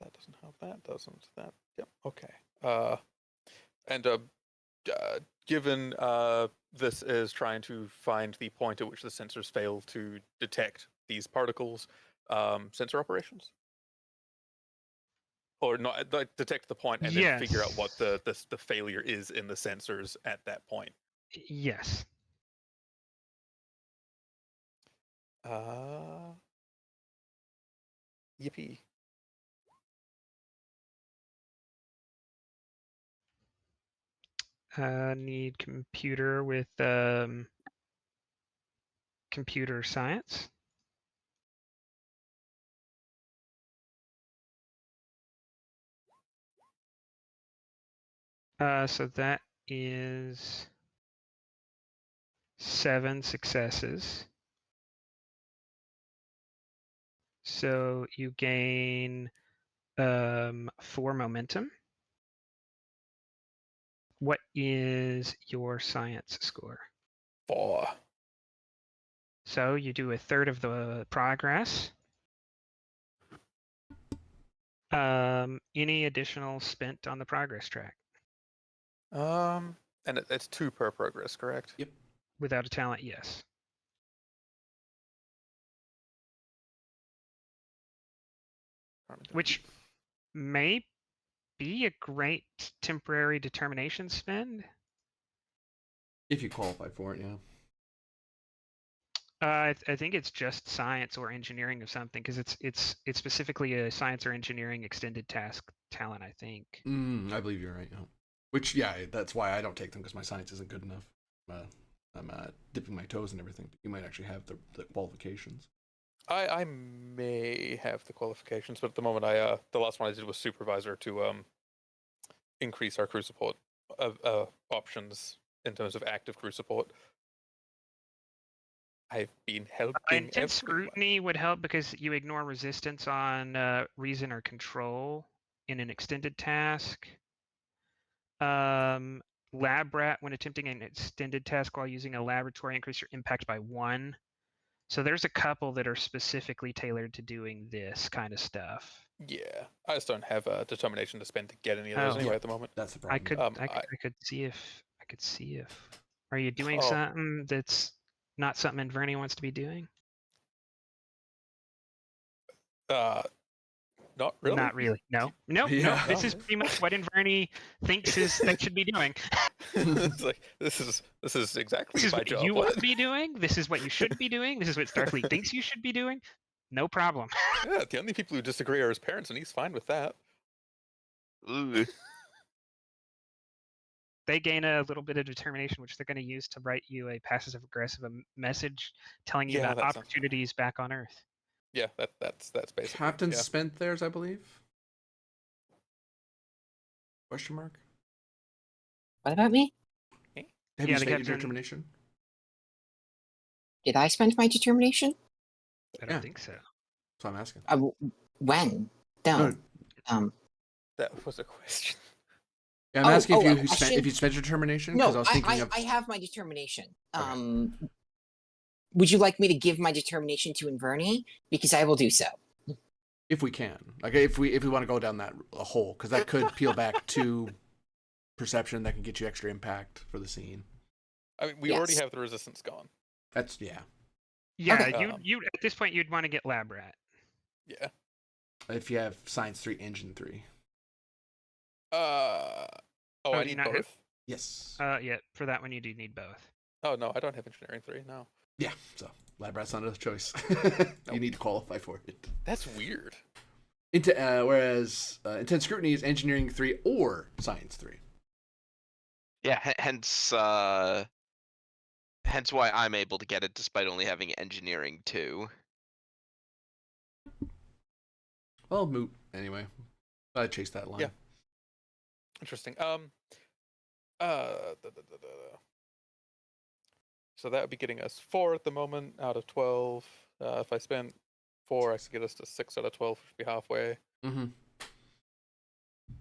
That doesn't help. That doesn't. That. Yep. Okay. And given this is trying to find the point at which the sensors fail to detect these particles, sensor operations, or not like detect the point and then figure out what Yes. the failure is in the sensors at that point. Yes. Yippee. Need computer with computer science. So that is 7 successes. So you gain 4 momentum. What is your science score? 4. So you do a third of the progress. Any additional spent on the progress track? And it's 2 per progress, correct? Yep. Without a talent, yes. Which may be a great temporary determination spend. If you qualify for it, yeah. I think it's just science or engineering of something because it's specifically a science or engineering extended task talent. I think. I believe you're right. Yeah. Which, yeah, that's why I don't take them because my science isn't good enough. I'm dipping my toes and everything. But you might actually have the qualifications. I may have the qualifications, but at the moment, the last one I did was supervisor to increase our crew support options in terms of active crew support. I've been helping Intense everyone. scrutiny would help because you ignore resistance on reason or control in an extended task. Lab rat when attempting an extended task while using a laboratory, increase your impact by 1. So there's a couple that are specifically tailored to doing this kind of stuff. Yeah, I just don't have a determination to spend to get any of those anyway Yeah. at the moment. That's the I problem. could I could see if are you doing Oh. something that's not something Inverni wants to be doing? Not really. Not really. No. Nope. Yeah. Nope. This is pretty much what Inverni thinks they should be doing. It's like this is exactly This is my what job. you want to be doing. This is what you should be doing. This is what Starfleet thinks you should be doing. No problem. Yeah, the only people who disagree are his parents, and he's fine with that. Ooh. They gain a little bit of determination, which they're going to use to write you a passive aggressive message telling you Yeah, about that sounds opportunities back on Earth. Yeah, that's basically. Captain yeah. spent theirs, I believe. Question mark. What about me? Have Yeah, you the spent your captain- determination? Did I spend my determination? I don't Yeah. think so. That's what I'm asking. When? No. That was a question. Yeah, I'm asking a if question? you spent your determination No, because I was thinking I of. I have my determination. Okay. Would you like me to give my determination to Inverni? Because I will do so. If we can, like if we want to go down that hole, because that could peel back to perception that can get you extra impact for the scene. I mean, we already have the resistance gone. That's yeah. Yeah, Okay. you at this point you'd want to get lab rat. Yeah. If you have science 3, engine 3. I do you need not both. have- Yes. Yeah, for that one you do need both. Oh no, I don't have engineering 3. No. Yeah. So lab rat's not a choice. You need to qualify for it. That's weird. Whereas intense scrutiny is engineering 3 or science 3. Yeah, hence why I'm able to get it despite only having engineering 2. Well, moot anyway. I chased that line. Yeah. Interesting. So that would be getting us 4 at the moment out of 12. If I spent 4, I could get us to 6 out of 12, which would be halfway. Mm-hmm. What do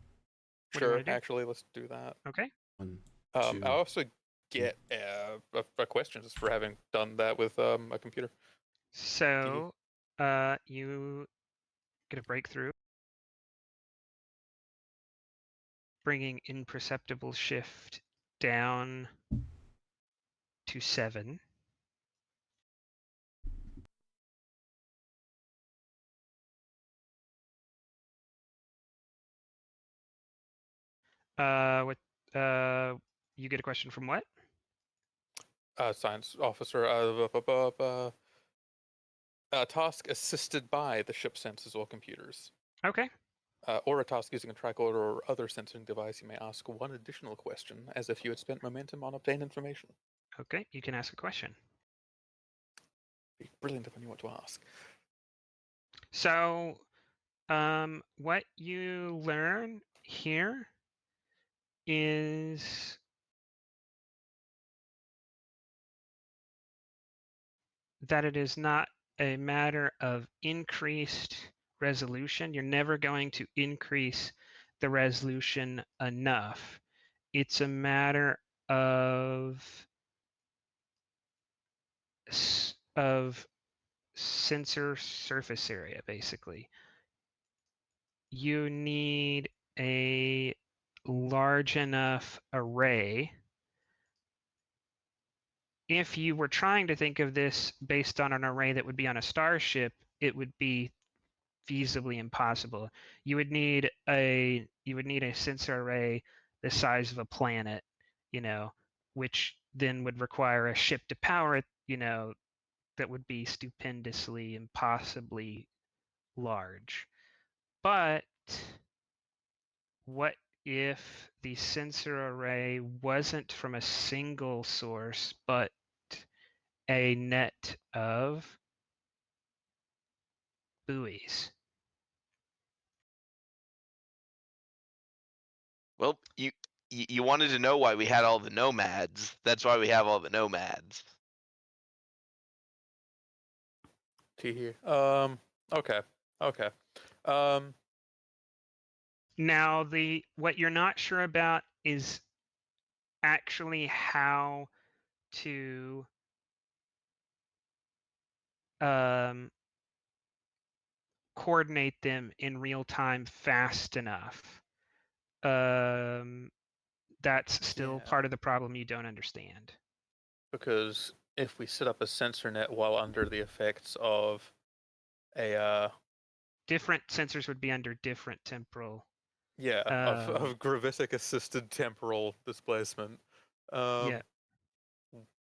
you Sure, wanna do? actually, let's do that. Okay. 1, I 2. also get a question just for having done that with a computer. So you get a breakthrough. bringing imperceptible shift down to 7. What? You get a question from what? Science officer. Task assisted by the ship sensors or computers. Okay. Or a task using a tricorder or other sensing device, you may ask one additional question, as if you had spent momentum on obtained information. Okay, you can ask a question. Be brilliant if I knew what to ask. So, what you learn here is that it is not a matter of increased resolution. You're never going to increase the resolution enough. It's a matter of sensor surface area, basically. You need a large enough array. If you were trying to think of this based on an array that would be on a starship, it would be feasibly impossible. You would need a sensor array the size of a planet, which then would require a ship to power it, that would be stupendously, impossibly large. But what if the sensor array wasn't from a single source, but a net of buoys? Well, you wanted to know why we had all the nomads. That's why we have all the nomads. Okay. Okay. Now, what you're not sure about is actually how to coordinate them in real time fast enough. That's still Yeah. part of the problem you don't understand. Because if we set up a sensor net while under the effects of a Different sensors would be under different temporal. of gravitic assisted temporal displacement, Yeah.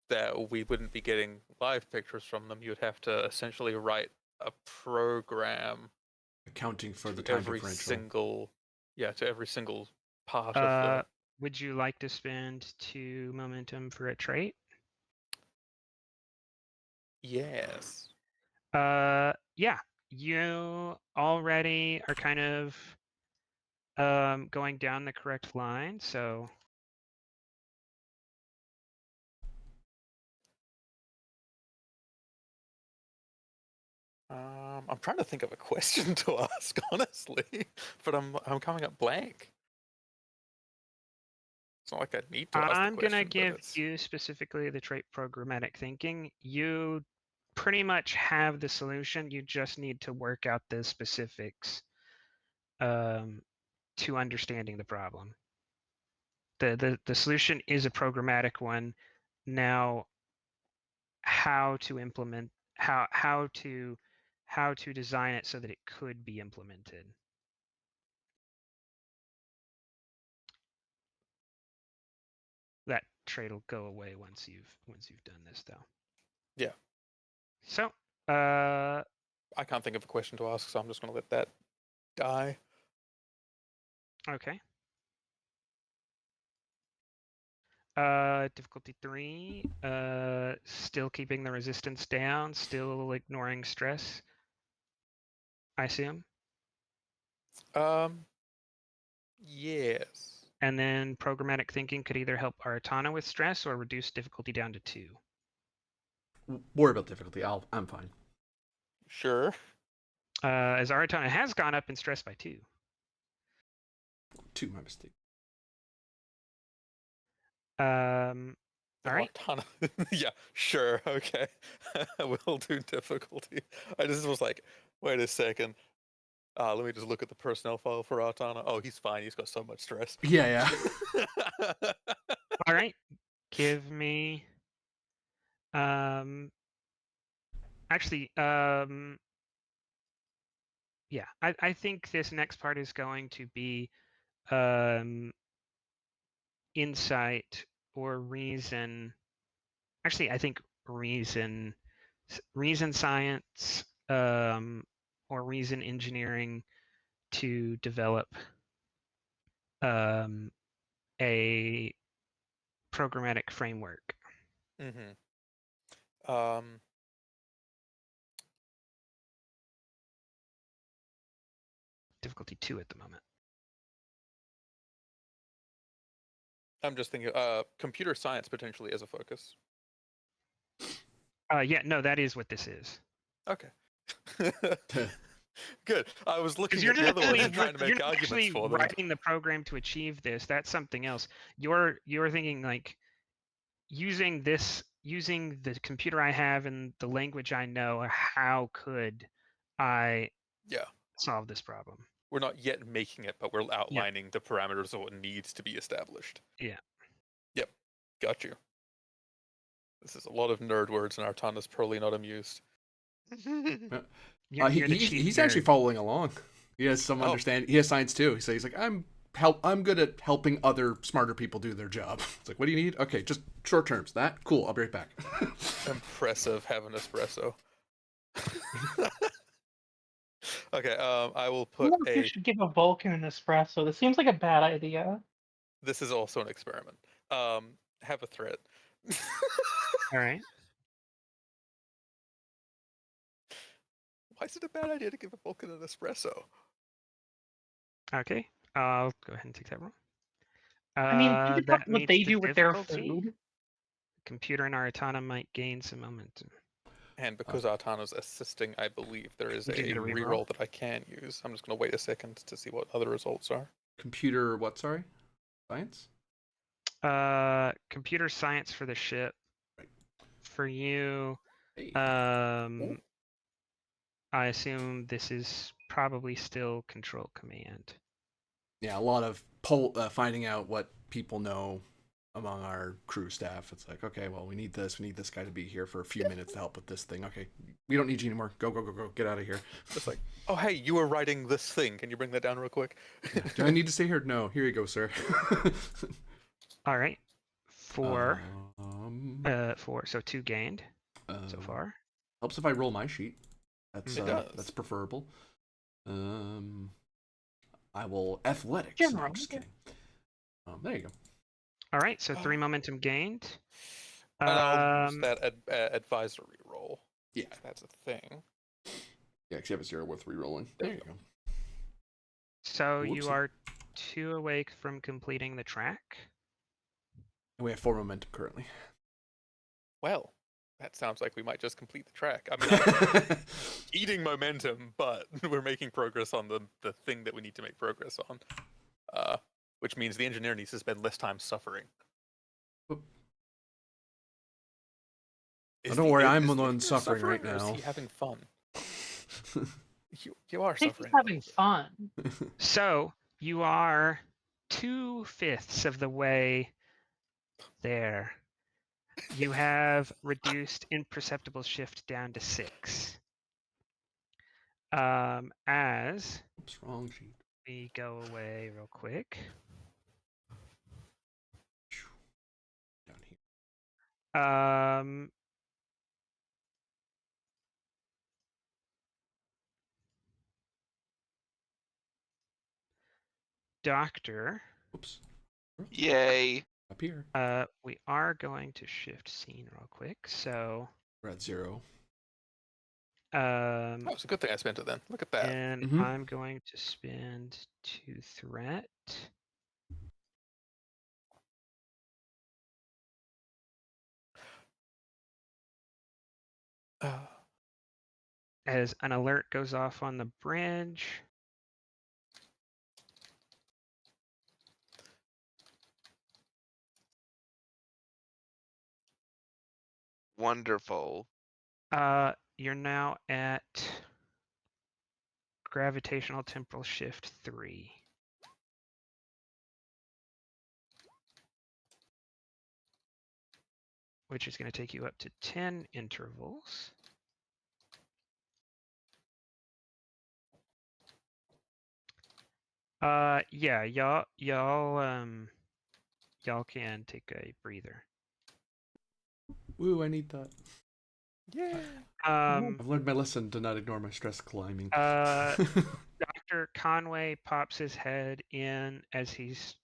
that we wouldn't be getting live pictures from them. You'd have to essentially write a program accounting for the to time every differential. single part of the. Would you like to spend 2 momentum for a trait? Yes. Yeah. You already are kind of going down the correct line, so I'm trying to think of a question to ask, honestly, but I'm coming up blank. It's not like I need to ask the I'm question. gonna but give it's- you specifically the trait programmatic thinking. You pretty much have the solution. You just need to work out the specifics to understanding the problem. The solution is a programmatic one. Now, how to implement how to design it so that it could be implemented. That trait will go away once you've done this, though. Yeah. So, I can't think of a question to ask, so I'm just going to let that die. okay. Difficulty 3. Still keeping the resistance down. Still ignoring stress, I assume. Yes. And then programmatic thinking could either help Aratana with stress or reduce difficulty down to 2. Worry about difficulty. I'm fine. Sure. As Aratana has gone up in stress by 2. 2, my mistake. All right. Yeah, sure. Okay. We'll do difficulty. I just was like, wait a second. Let me just look at the personnel file for Artana. Oh, he's fine. He's got so much stress. Yeah. All right, give me. Actually, yeah, I think this next part is going to be insight or reason. Actually, I think reason science, or reason engineering to develop a programmatic framework. Mm-hmm. Difficulty 2 at the moment. I'm just thinking, computer science potentially as a focus. Yeah, no, that is what this is. Okay. Good. I was looking You're at the not other ones actually, and trying to you're make not arguments actually for them. writing the program to achieve this. That's something else. You're thinking like using the computer I have and the language I know. How could I Yeah. solve this problem? We're not yet making it, but we're outlining the parameters of what needs to be established. Yeah. Yep. Got you. This is a lot of nerd words, and Artana's probably not amused. He's actually following along. He has some understanding. He has science too. So he's like, I'm good at helping other smarter people do their job. It's like, what do you need? Okay, just short terms. That cool. I'll be right back. Impressive. Have an espresso. Okay. I will I put wonder if you should give a Vulcan an espresso. This seems like a bad idea. This is also an experiment. Have a thread. All right. Why is it a bad idea to give a Vulcan an espresso? Okay. I'll go ahead and take that roll. I mean, think about That what meets they the do with their difficulty. food. Computer and Artana might gain some momentum. And because Artana's assisting, I believe there is a You get a reroll. reroll that I can use. I'm just going to wait a second to see what other results are. Computer what, sorry? Science? Computer science for the ship. Right. For you, Hey. I assume this is probably still control command. Yeah, a lot of finding out what people know among our crew staff. It's like, okay, well, we need this guy to be here for a few minutes to help with this thing. Okay, we don't need you anymore. Go, get out of here. It's like, oh, hey, you were writing this thing. Can you bring that down real quick? Do I need to stay here? No, here you go, sir. All right. Four, so 2 gained so far. Helps if I roll my sheet. That's that's preferable. I will athletics. General, No, I'm just kidding. There you go. All right, so 3 momentum gained. And I'll use that advisory roll. Yeah, that's a thing. Yeah, because you have a 0 worth re-rolling. There you go. So Whoopsie. you are 2 away from completing the track. And we have 4 momentum currently. Well, that sounds like we might just complete the track. I mean, I'm eating momentum, but we're making progress on the thing that we need to make progress on. Which means the engineer needs to spend less time suffering. Don't worry, I'm the one suffering right or is now. he having fun? You are I think suffering. he's having fun. So you are 2/5 of the way there. You have reduced imperceptible shift down to 6. As Oops, wrong sheet. we go away real quick. Down here. Doctor. Oops. Yay. Up here. We are going to shift scene real quick. So we're at 0. Oh, it's a good thing I spent it then. Look at that. And I'm going to spend 2 threat. As an alert goes off on the bridge. Wonderful. You're now at gravitational temporal shift 3. Which is going to take you up to 10 intervals. Yeah, y'all can take a breather. Woo, I need that. Yeah. I've learned my lesson to not ignore my stress climbing. Dr. Conway pops his head in as he's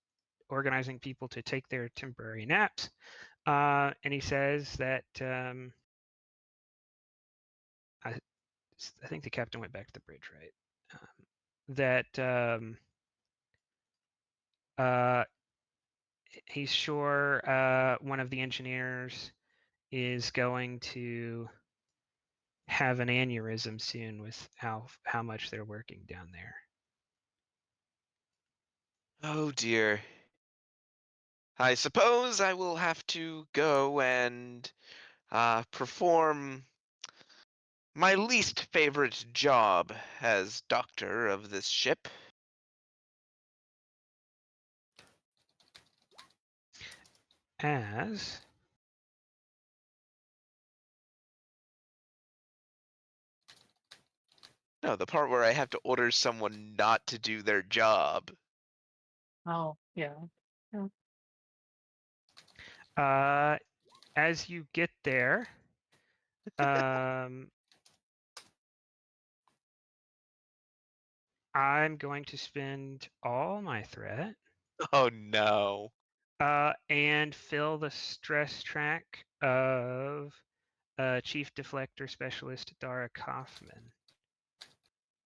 organizing people to take their temporary naps, and he says that I think the captain went back to the bridge, right? He's sure one of the engineers is going to have an aneurysm soon with how much they're working down there. Oh dear. I suppose I will have to go and perform my least favorite job as doctor of this ship. As No, the part where I have to order someone not to do their job. Oh, yeah. as you get there, I'm going to spend all my threat Oh no. and fill the stress track of Chief Deflector Specialist Dara Kaufman.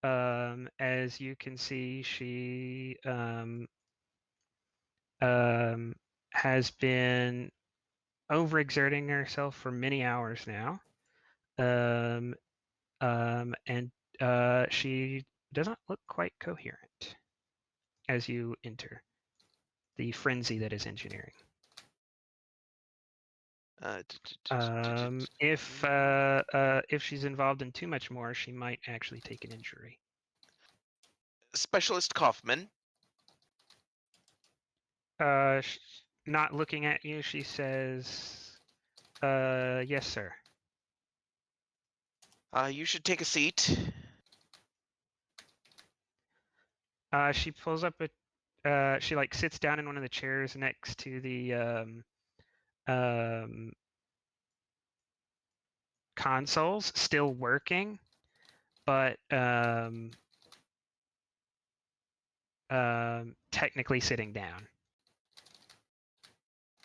As you can see, she has been overexerting herself for many hours now, and she does not look quite coherent as you enter the frenzy that is engineering. If she's involved in too much more, she might actually take an injury. Specialist Kaufman. Not looking at you, she says, yes, sir. You should take a seat. She pulls up she like sits down in one of the chairs next to the consoles, still working, but technically sitting down.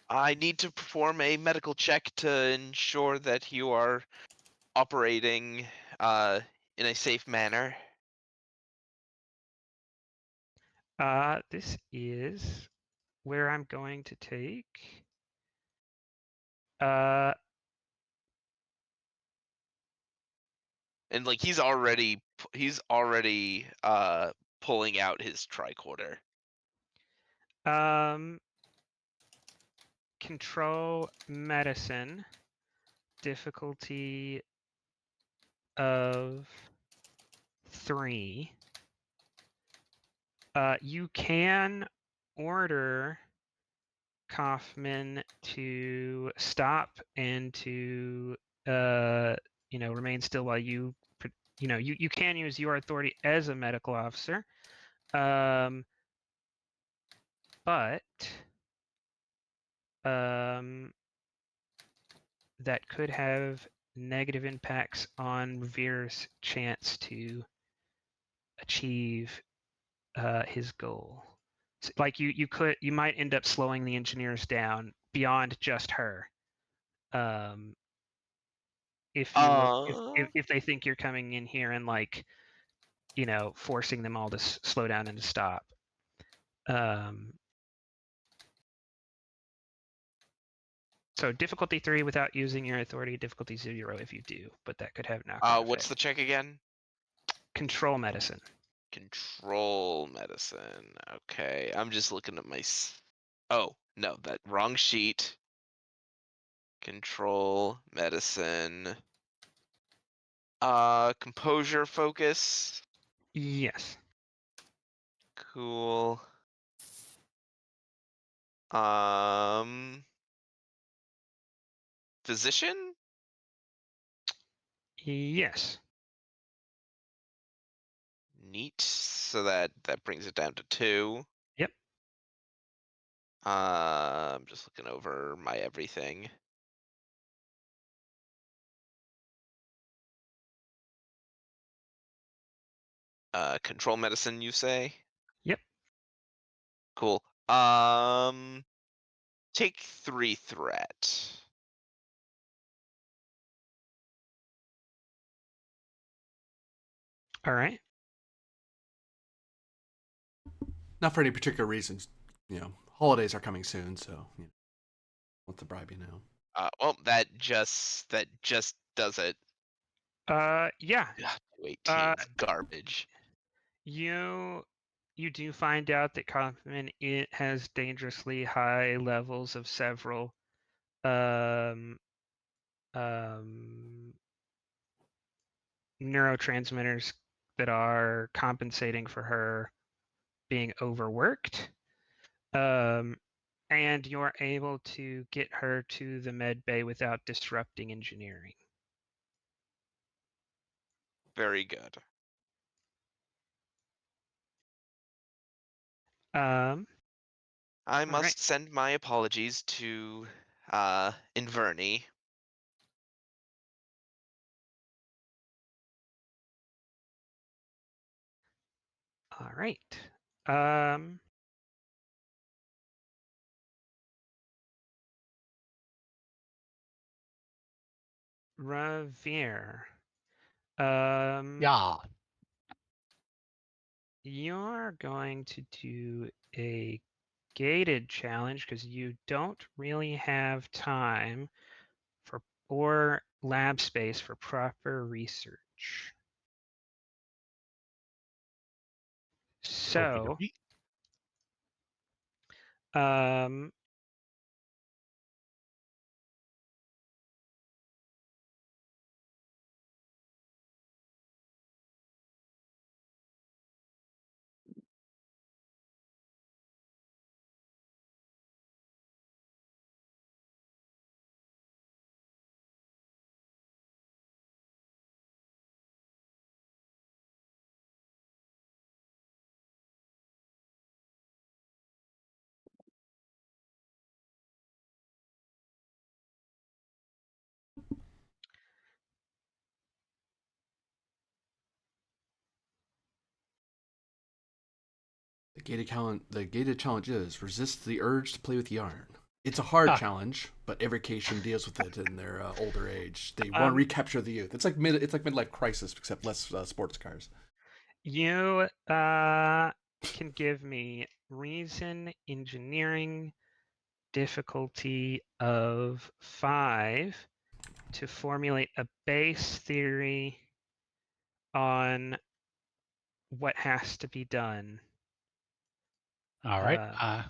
I need to perform a medical check to ensure that you are operating in a safe manner. This is where I'm going to take And like he's already pulling out his tricorder. control medicine, difficulty of 3. You can order Kaufman to stop and to remain still while you can use your authority as a medical officer, but that could have negative impacts on Veer's chance to achieve his goal. So, like you might end up slowing the engineers down beyond just her. If they think you're coming in here and like, forcing them all to slow down and to stop. So difficulty 3 without using your authority, difficulty 0 if you do, but that could have knock-on What's the effects. check again? Control medicine. Control medicine. Okay, I'm just looking at my. Oh no, that wrong sheet. Control medicine. Composure focus. Yes. Cool. Physician? Yes. Neat. So that brings it down to 2. Yep. I'm just looking over my everything. Control medicine, you say? Yep. Cool. Take 3 threat. All right. Not for any particular reasons. Holidays are coming soon, so want to bribe you now. Well, that just does it. Yeah. God, 218's Uh, garbage. you do find out that Kaufman it has dangerously high levels of several um neurotransmitters that are compensating for her being overworked. And you're able to get her to the med bay without disrupting engineering. Very good. Um, I all must right. send my apologies to Inverni. All right. Um, Revere. Yeah. You're going to do a gated challenge because you don't really have time for or lab space for proper research. Okie So, dokie. um, The gated challenge is resist the urge to play with yarn. It's a hard Ah. challenge, but every Cation deals with it in their older age. They want to Um, recapture the youth. It's like midlife crisis, except less sports cars. you can give me reason engineering difficulty of 5 to formulate a base theory on what has to be done. All right. I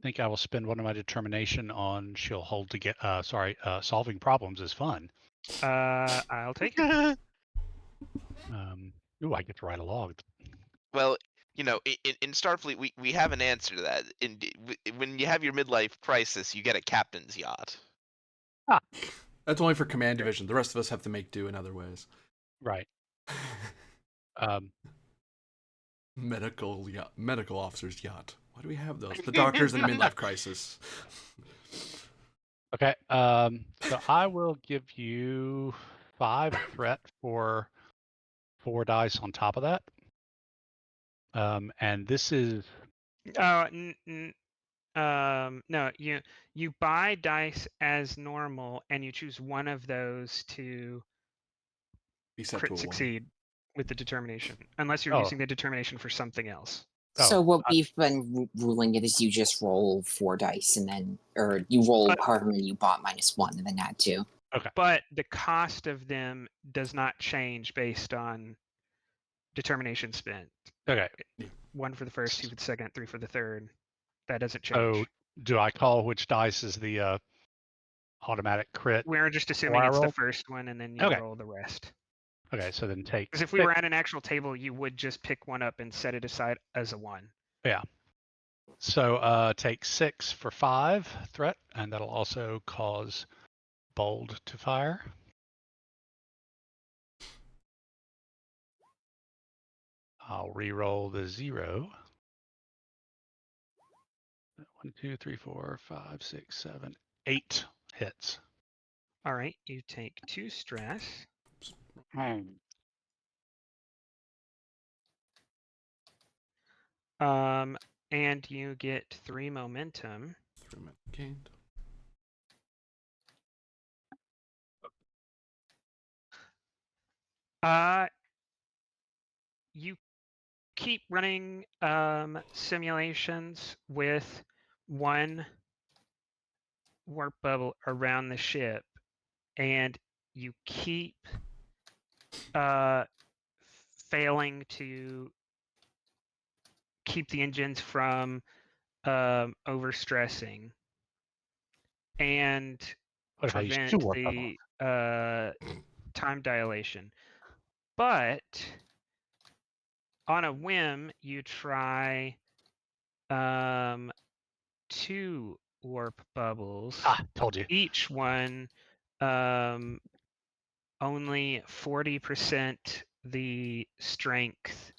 think I will spend one of my determination on she'll hold to get. Solving problems is fun. I'll take it. Ooh, I get to write a log. Well, in Starfleet, we have an answer to that. When you have your midlife crisis, you get a captain's yacht. That's only for command division. The rest of us have to make do in other ways. Right. Medical officer's yacht. Why do we have those? The doctors in a midlife crisis. Okay. So I will give you 5 threat for 4 dice on top of that. And this is Oh, no, you buy dice as normal, and you choose one of those to Be set to crit a 1. succeed with the determination, unless you're Oh. using the determination for something else. So Oh, what we've been ruling it is you just roll 4 dice and then, or you roll however many you bought -1 and then add 2. But the cost of them does not change based on determination spent. okay. 1 for the first, 2 for the second, 3 for the third. That doesn't change. So do I call which dice is the automatic crit? We're just before assuming I it's the roll? first one, and then you Okay. roll the rest. Okay, so then take. Because if we were at an actual table, you would just pick one up and set it aside as a 1. Yeah. So take 6 for 5 threat, and that'll also cause bold to fire. I'll re-roll the 0. 1, 2, 3, 4, 5, 6, 7, 8 hits. All right, you take 2 stress. And you get 3 momentum. 3 minutes gained. You keep running simulations with 1 warp bubble around the ship, and you keep failing to keep the engines from overstressing and What if I use 2 prevent warp bubbles? the time dilation. But on a whim, you try 2 warp bubbles. Told you. Each one only 40% the strength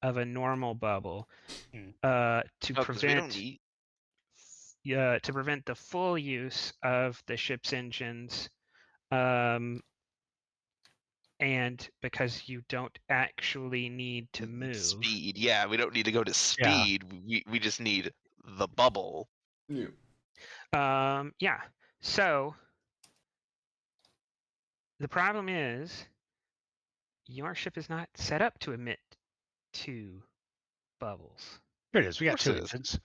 of a normal bubble to we don't prevent need. to prevent the full use of the ship's engines, and because you don't actually need to move. Speed. Yeah, we don't need to go to speed. We just need the bubble. Yeah. Yeah. So the problem is your ship is not set up to emit 2 bubbles. Here it is. We got Of 2 course it is. engines.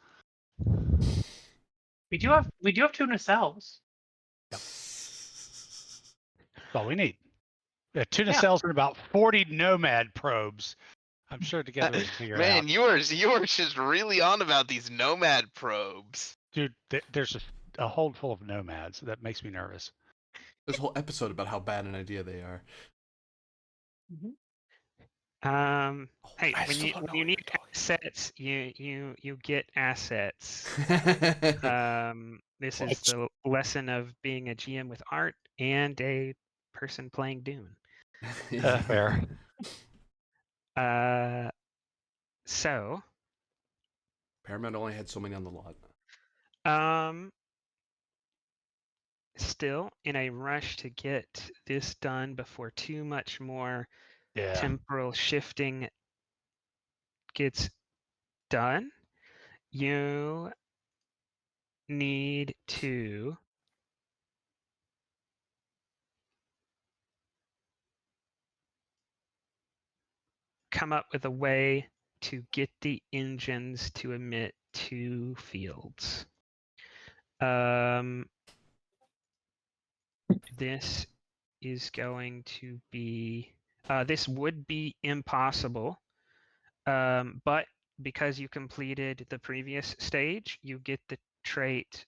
We do have 2 nacelles. That's all we need. We have 2 Yeah. nacelles and about 40 nomad probes. I'm sure together we can figure it out. Man, yours just really on about these nomad probes. Dude, there's a hold full of nomads. That makes me nervous. There's a whole episode about how bad an idea they are. Hey, I when still you don't know when you what need you're talking assets, you get assets. This is the lesson of being a GM with art and a person playing Dune. Fair. So, Paramount only had so many on the lot. still in a rush to get this done before too much more Yeah. temporal shifting gets done, you need to come up with a way to get the engines to emit 2 fields. This is going to be, this would be impossible, but because you completed the previous stage, you get the trait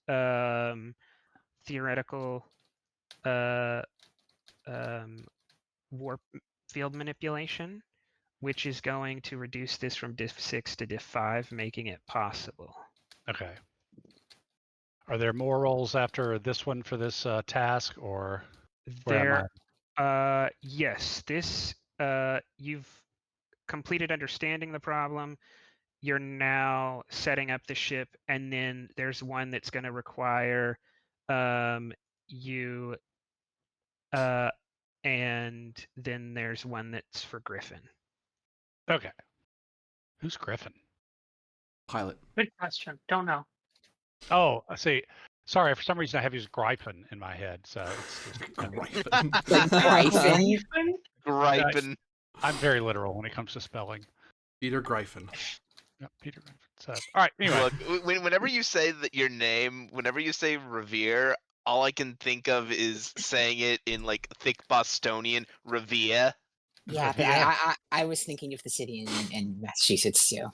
theoretical warp field manipulation, which is going to reduce this from diff 6 to diff 5, making it possible. Okay. Are there more rolls after this one for this task, or where am I? Yes, this you've completed understanding the problem. You're now setting up the ship, and then there's one that's going to require you, and then there's one that's for Griffin. Okay. Who's Griffin? Pilot. Good question. Don't know. Oh, I see. Sorry, for some reason I have used Gryphon in my head, so it's just Gryphon. Gryphon? Griping. I'm very literal when it comes to spelling. Peter Gryphon. Yep, Peter Gryphon. So, all right. Anyway, Look, whenever you say that your name, whenever you say Revere, all I can think of is saying it in like thick Bostonian, Revere. Yeah, but Yeah. I was thinking of the city in Massachusetts too.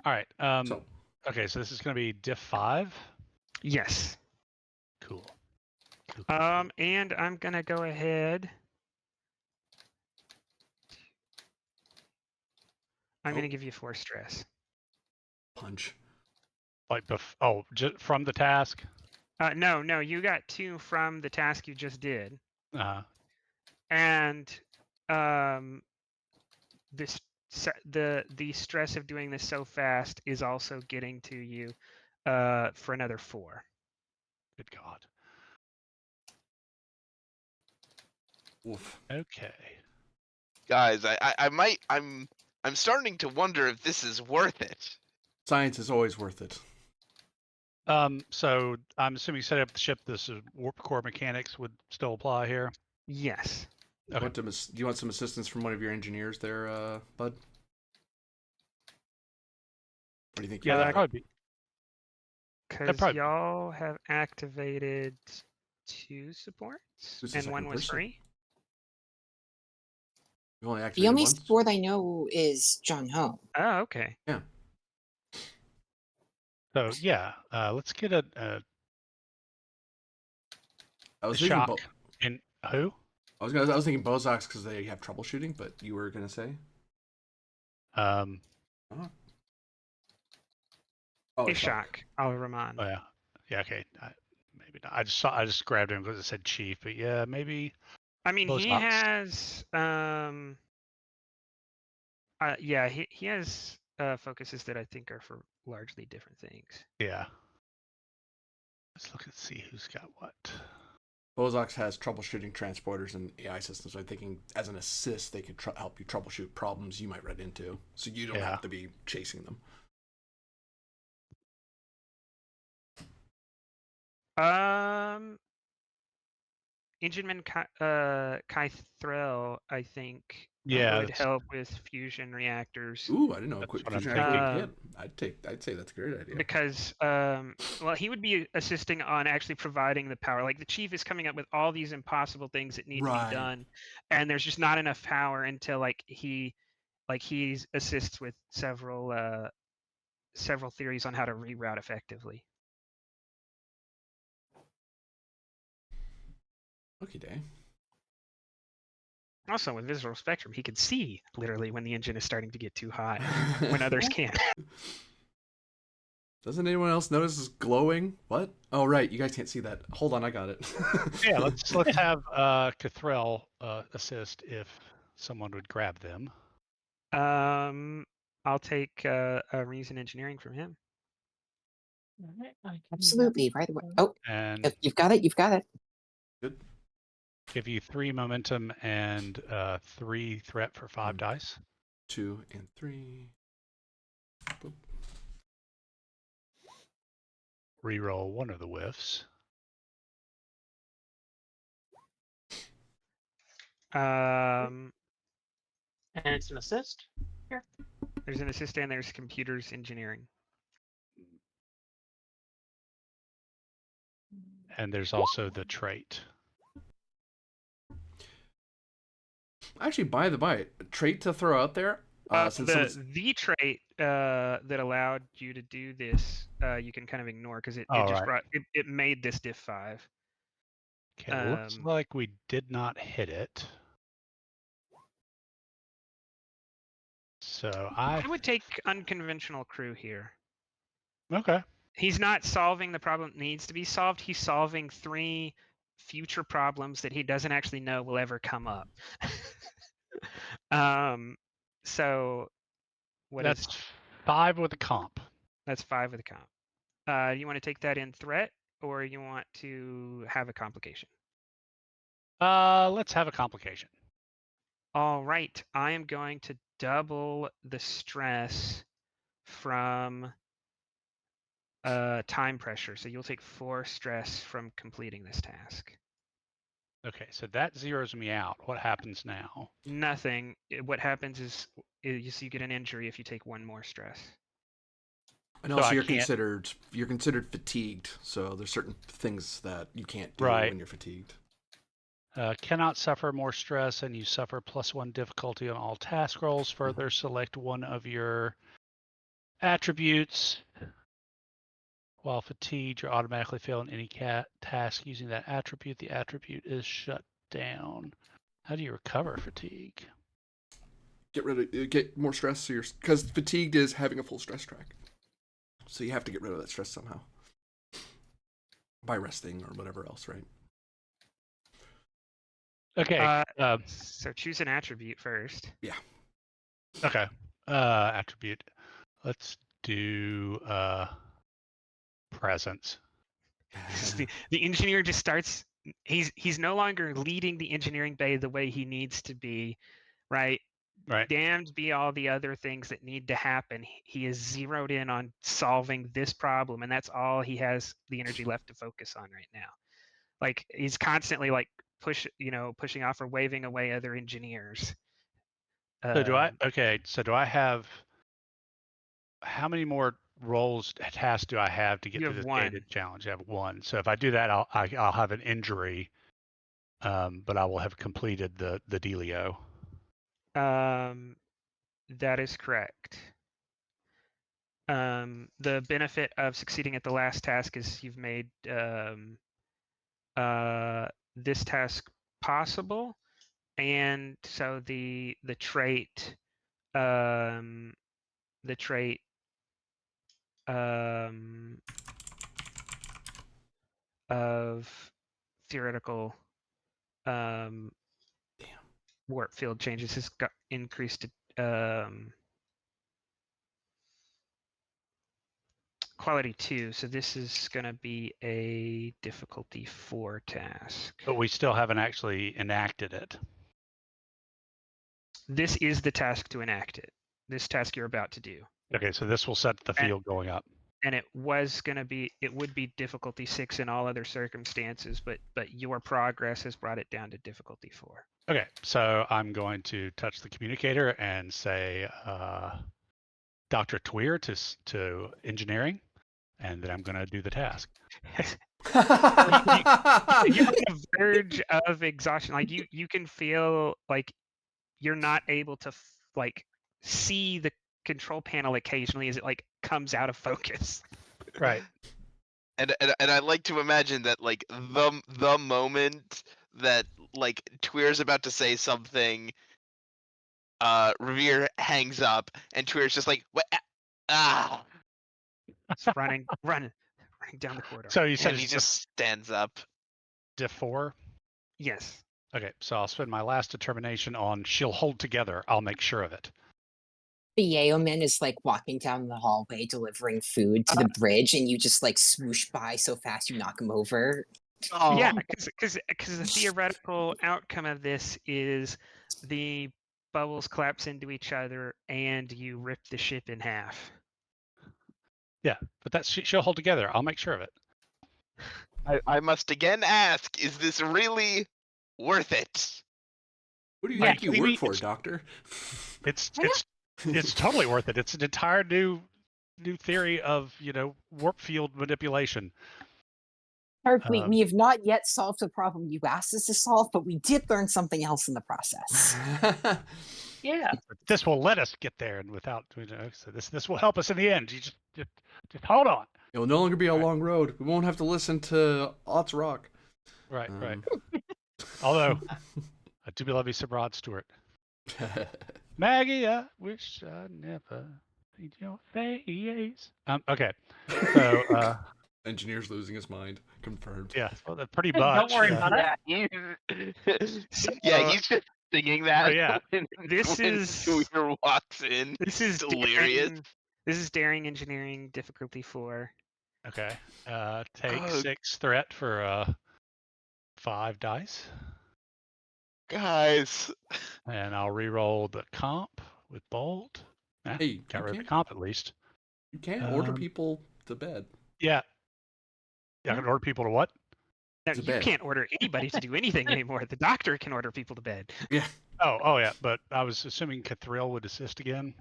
all right. So, Okay, so this is going to be diff 5. Yes. Cool. And I'm gonna go ahead I'm Oh. going to give you 4 stress. Punch. Like just from the task. No, you got 2 from the task you just did, and this the stress of doing this so fast is also getting to you for another 4. Good God. Oof. Okay. Guys, I'm starting to wonder if this is worth it. Science is always worth it. So I'm assuming setting up the ship, this is warp core mechanics would still apply here. Yes. Okay. Do you want some assistance from one of your engineers there, Bud? What do you think? Yeah, You that'd got it? probably be. Because probably- y'all have activated 2 supports, Who's the and 1 second was person? free. You only The activated only once? support I know is John Ho. Oh, okay. Yeah. So yeah, let's get a I was thinking. shock in who? I was thinking Bozox because they have troubleshooting, but you were gonna say. Um. Oh. Oh, A shock. Al Rahman. Oh yeah. Yeah. Okay. Maybe not. I just grabbed him because it said chief, but yeah, maybe. I mean, he Bozox. has yeah, he has focuses that I think are for largely different things. Yeah. Let's look and see who's got what. Bozox has troubleshooting transporters and AI systems. So I'm thinking, as an assist, they could help you troubleshoot problems you might run into, so you don't have to be chasing them. Engineman Kai Threll, I think, Yeah. would help with fusion reactors. Ooh, I didn't know That's quick what I'm fusion reactor would thinking. hit. I'd say that's a great idea. Because well, he would be assisting on actually providing the power. Like the chief is coming up with all these impossible things that need to be done, and there's just not enough power until he assists with several theories on how to reroute effectively. Okay, day. Also, with visual spectrum, he can see literally when the engine is starting to get too hot when others can't. Doesn't anyone else notice it's glowing? What? Oh, right. You guys can't see that. Hold on, I got it. Yeah, let's have Cathrell assist if someone would grab them. I'll take a reason engineering from him. Alright, I can do that. Absolutely, right away. Oh, And if you've got it, you've got it. Good. give you 3 momentum and 3 threat for 5 dice. 2 and 3. Boop. Reroll one of the whiffs. Um, And it's an assist. Here. there's an assist and there's computers engineering. And there's also the trait. Actually, by the by, trait to throw out there. The trait that allowed you to do this, you can kind of ignore because it just brought it made this diff 5. Okay, looks like we did not hit it. So I would take unconventional crew here. Okay. He's not solving the problem that needs to be solved. He's solving 3 future problems that he doesn't actually know will ever come up. So that's 5 with a comp. That's 5 with a comp. You want to take that in threat, or you want to have a complication? Let's have a complication. All right, I am going to double the stress from time pressure. So you'll take 4 stress from completing this task. Okay, so that zeroes me out. What happens now? Nothing. What happens is you get an injury if you take 1 more stress. And also, you're considered fatigued. So there's certain things that you can't do when you're fatigued. Cannot suffer more stress, and you suffer +1 difficulty on all task rolls. Further, select one of your attributes. While fatigued, you automatically fail in any task using that attribute. The attribute is shut down. How do you recover fatigue? get more stress. So because fatigued is having a full stress track, so you have to get rid of that stress somehow by resting or whatever else, right? Okay. So choose an attribute first. Yeah. Okay. Attribute. Let's do presence. The engineer just starts. He's no longer leading the engineering bay the way he needs to be, right? Right. Damned be all the other things that need to happen. He is zeroed in on solving this problem, and that's all he has the energy left to focus on right now. Like he's constantly like pushing off or waving away other engineers. So do I? Um, Okay. So do I have? How many more roles tasks do I have to get You through have this one. gated challenge? I have one. So if I do that, I'll have an injury, but I will have completed the dealio. That is correct. The benefit of succeeding at the last task is you've made this task possible, and so the trait um, of theoretical warp field changes has got increased to quality 2, so this is going to be a difficulty 4 task. But we still haven't actually enacted it. This is the task to enact it. This task you're about to do. Okay, so this will set the field going up. And it would be difficulty 6 in all other circumstances, but your progress has brought it down to difficulty 4. Okay, so I'm going to touch the communicator and say, Dr. Tweer to engineering, and then I'm going to do the task. You're on the verge of exhaustion. Like you can feel like you're not able to like see the control panel occasionally as it like comes out of focus. Right. And I like to imagine that like the moment that like Tweer's about to say something, Revere hangs up and Tweer's just like, what? Ah, It's running down the corridor. So you said and he it's just stands up. diff 4? Yes. Okay, so I'll spend my last determination on she'll hold together. I'll make sure of it. The yeoman is like walking down the hallway delivering food to the bridge, and you just like swoosh by so fast you knock him over. Oh, Yeah, because the theoretical outcome of this is the bubbles collapse into each other and you rip the ship in half. Yeah, but she'll hold together. I'll make sure of it. I must again ask: is this really worth it? What do you Yeah, think you work for, Doctor? It's totally worth it. It's an entire new theory of warp field manipulation. Kirk, we have not yet solved the problem you asked us to solve, but we did learn something else in the process. Yeah. This will let us get there, and without so this will help us in the end. You just hold on. It will no longer be a long road. We won't have to listen to Otts Rock. Right. Although I do love you some Rod Stewart. Maggie, I wish I never seen your face. Okay. So Engineer's losing his mind. Confirmed. yeah, well, that's pretty Don't much. worry about it. Yeah, he's just singing that. Oh, yeah. This when is Tweer walks in. this is delirious. This is daring engineering difficulty 4. Okay. Take Oh. 6 threat for 5 dice. Guys. And I'll re-roll the comp with bolt. Hey, Got you rid of the can't, comp at least. you can't order people to bed. Yeah. I can order people to what? Now, To you bed. can't order anybody to do anything anymore. The doctor can order people to bed. Yeah. Oh yeah. But I was assuming Cathrill would assist again.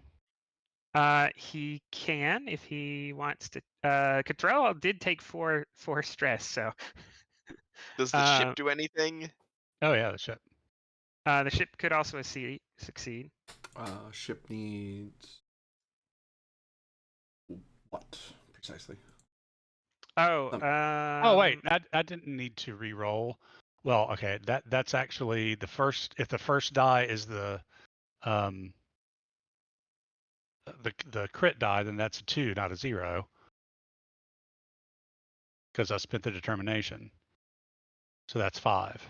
He can if he wants to. Cottrell did take 4 stress, so Does the ship do anything? Oh yeah, the ship. the ship could also succeed. Ship needs what precisely? Oh, Oh wait, I didn't need to re-roll. Well, okay, that's actually the first. If the first die is the the crit die, then that's a 2, not a 0. Because I spent the determination. So that's 5.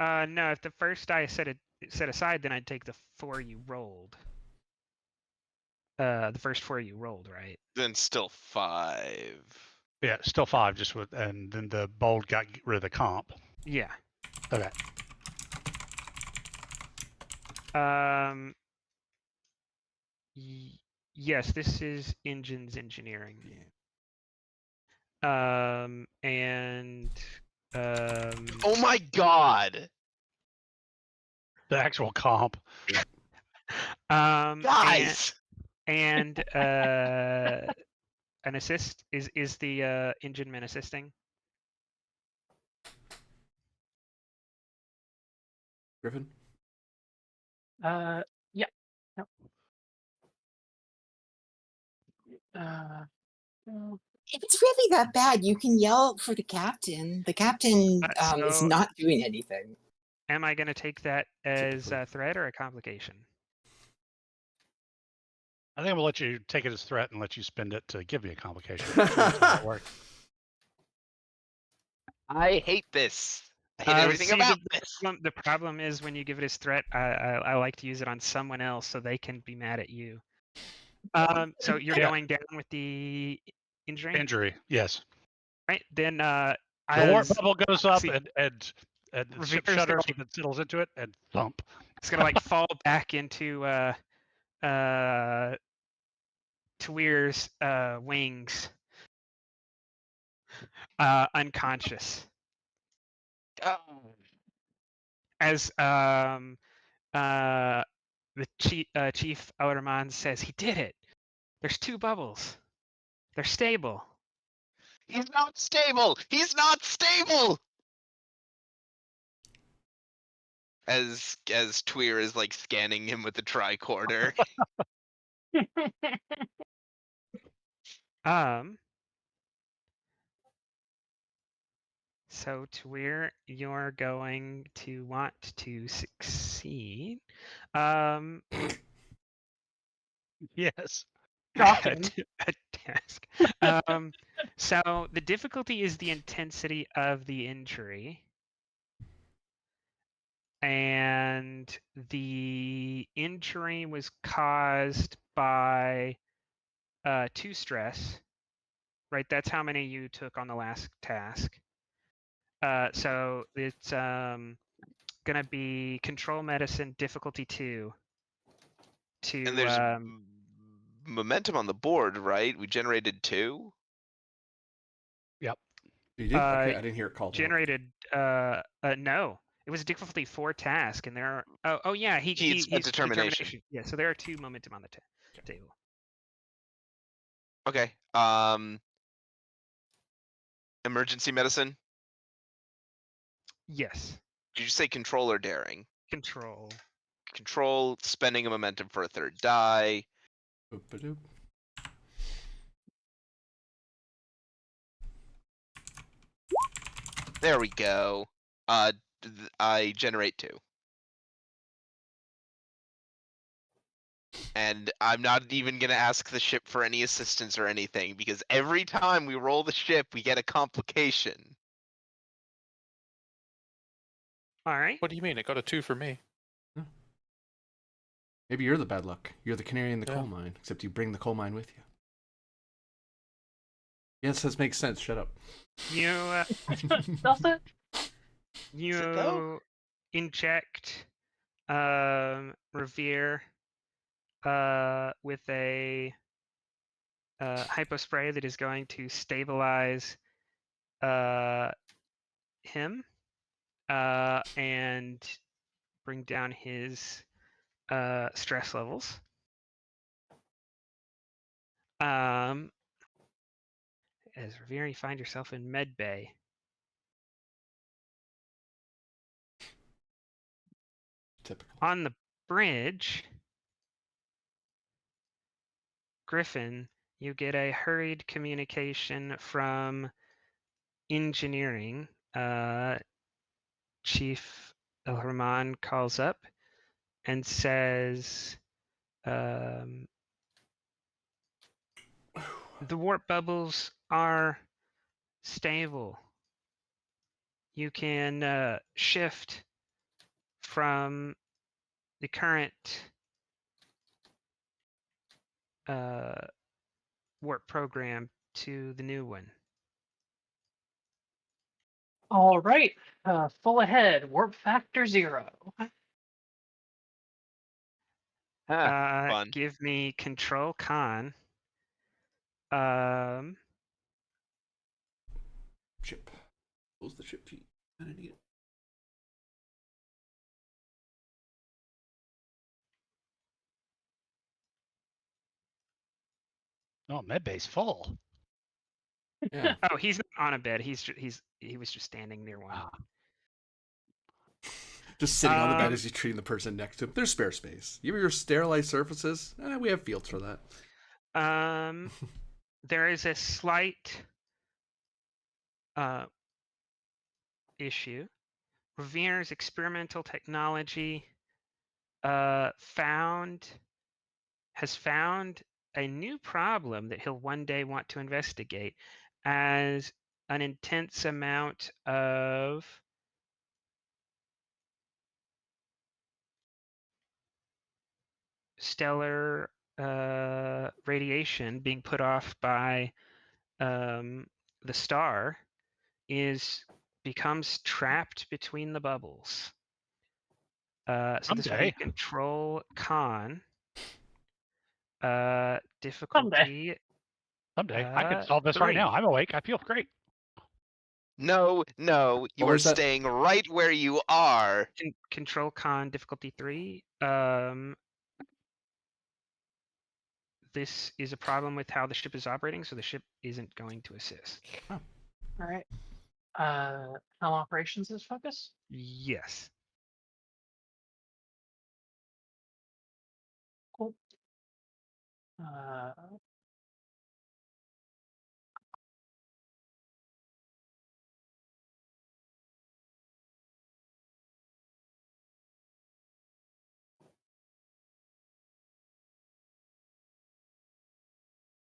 No, if the first die is set aside, then I'd take the 4 you rolled. The first 4 you rolled, right? Then still 5. Yeah, still 5, just with, and then the bold got rid of the comp. Yeah. Okay. Yes, this is engines engineering. And Oh my god! The actual comp. Guys! and an assist is the engine man assisting. Griffin? Yeah. Yep. No. If it's really that bad, you can yell for the captain. The captain is So- not doing anything. Am I going to take that as a threat or a complication? I think I'm going to let you take it as threat and let you spend it to give me a complication. That's how that works. I hate this. I hate everything See, about this. The problem is when you give it as threat, I like to use it on someone else so they can be mad at you. So you're Yeah. going down with the injury? Injury, yes. Right, then The warp bubble goes up see, and the ship Revere's shudders like- and settles into it and thump. it's gonna like fall back into Tweer's wings, unconscious. Oh. As the Chief Outerman says, he did it. There's 2 bubbles. They're stable. He's not stable! He's not stable! As Tweer is like scanning him with the tricorder. So Tweer, you're going to want to succeed. Yes. Shocking. A task. So the difficulty is the intensity of the injury. And the injury was caused by 2 stress, right? That's how many you took on the last task. So it's gonna be control medicine difficulty 2. And there's momentum on the board, right? We generated 2. Yep. You did? Okay, I didn't hear it called generated. No, it was a difficulty 4 task, and there are. Oh yeah, he's determination. Yeah, so there are 2 momentum on the table. Okay. Emergency medicine. Yes. Did you say control or daring? Control. Control, spending a momentum for a 3rd die. Boop-a-doop. There we go. I generate 2. And I'm not even gonna ask the ship for any assistance or anything, because every time we roll the ship, we get a complication. All right. What do you mean? It got a 2 for me. Maybe you're the bad luck. You're the canary in the Yeah. coal mine, except you bring the coal mine with you. Yes, this makes sense. Shut up. You Does it? you though? inject Revere with a hypospray that is going to stabilize him and bring down his stress levels. As Revere, you find yourself in med bay. Typical. On the bridge, Griffin, you get a hurried communication from engineering. Chief El Rahman calls up and says, the warp bubbles are stable. You can shift from the current warp program to the new one. All right. Full ahead. Warp factor 0. Fun. Give me control con. Chip. Close the chip key. I need it. Oh, medbay's full. Yeah. Oh, he's not on a bed. He was just standing near one. Ah. Just sitting on the bed Um, as he's treating the person next to him. There's spare space. You have your sterilized surfaces? We have fields for that. There is a slight issue. Revere's experimental technology has found a new problem that he'll one day want to investigate as an intense amount of stellar radiation being put off by the star becomes trapped between the bubbles. So this will be Someday. control con. Someday. Difficulty. I could solve this right now. 3. I'm awake. I feel great. No, you What are was that? staying right where you are. Control con difficulty 3. This is a problem with how the ship is operating, so the ship isn't going to assist. All right. Helm operations is focus. Yes. Cool.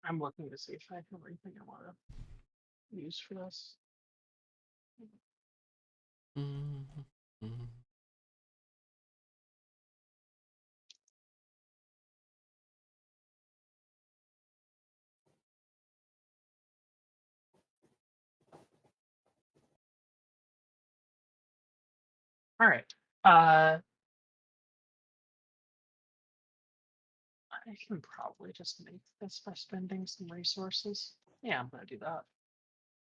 I'm looking to see if I have anything I want to use for this. All right. I can probably just make this by spending some resources. Yeah, I'm gonna do that.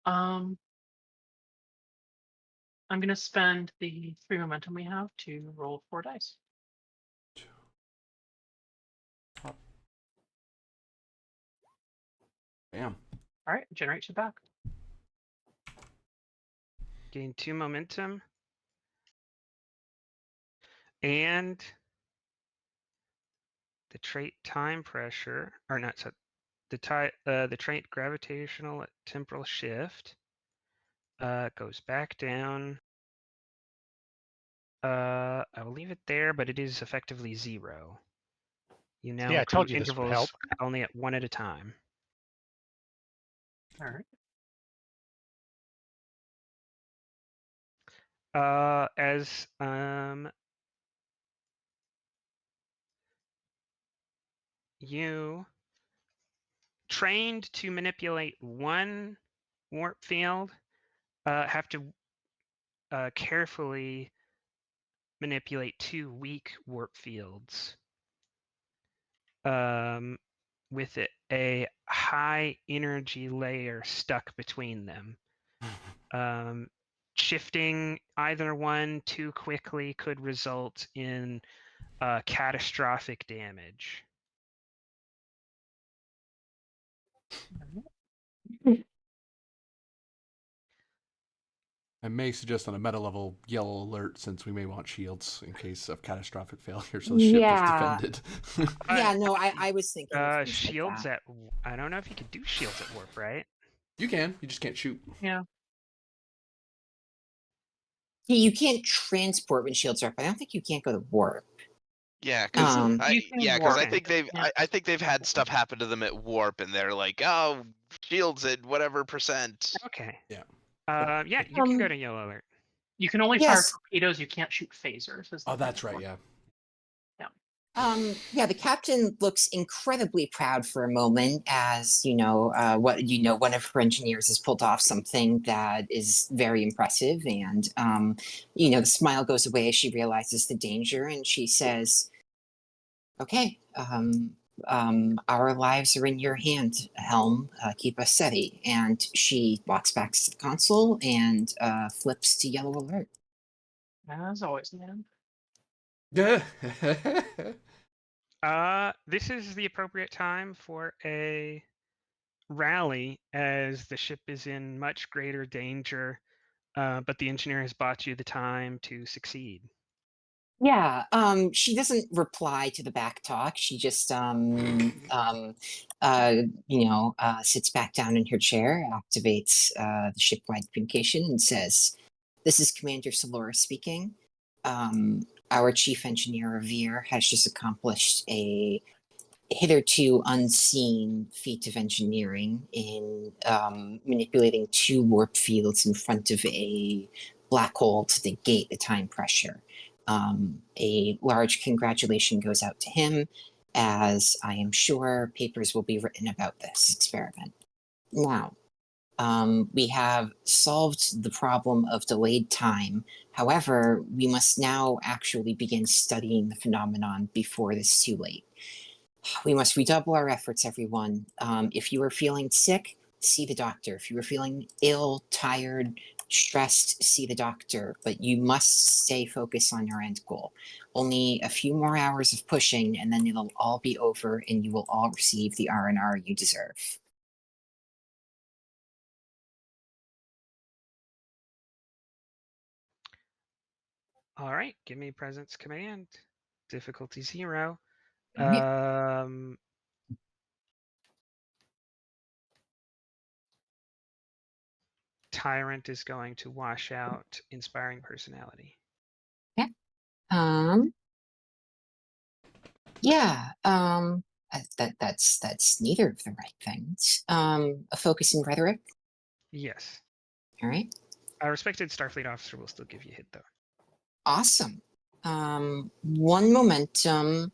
I'm gonna spend the 3 momentum we have to roll 4 dice. Bam. All right, generate 2 back. Gain 2 momentum. And the trait time pressure, or not, so the trait gravitational temporal shift goes back down. I will leave it there, but it is effectively 0. You now Yeah, I accrue told you this would intervals help. only at 1 at a time. All right. As you trained to manipulate 1 warp field, have to carefully manipulate 2 weak warp fields with a high energy layer stuck between them. Shifting either one too quickly could result in catastrophic damage. I may suggest on a meta level yellow alert since we may want shields in case of catastrophic failure so the ship is defended. Yeah, no, I was thinking of things Shields like that. I don't know if you could do shields at warp, right? You can, you just can't shoot. Yeah. Yeah, you can't transport when shields are up, but I don't think you can't go to warp. Yeah, because Um, You can I warp. Okay. think they've Yeah. I think they've had stuff happen to them at warp, and they're like, oh, shields at whatever percent. Okay. Yeah. Yeah, you can go Um, to yellow alert. You can only fire yes. torpedoes. You can't shoot phasers. Is the Oh, that's thing. right. Yeah. Yeah, the captain looks incredibly proud for a moment as, one of her engineers has pulled off something that is very impressive. And, the smile goes away as she realizes the danger and she says, okay, our lives are in your hand, Helm. Keep us steady. And she walks back to the console and flips to yellow alert. As always, man. This is the appropriate time for a rally as the ship is in much greater danger, but the engineer has bought you the time to succeed. Yeah, she doesn't reply to the back talk. She just sits back down in her chair, activates the ship-wide communication, and says, "This is Commander Solora speaking. Our chief engineer Revere has just accomplished a hitherto unseen feat of engineering in manipulating two warp fields in front of a black hole to negate the time pressure. A large congratulation goes out to him, as I am sure papers will be written about this experiment. Now, we have solved the problem of delayed time. However, we must now actually begin studying the phenomenon before it is too late. We must redouble our efforts, everyone. If you are feeling sick, see the doctor. If you are feeling ill, tired, stressed, see the doctor. But you must stay focused on your end goal. Only a few more hours of pushing, and then it'll all be over, and you will all receive the R&R you deserve." All right, give me presence command. Difficulty 0. All right. Tyrant is going to wash out inspiring personality. Okay. Yeah. That's neither of the right things. A focus in rhetoric. Yes. All right. A respected Starfleet officer will still give you a hit, though. Awesome. One momentum.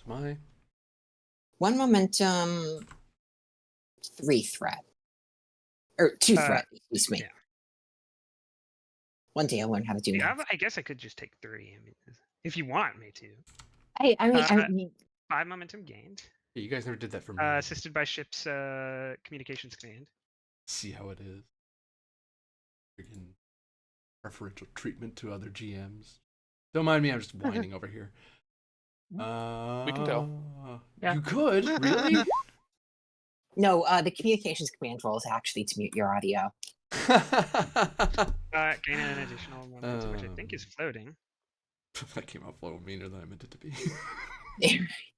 One momentum. 3 threat. Or 2 threat, excuse me. Yeah. One day I'll learn how to do Yeah, math. I guess I could just take 3. I mean, if you want me to. I mean, 5 momentum gained. Yeah, you guys never did that for me. Assisted by ship's communications command. See how it is. Freaking preferential treatment to other GMs. Don't mind me, I'm just whining over here. We can tell. Yeah. You could? Really? no, the communications command role is actually to mute your audio. Gain an additional momentum, which I think is floating. That came out a little meaner than I meant it to be.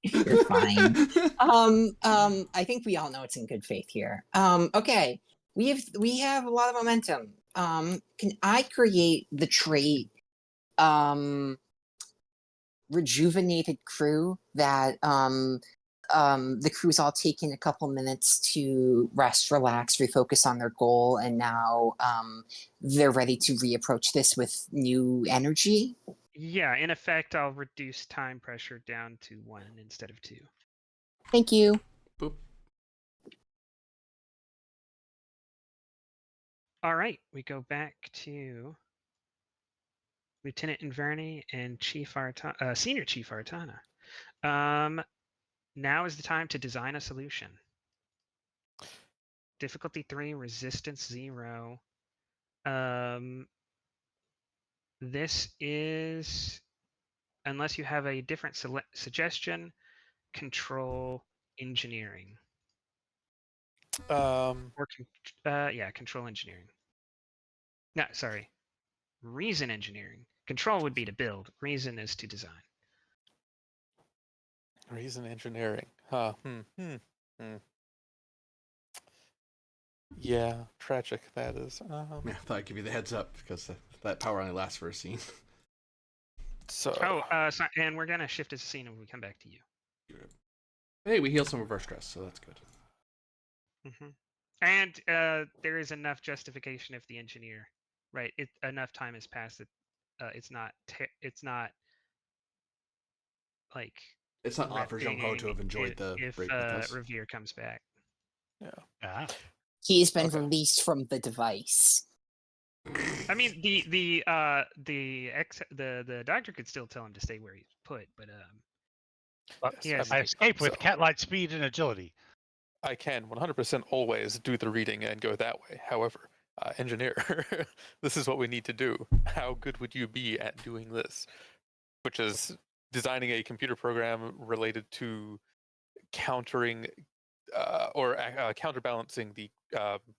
You're fine. I think we all know it's in good faith here. Okay. We have a lot of momentum. Can I create the trait rejuvenated crew that the crew's all taking a couple minutes to rest, relax, refocus on their goal, and now they're ready to reapproach this with new energy? Yeah, in effect, I'll reduce time pressure down to 1 instead of 2. Thank you. Boop. All right, we go back to Lieutenant Inverni and Senior Chief Artana. Now is the time to design a solution. Difficulty 3, resistance 0. This is, unless you have a different suggestion, control engineering. Control engineering. No, sorry. Reason engineering. Control would be to build. Reason is to design. Reason engineering. Huh. Yeah, tragic that is. Yeah, I thought I'd give you the heads up because that power only lasts for a scene. So and we're gonna shift as a scene when we come back to you. Hey, we healed some of our stress, so that's good. Hmm. And there is enough justification if the engineer, right? Enough time has passed that it's not like It's not odd for Jung Ho to have enjoyed the if break with us. Revere comes back. yeah. Ah, He's been Okay. released from the device. I mean, the doctor could still tell him to stay where he's put, but Yes, he has I to escaped with so- cat-like speed and agility. I can 100% always do the reading and go that way. However, engineer, this is what we need to do. How good would you be at doing this? Which is designing a computer program related to countering or counterbalancing the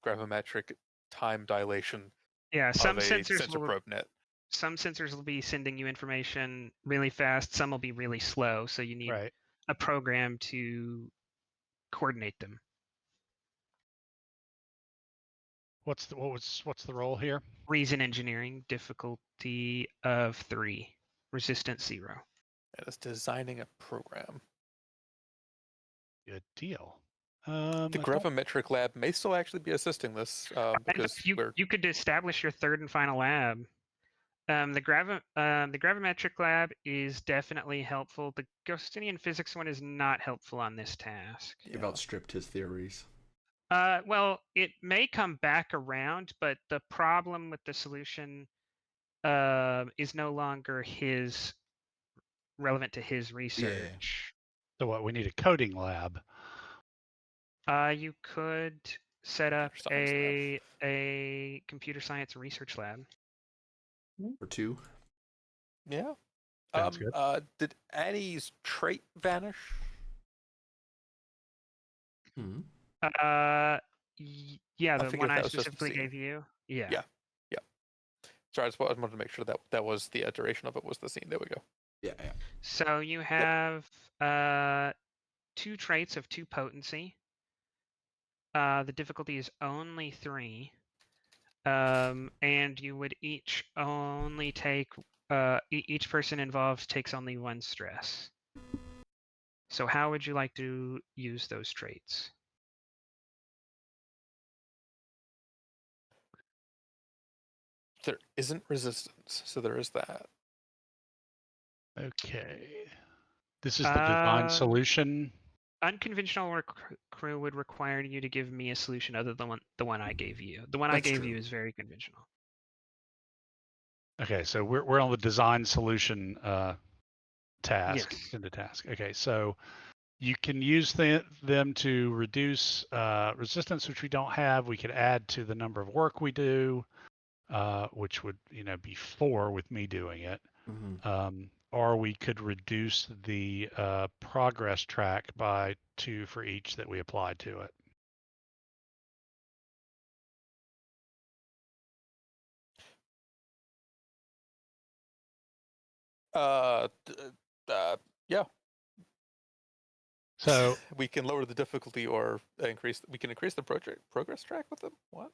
gravimetric time dilation yeah. Some of a sensors sensor will probe net. some sensors will be sending you information really fast. Some will be really slow. So you need Right. a program to coordinate them. What's the role here? Reason engineering, difficulty of 3, resistance 0. And it's designing a program. Good deal. The I don't- gravimetric lab may still actually be assisting this because you could establish your third and final lab. The gravimetric lab is definitely helpful. The Ghostinian physics one is not helpful on this task. You've outstripped his theories. Well, it may come back around, but the problem with the solution is no longer relevant to his research. So what? We need a coding lab. You could set up Computer science a computer science research lab. Or 2. Yeah. Sounds good. Did Annie's trait vanish? Hmm. Yeah, the figured one I that was just the specifically scene. gave you. Yeah. Yeah. Sorry, I just wanted to make sure that was the duration of it was the scene. There we go. Yeah. So you have 2 traits of 2 potency. The difficulty is only 3. And you would each only take each person involved takes only 1 stress. So how would you like to use those traits? There isn't resistance, so there is that. Okay. This is the design solution. Unconventional crew would require you to give me a solution other than the one I gave you. The one I That's gave true. you is very conventional. Okay, so we're on the design solution task. Yes. In the task. Okay, so you can use them to reduce resistance, which we don't have. We could add to the number of work we do, which would be 4 with me doing it. Mm-hmm. Or we could reduce the progress track by 2 for each that we applied to it. Yeah. So we can lower the difficulty or increase. We can increase the progress track with them. What?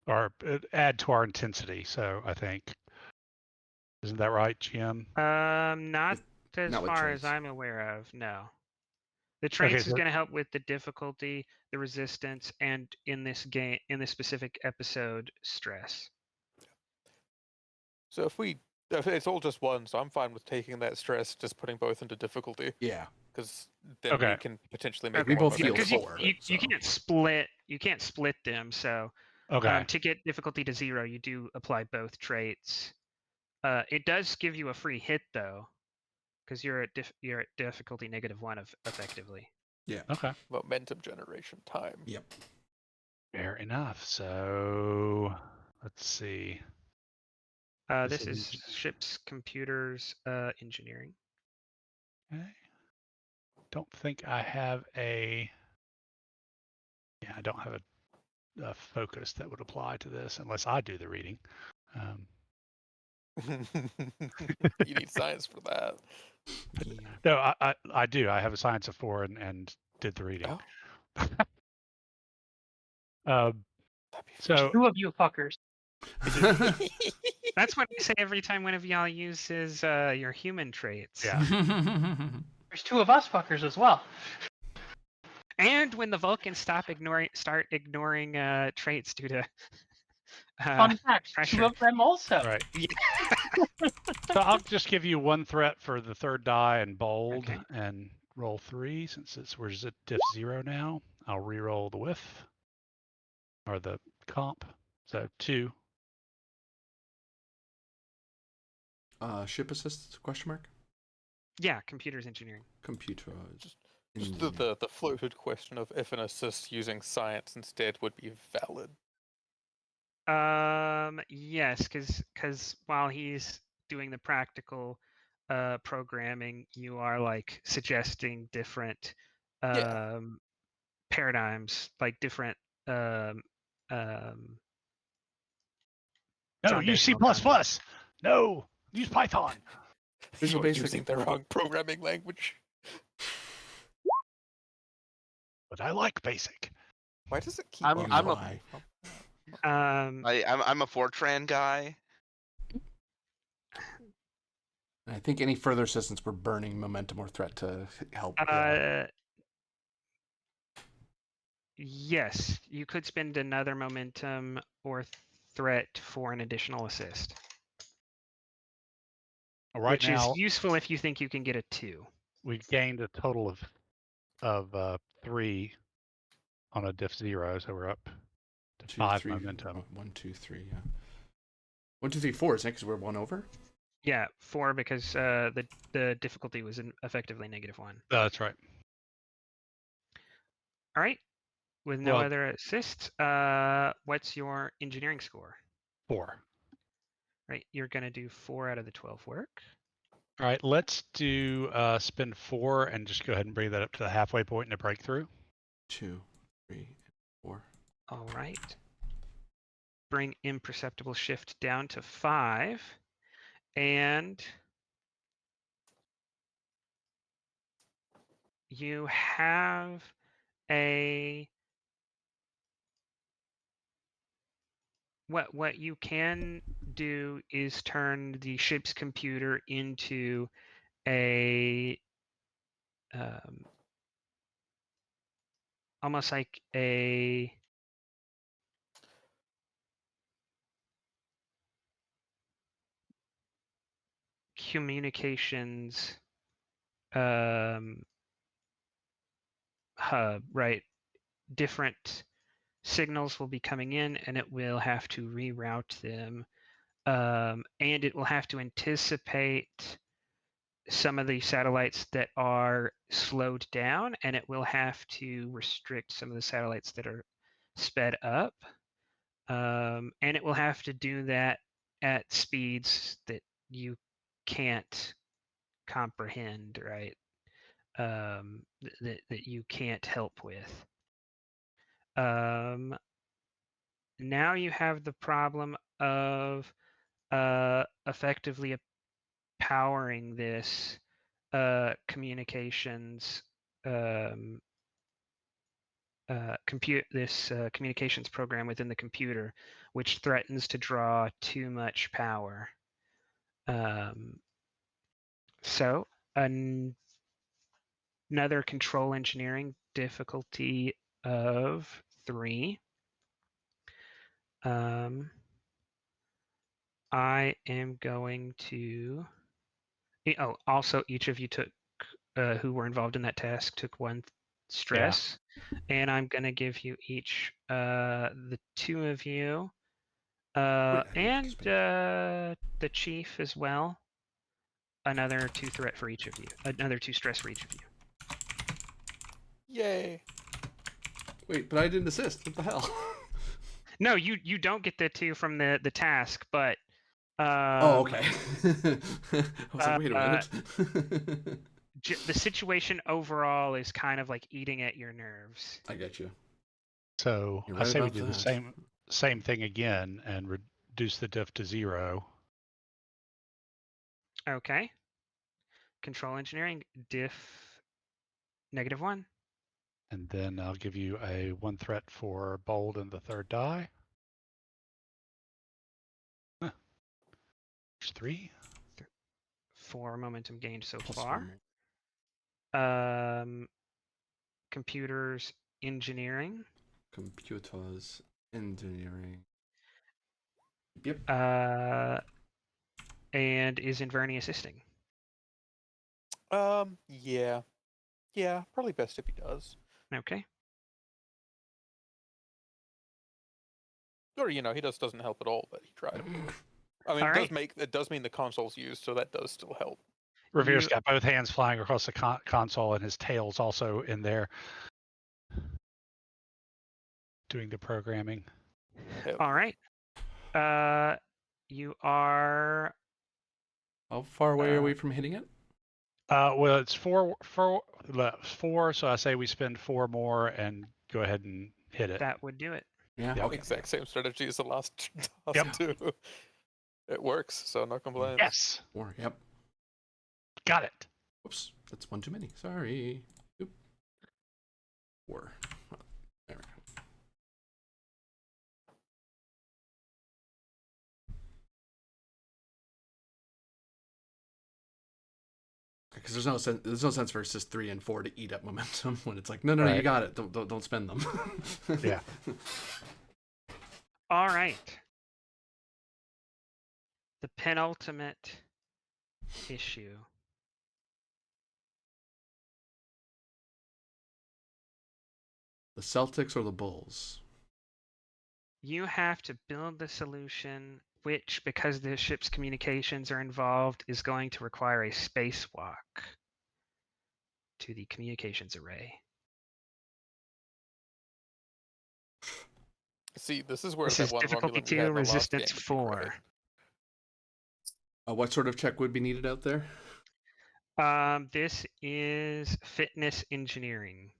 or add to our intensity. So I think, isn't that right, GM? Not as not with far as traits. I'm aware of. No. The traits is so- going to help with the difficulty, the resistance, and in this specific episode, stress. So if it's all just 1, so I'm fine with taking that stress, just putting both into difficulty, Yeah. because then Okay. we can potentially make We more both momentum feel for four. it, You so. can't split them. So Okay. to get difficulty to 0, you do apply both traits. It does give you a free hit though, because you're at difficulty -1 effectively. Yeah. Okay. Momentum generation time. Yep. Fair enough. So let's see. This is ships, computers, engineering. Okay. Don't think I have I don't have a focus that would apply to this unless I do the reading. You need science for that. No, I do. I have a science of 4 and did the reading. Oh. So 2 of you fuckers. That's what I say every time one of y'all uses your human traits. Yeah. There's two of us fuckers as well. And when the Vulcans start ignoring traits due to Fun fact, pressure. two of them also. Right. So I'll just give you one threat for the third die and bold Okay. and roll 3 since it's where's it diff 0 now. I'll re-roll the whiff or the comp. So 2. Ship assist? Question mark. Yeah, computers engineering. Computer. Just the floated question of if an assist using science instead would be valid. Yes, because while he's doing the practical programming, you are like suggesting different Yeah. paradigms, like different um No, use C++. foundational concepts. No, use Python. Visual You're Basic using the wrong programming language. But I like basic. Why does it keep I'm on I'm a popping up? I'm a Fortran guy. I think any further assistance we're burning momentum or threat to help. Yes, you could spend another momentum or threat for an additional assist, Right which now, is useful if you think you can get a 2. we've gained a total of 3 on a diff 0, so we're up to 2, 5 3, momentum. 1, 2, 3. Yeah. 1, 2, 3, 4. Is that because we're 1 over? Yeah, 4 because the difficulty was effectively -1. That's right. All right, with no Well, other assists, what's your engineering score? 4. Right, you're gonna do 4 out of the 12 work. All right, let's do spin 4 and just go ahead and bring that up to the halfway point in a breakthrough. 2, 3, 4. All right. Bring imperceptible shift down to 5, and you have a what you can do is turn the ship's computer into a almost like a communications hub, right? Different signals will be coming in and it will have to reroute them. And it will have to anticipate some of the satellites that are slowed down, and it will have to restrict some of the satellites that are sped up. And it will have to do that at speeds that you can't comprehend, right? That you can't help with. Now you have the problem of effectively powering this communications communications program within the computer, which threatens to draw too much power. So another control engineering difficulty of 3. I am going to. Oh, also, each of you took who were involved in that task took 1 stress, and I'm going to give you each the 2 of you and the chief as well. Another 2 threat for each of you. Another 2 stress for each of you. Yay! Wait, but I didn't assist. What the hell? No, you don't get the 2 from the task, but. Oh, okay. I was like, wait a minute. The situation overall is kind of like eating at your nerves. I get you. So You're I right say we about do that. the same thing again and reduce the diff to 0. Okay. Control engineering diff -1. And then I'll give you a 1 threat for bold in the third die. 3. 4 momentum gained so Plus far. one more. Computers engineering. Computers engineering. Yep. And is Inverni assisting? Yeah. Yeah, probably best if he does. Okay. Or, he just doesn't help at all, but he tried. I mean, All right. it does mean the console's used, so that does still help. Revere's You- got both hands flying across the console, and his tail's also in there doing the programming. Hell All yeah. right. You are. How far away are we from hitting it? Well, it's four, so I say we spend 4 more and go ahead and hit it. That would do it. Yeah. Yep. Okay. Exact same strategy as the last task Yep. too. It works, so no complaints. Yes, 4. Yep. got it. Whoops. That's one too many. Sorry. Oop. 4. There we go. Because there's no sense for Assist 3 and 4 to eat up momentum when it's like, no, you Right. got it. Don't spend them. Yeah. All right. The penultimate issue. The Celtics or the Bulls? You have to build the solution, which, because the ship's communications are involved, is going to require a spacewalk to the communications array. See, this is where This that is one difficulty Romulan we had 2, in the last resistance game would be 4. great. What sort of check would be needed out there? This is fitness engineering.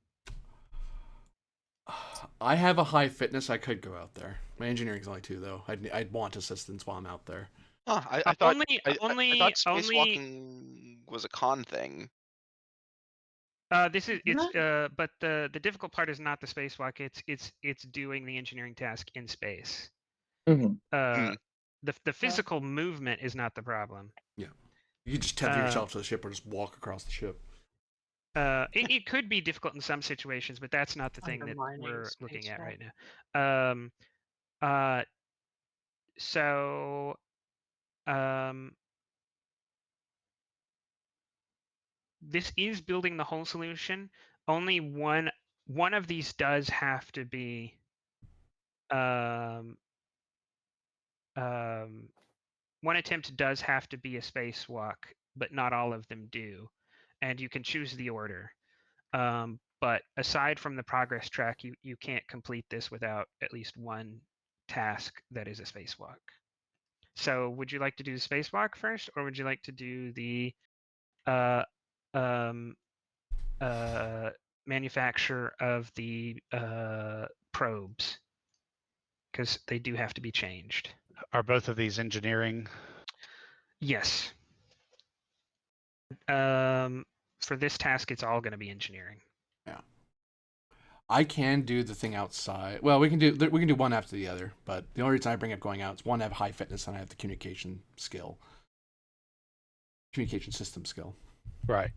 I have a high fitness. I could go out there. My engineering's only 2 though. I'd want assistance while I'm out there. Huh, I thought I thought only. spacewalking was a con thing. This is but the difficult part is not the spacewalk. It's doing the engineering task in space. Mhm. The physical movement is not the problem. Yeah. You can just tether yourself to the ship or just walk across the ship. It could be difficult in some situations, but that's not the thing that Undermining we're looking at spacewalk. right now. So this is building the whole solution. Only one of these does have to be one attempt does have to be a spacewalk, but not all of them do, and you can choose the order. But aside from the progress track, you can't complete this without at least one task that is a spacewalk. So would you like to do the spacewalk first, or would you like to do the manufacture of the probes? Because they do have to be changed. Are both of these engineering? Yes. For this task, it's all going to be engineering. Yeah. I can do the thing outside. Well, we can do one after the other. But the only reason I bring up going out is one, I have high fitness, and I have the communication system skill. Right.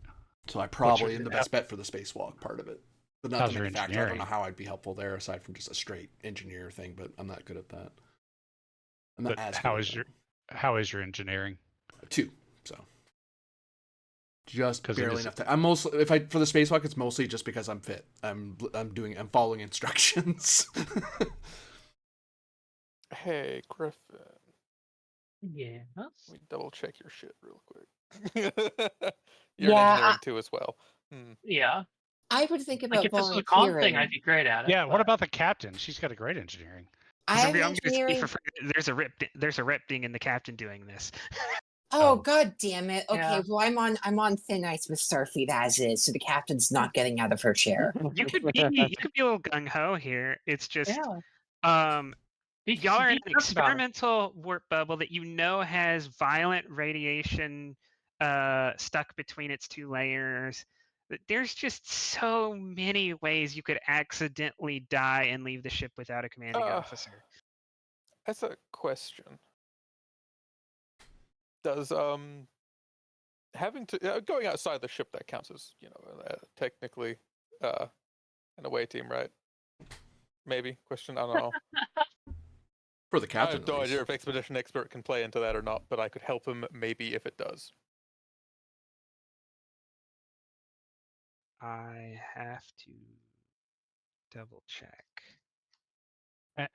So I probably am the best bet for the spacewalk part of it. But not How's the your manufacturer. I don't know engineering? how I'd be helpful there aside from just a straight engineer thing, but I'm not good at that. I'm not But as how good is at your how is your engineering? that. 2, so just 'Cause it barely is- enough to. I'm mostly for the spacewalk, it's mostly just because I'm fit. I'm following instructions. Hey, Griffin. Yeah. Let me double check your shit real quick. Yeah, You're in engineering too as well. Yeah. I would think Like about if this was a con thing, volunteering. I'd be great at it. Yeah. What but- about the captain? She's got a great engineering. I So have I'm going to say engineering. for free, there's a rep thing in the captain doing this. Oh, Oh. god damn it. Okay, Yeah. well I'm on thin ice with Starfleet as is, so the captain's not getting out of her chair. You could be a little gung ho here. It's just Yeah. y'all are in Be an jerk about it. experimental warp bubble that has violent radiation stuck between its 2 layers. There's just so many ways you could accidentally die and leave the ship without a commanding officer. That's a question. Does having to going outside the ship, that counts as, you know, technically an away team, right? Maybe. Question. I don't know. For the I captain, have no at idea least. if Expedition Expert can play into that or not, but I could help him maybe if it does. I have to double check.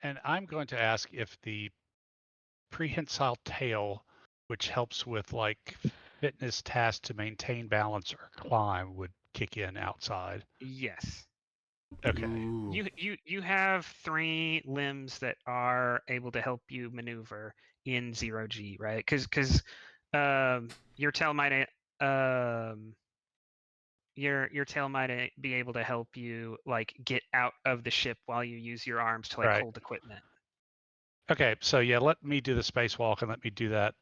And I'm going to ask if the prehensile tail, which helps with like fitness tasks to maintain balance or climb, would kick in outside. Yes. Okay. Ooh. You have 3 limbs that are able to help you maneuver in 0G, right? Because your tail might your tail might be able to help you like get out of the ship while you use your arms to like Right. hold equipment. Okay, so yeah, let me do the spacewalk and let me do that.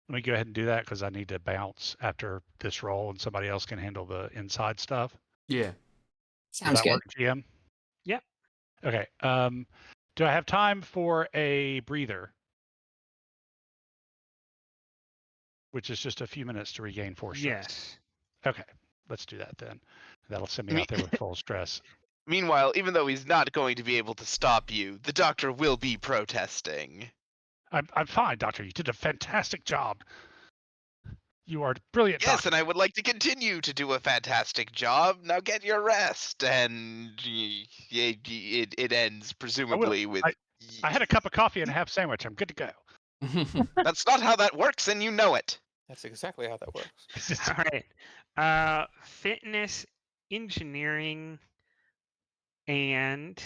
Let me go ahead and do that because I need to bounce after this roll, and somebody else can handle the inside stuff. Yeah. Does Sounds that good. work, GM? Yep. Okay. Do I have time for a breather? Which is just a few minutes to regain 4 stress. Yes. Okay, let's do that then. That'll send me Me- out there with full stress. Meanwhile, even though he's not going to be able to stop you, the doctor will be protesting. I'm fine, Doctor. You did a fantastic job. You are a brilliant Yes, doctor. and I would like to continue to do a fantastic job. Now get your rest. And it ends presumably with. I had a cup of coffee and a half sandwich. I'm good to go. That's not how that works, and you know it. That's exactly how that works. All right. Fitness, engineering, and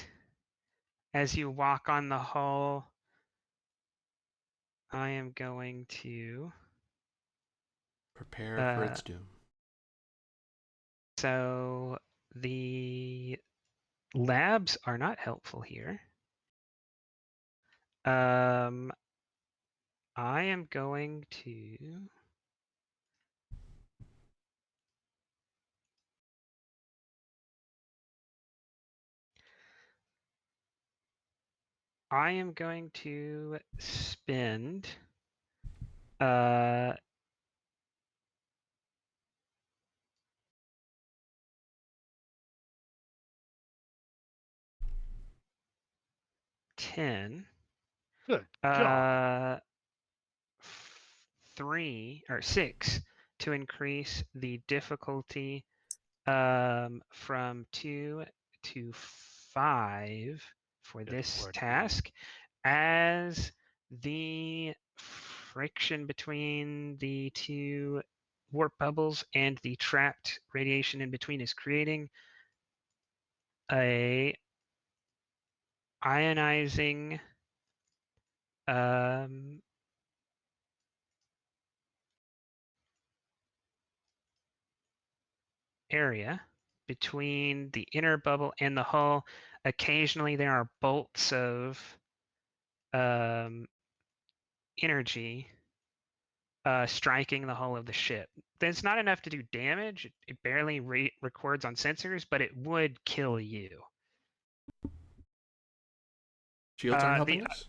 as you walk on the hull, I am going to Prepare for its doom. so the labs are not helpful here. I am going to spend 10 Good God. 3 or 6 to increase the difficulty from 2 to 5 for Good this Lord. task, as the friction between the 2 warp bubbles and the trapped radiation in between is creating a ionizing area between the inner bubble and the hull. Occasionally there are bolts of energy striking the hull of the ship. That's not enough to do damage. It barely records on sensors, but it would kill you. Shields aren't helping us?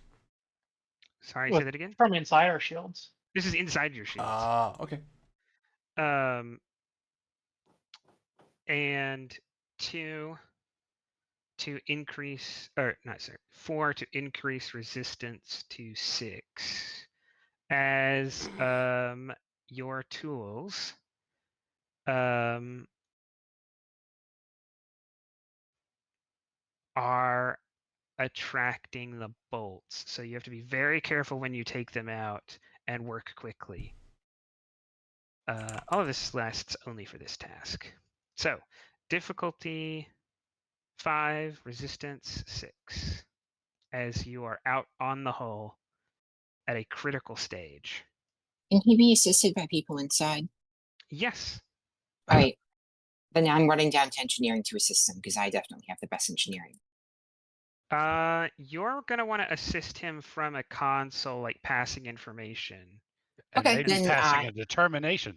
Sorry, With- say that again. From inside our shields. This is inside your shields. Ah, okay. And 2 to increase, or not, sorry, 4 to increase resistance to 6. As your tools are attracting the bolts. So you have to be very careful when you take them out and work quickly. All of this lasts only for this task. So difficulty 5, resistance 6, as you are out on the hull at a critical stage. Can he be assisted by people inside? Yes. All right. Then I'm running down to engineering to assist him because I definitely have the best engineering. You're gonna want to assist him from a console, like passing information. And Okay, maybe then, passing a determination.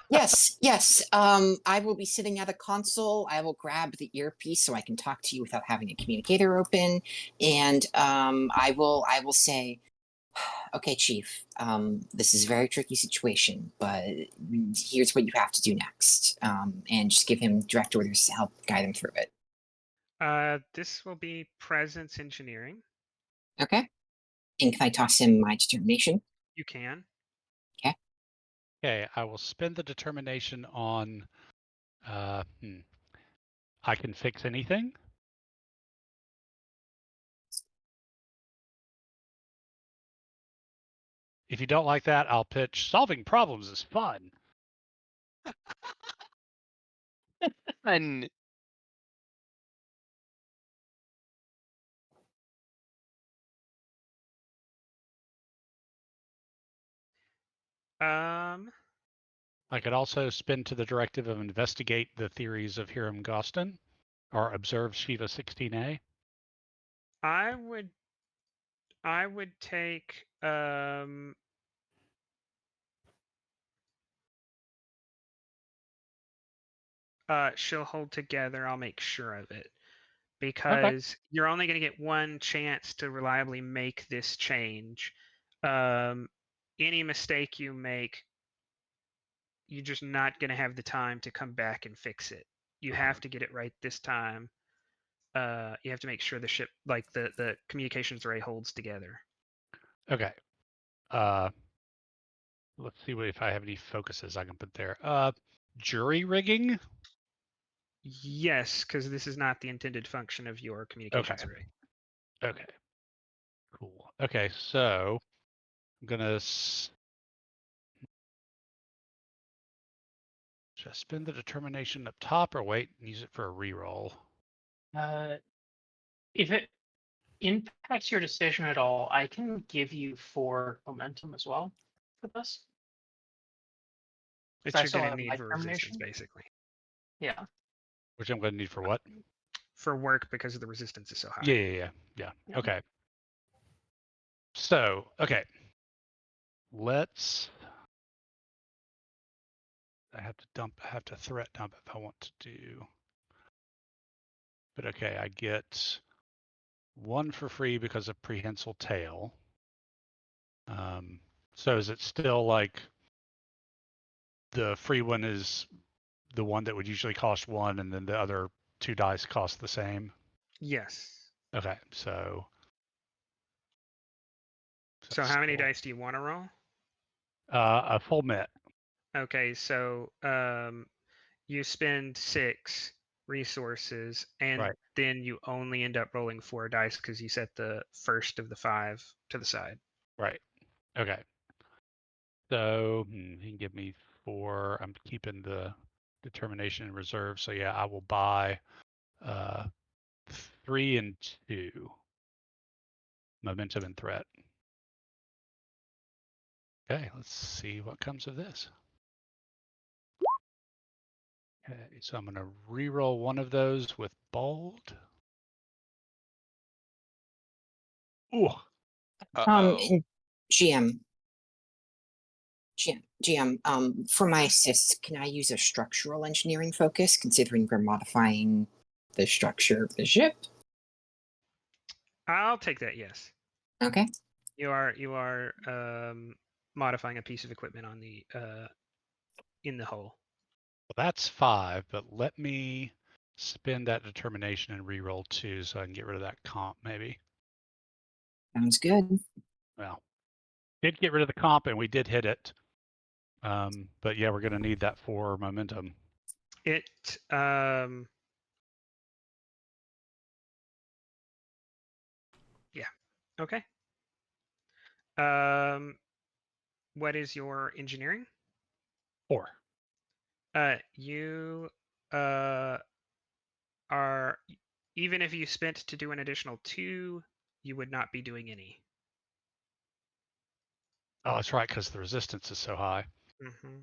Yes. I will be sitting at a console. I will grab the earpiece so I can talk to you without having a communicator open, and I will say, Okay, Chief. This is a very tricky situation, but here's what you have to do next. And just give him direct orders to help guide him through it. This will be presence engineering. Okay? And can I toss him my determination? You can. Okay, I will spend the determination on. I can fix anything. If you don't like that, I'll pitch solving problems is fun. And I could also spin to the directive of investigate the theories of Hiram Gostin or observe Shiva 16A. I would take she'll hold together. I'll make sure of it. Because you're only going to get one chance to reliably make this change. Any mistake you make, you're just not going to have the time to come back and fix it. You have to get it right this time. You have to make sure the ship, like the communications array, holds together. Okay. Let's see if I have any focuses I can put there. Jury rigging. Yes, because this is not the intended function of your communications array. Okay. Cool. Okay, so I'm gonna should I spend the determination up top or wait and use it for a reroll? If it impacts your decision at all, I can give you 4 momentum as well for this. It's I you're still going to have need my for resistance, determination? basically. Yeah. Which I'm gonna need for what? For work, because of the resistance is so high. Yeah. Yeah. Okay. So, okay. I have to threat dump if I want to do. But okay, I get 1 for free because of prehensile tail. So is it still like the free one is the one that would usually cost 1 and then the other 2 dice cost the same? Yes. Okay, so So how many dice do you want to roll? A full met. Okay, so you spend 6 resources, and then you only end up rolling 4 dice because you set the first of the 5 to the side. Right. Okay. So he can give me 4. I'm keeping the determination in reserve. So yeah, I will buy 3 and 2 momentum and threat. Okay, let's see what comes of this. Okay, so I'm going to re-roll one of those with bold. Ooh. And GM, for my assist, can I use a structural engineering focus, considering we're modifying the structure of the ship? I'll take that. Yes. Okay. You are modifying a piece of equipment on the in the hull. Well, that's 5, but let me spend that determination and re-roll 2 so I can get rid of that comp maybe. Sounds good. Well, did get rid of the comp and we did hit it. But yeah, we're going to need that for momentum. It yeah. Okay. What is your engineering? 4. You are, even if you spent to do an additional 2, you would not be doing any. Oh, that's right, because the resistance is so high. Mm-hmm.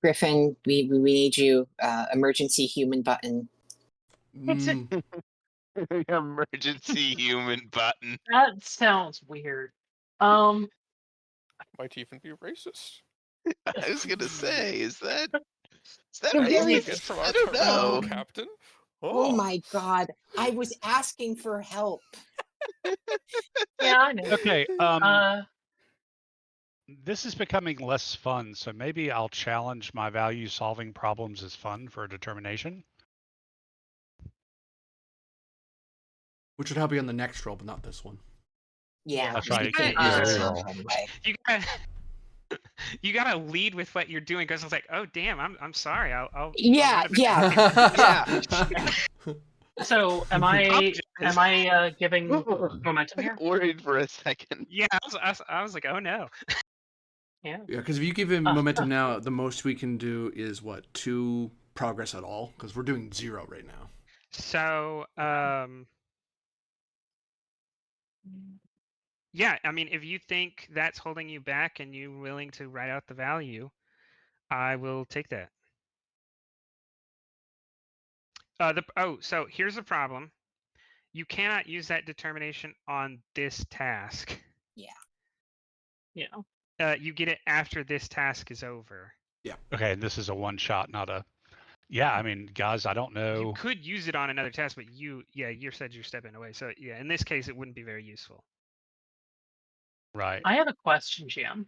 Griffin, we need you. Emergency human button. Emergency human button. That sounds weird. Might even be racist. I was gonna say, is that You're very- racist? I don't know. Captain. Oh my god! I was asking for help. Yeah, I know. Okay. This is becoming less fun, so maybe I'll challenge my value solving problems as fun for a determination. Which would help you on the next roll, but not this one. Yeah, That's we right. could It can't use use a a Uh, change reroll. anyway. You gotta, you gotta lead with what you're doing because it's like, oh damn, I'm sorry. I'll Yeah, run it yeah. Yeah. so am Apologize. I giving momentum here? Worried for a second. Yeah, I was like, oh no. Yeah. Yeah, because if you give him Uh, momentum now, the most we can do is what, 2 progress at all? Because we're doing 0 right now. So, yeah, I mean, if you think that's holding you back and you're willing to write out the value, I will take that. So here's the problem. You cannot use that determination on this task. Yeah. You get it after this task is over. Okay, and this is a one shot, not a. Yeah, I mean, guys, I don't You know. could use it on another task, but you said you're stepping away. So yeah, in this case, it wouldn't be very useful. Right. I have a question, Jim.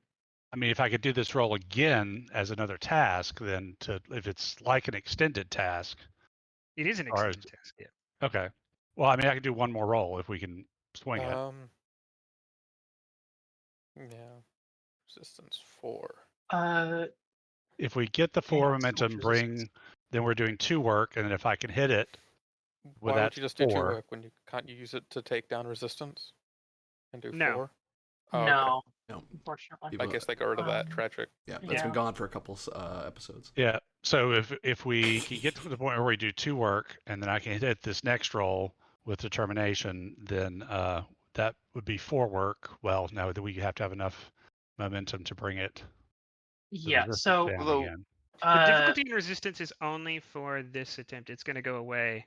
I mean, if I could do this roll again as another task, then if it's like an extended task, It is an or extended task. Yeah. okay. Well, I mean, I could do one more roll if we can swing it. Yeah. Resistance 4. If we get the Yeah, 4 it's so much momentum, resistance. then we're doing 2 work, and then if I can hit it with Why would that you just do 2 4, work when you can't you use it to take down resistance and do No. 4? Oh, okay. No, No. unfortunately. I guess they got rid of that. Um, Tragic. Yeah, that's been Yeah. gone for a couple episodes. yeah. So if we can get to the point where we do 2 work, and then I can hit this next roll with determination, then that would be 4 work. Well, no, that we have to have enough momentum to bring it the Yeah. resistance So down Although again. The difficulty and resistance is only for this attempt. It's going to go away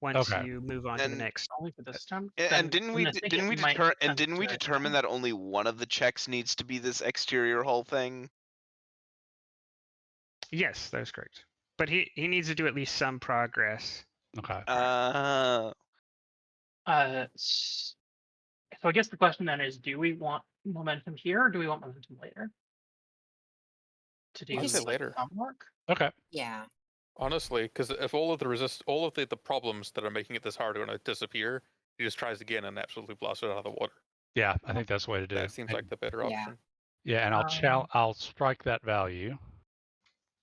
once Okay. you move on to the And next. only for this time. and Then, didn't then we I think didn't it we might deter make and sense didn't we to- determine that only one of the checks needs to be this exterior hull thing? Yes, that is correct. But he needs to do at least some progress. Okay. So I guess the question then is, do we want momentum here or do we want momentum later? To do I'd say Because- later. some work? Okay. Yeah. Honestly, because if all of the problems that are making it this hard are going to disappear, he just tries again and absolutely blasts it out of the water. Yeah, I think that's the way to do That it. seems And- like the better Yeah. option. yeah, and I'll strike that value,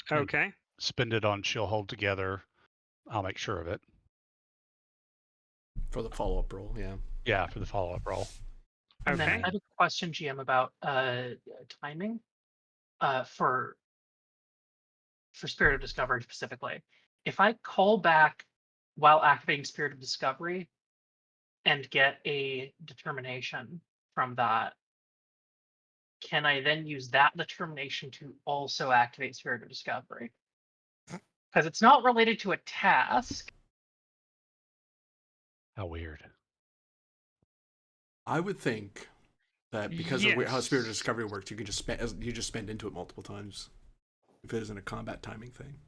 And- Okay. spend it on she'll hold together. I'll make sure of it. For the follow-up roll, yeah. Yeah, for the follow-up roll. And then Okay. I have a question, GM, about timing for Spirit of Discovery specifically. If I call back while activating Spirit of Discovery and get a determination from that, can I then use that determination to also activate Spirit of Discovery? Because it's not related to a task. How weird. I would think that because of how Spirit of Yes. Discovery works, you just spend into it multiple times if it isn't a combat timing thing.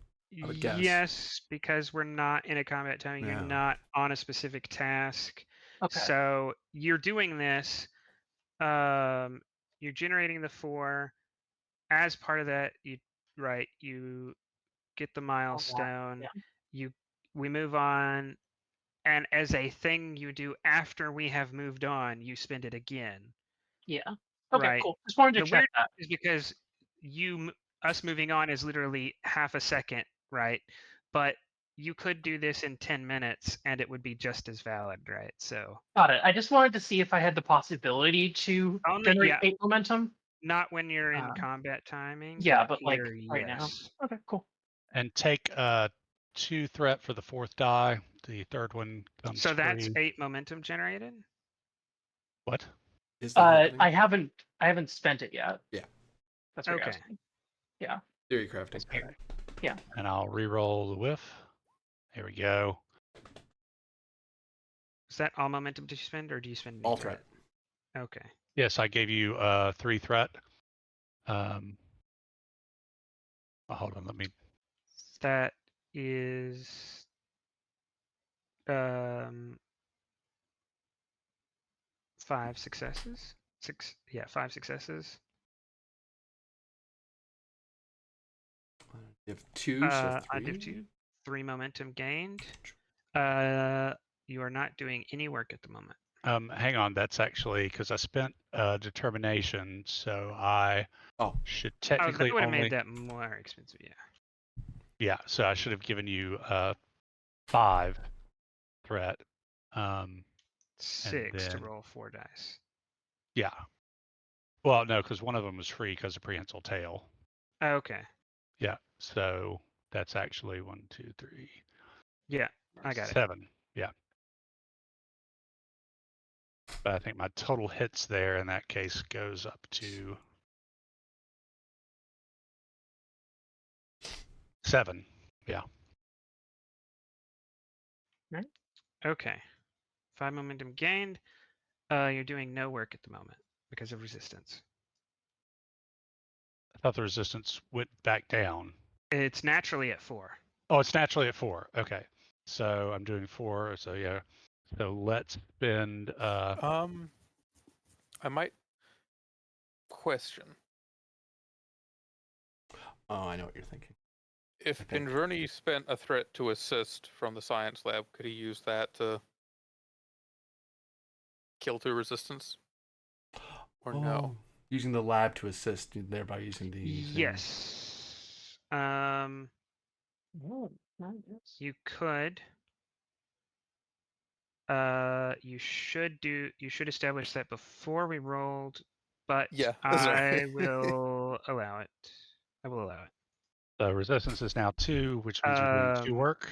I would guess. Yes, because we're not in a combat timing. Yeah. You're not on a specific task. Okay. So you're doing this. You're generating the 4. As part of that, you get the milestone. yeah. We move on, and as a thing you do after we have moved on, you spend it again. Yeah. Okay, Right. cool. Just wanted to The check weird that. is because us moving on is literally half a second, right? But you could do this in 10 minutes and it would be just as valid, right? So Got it. I just wanted to see if I had the possibility to generate 8 momentum. not when you're in combat timing. Yeah, but like here, right now. yes. Okay, cool. And take 2 threat for the 4th die. The 3rd one comes So that's free. 8 momentum generated. What? Is that I haven't spent it yet. Yeah. That's what you're Okay. asking. Yeah. Theory crafting. That's fair. Yeah. And I'll re-roll the whiff. Here we go. Is that all momentum do you spend, or do you spend any All threat. Okay. Yes, I gave you 3 threat. Hold on, let me. That is 5 successes. 5 successes. You have 2, so 3. I do 2. 3 momentum gained. You are not doing any work at the moment. Hang on, that's actually because I spent determination, so I should Oh, technically that would have only. made that more expensive, yeah. Yeah, so I should have given you 5 threat. 6 to then- roll 4 dice. Yeah. Well, no, because one of them was free because of prehensile tail. Okay. Yeah, so that's actually 1, 2, 3. Yeah, I got 7. Yeah. But I think my total hits there in that case goes up to 7. Yeah. it. Okay. 5 momentum gained. You're doing no work at the moment because of resistance. I thought the resistance went back down. It's naturally at 4. Oh, it's naturally at 4. Okay. So I'm doing 4. So yeah. So let's spend. I might question Oh, I know what you're thinking. if Okay. Pinverni spent a threat to assist from the science lab. Could he use that to kill 2 resistance? Or no? Using the lab to assist, thereby using the thing. Yes. Oh, nice. You could. You should establish that before we rolled, but Yeah, that's I right. will allow it. I will allow it. The resistance is now 2, which means I'm doing 2 work.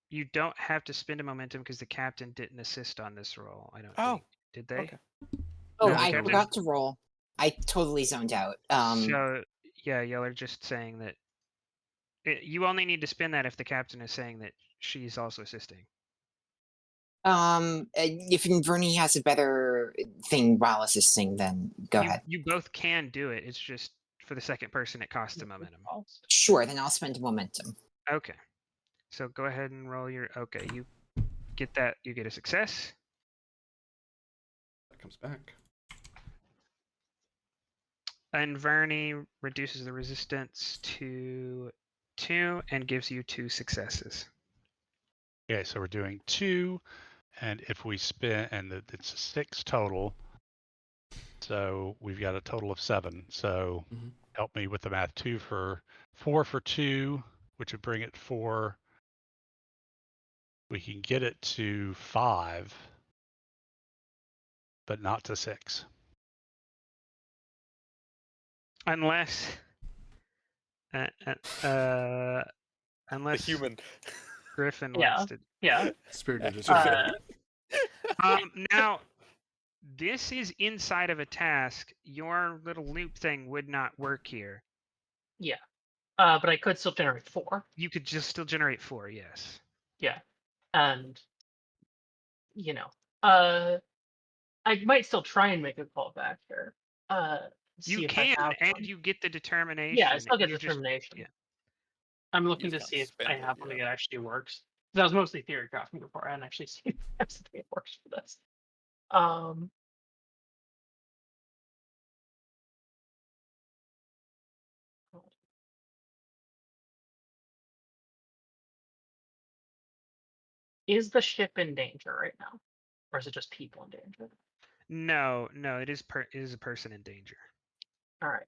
You don't have to spend a momentum because the captain didn't assist on this roll. I don't Oh, think. Did they? okay. Oh, No, I totally. forgot to roll. I totally zoned out. So yeah, y'all are just saying that you only need to spend that if the captain is saying that she's also assisting. If Vernie has a better thing while assisting, then go ahead. You both can do it. It's just for the second person it costs a momentum. Sure, then I'll spend momentum. Okay. So go ahead and roll your you get that, you get a success. That comes back. And Vernie reduces the resistance to 2 and gives you 2 successes. Okay, so we're doing 2, and if we spend, and it's 6 total. So we've got a total of 7. So help me with the math. 4 for 2, which would bring it 4. We can get it to 5, but not to 6. Unless The unless human. Griffin Yeah. wants to. Yeah. Spirit of disappearing. Now this is inside of a task. Your little loop thing would not work here. Yeah. But I could still generate 4. You could just still generate 4, yes. Yeah. And I might still try and make a call back here. You See if can, I have and one. you get the determination. Yeah, I still get You just- determination. yeah. I'm looking to just see gotta if spend I it, have one yeah. that actually works. Because I was mostly theory crafting before. I hadn't actually seen if something that works for this. Is the ship in danger right now, or is it just people in danger? No, it is a person in danger. All right.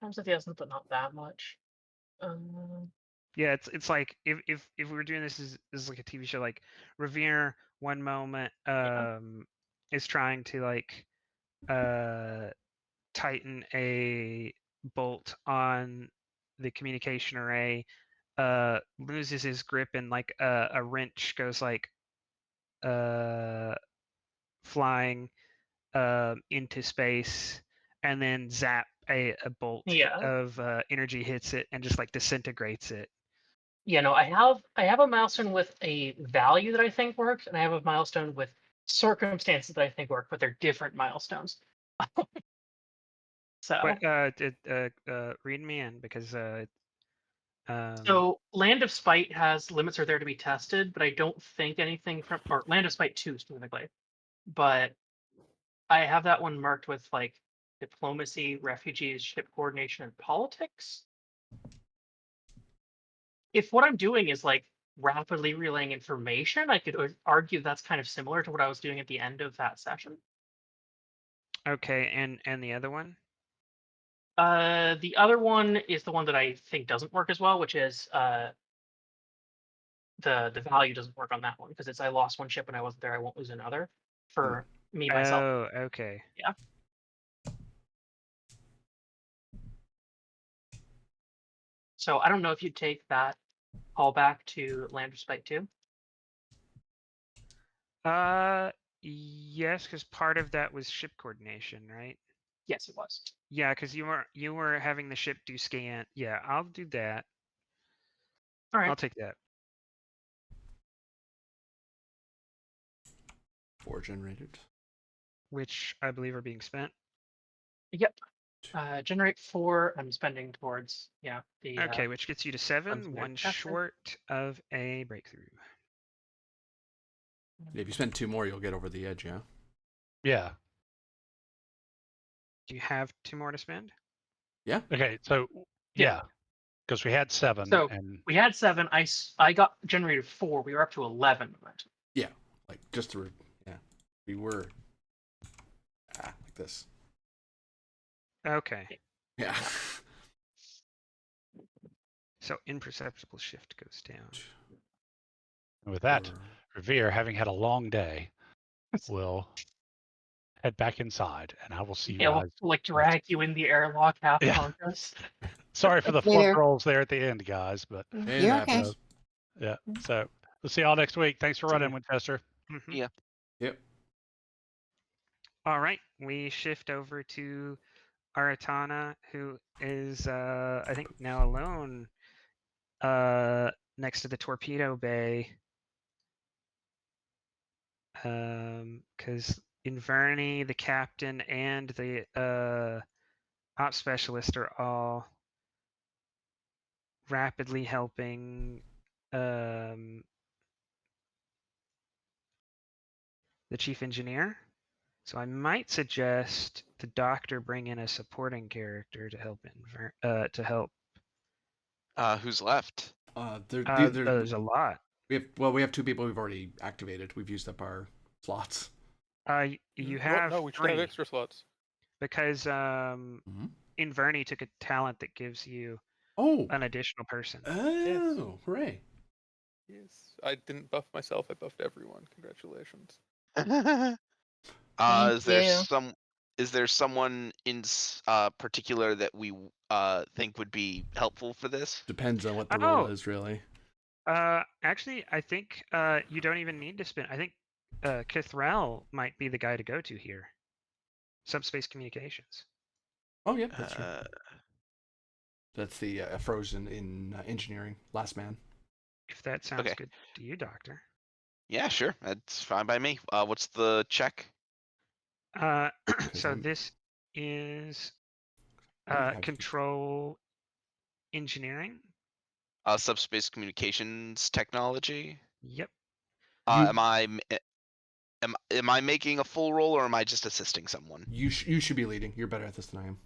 Times 1,000, but not that much. Yeah, it's like if we were doing this as like a TV show, like Revere one moment is trying to like tighten a bolt on the communication array, loses his grip and like a wrench goes like flying into space, and then zap a bolt of energy hits it and just like disintegrates it. I have a milestone with a value that I think works, and I have a milestone with circumstances that I think work, but they're different milestones. But read me in, because so Land of Spite has limits are there to be tested, but I don't think anything from, or Land of Spite 2 specifically. But I have that one marked with like diplomacy, refugees, ship coordination, and politics. If what I'm doing is like rapidly relaying information, I could argue that's kind of similar to what I was doing at the end of that session. Okay, and the other one? The other one is the one that I think doesn't work as well, which is the value doesn't work on that one because it's I lost one ship and I wasn't there, I won't lose another for me myself. Oh, okay. Yeah. So I don't know if you'd take that callback to Land Respite 2. Yes, because part of that was ship coordination, right? Yes, it was. Yeah, because you were having the ship do scan. Yeah, I'll do that. All right. I'll take that. 4 generated. Which I believe are being spent. Yep. Generate 4. I'm spending towards the. Okay, which gets you to 7, Unsmeared one Chester. short of a breakthrough. Yeah, if you spend 2 more, you'll get over the edge, yeah? Yeah. Do you have 2 more to spend? Yeah. Okay. So yeah, because we had 7, So and we had 7. I got generated 4. We were up to 11 momentum. Yeah, like just to, we were like this. Okay. Yeah. So imperceptible shift goes down. with that, Revere, having had a long day, will head back inside, and I will see you It'll guys. like drag you in the airlock half Yeah. conscious. Sorry for the Later. flunk rolls there at the end, guys, but It You're happens. okay. yeah. So we'll see y'all next week. Thanks for See running, ya. Winchester. Mhm. Yeah. Yep. All right, we shift over to Aratana, who is I think now alone next to the torpedo bay. Because Inverni, the captain, and the ops specialist are all rapidly helping the chief engineer. So I might suggest the doctor bring in a supporting character to help Who's left? There's a lot. We have 2 people we've already activated. We've used up our slots. You have no, we should 3 have extra slots. because Inverni took a talent that gives you an additional person. Oh, hooray. Yes, I didn't buff myself. I buffed everyone. Congratulations. Thank Is there someone in particular that we think would be helpful for this? Depends on what the role is, really. Actually, I think you don't even need to spin. I think Kithrell might be the guy to go to here. Subspace communications. Oh, yeah, that's true. That's the frozen in engineering. Last man. If that sounds Okay. good to you, Doctor. Yeah, sure. That's fine by me. What's the check? So this is control engineering. Subspace communications technology. Yep. Am I making a full roll or am I just assisting someone? You should be leading. You're better at this than I am.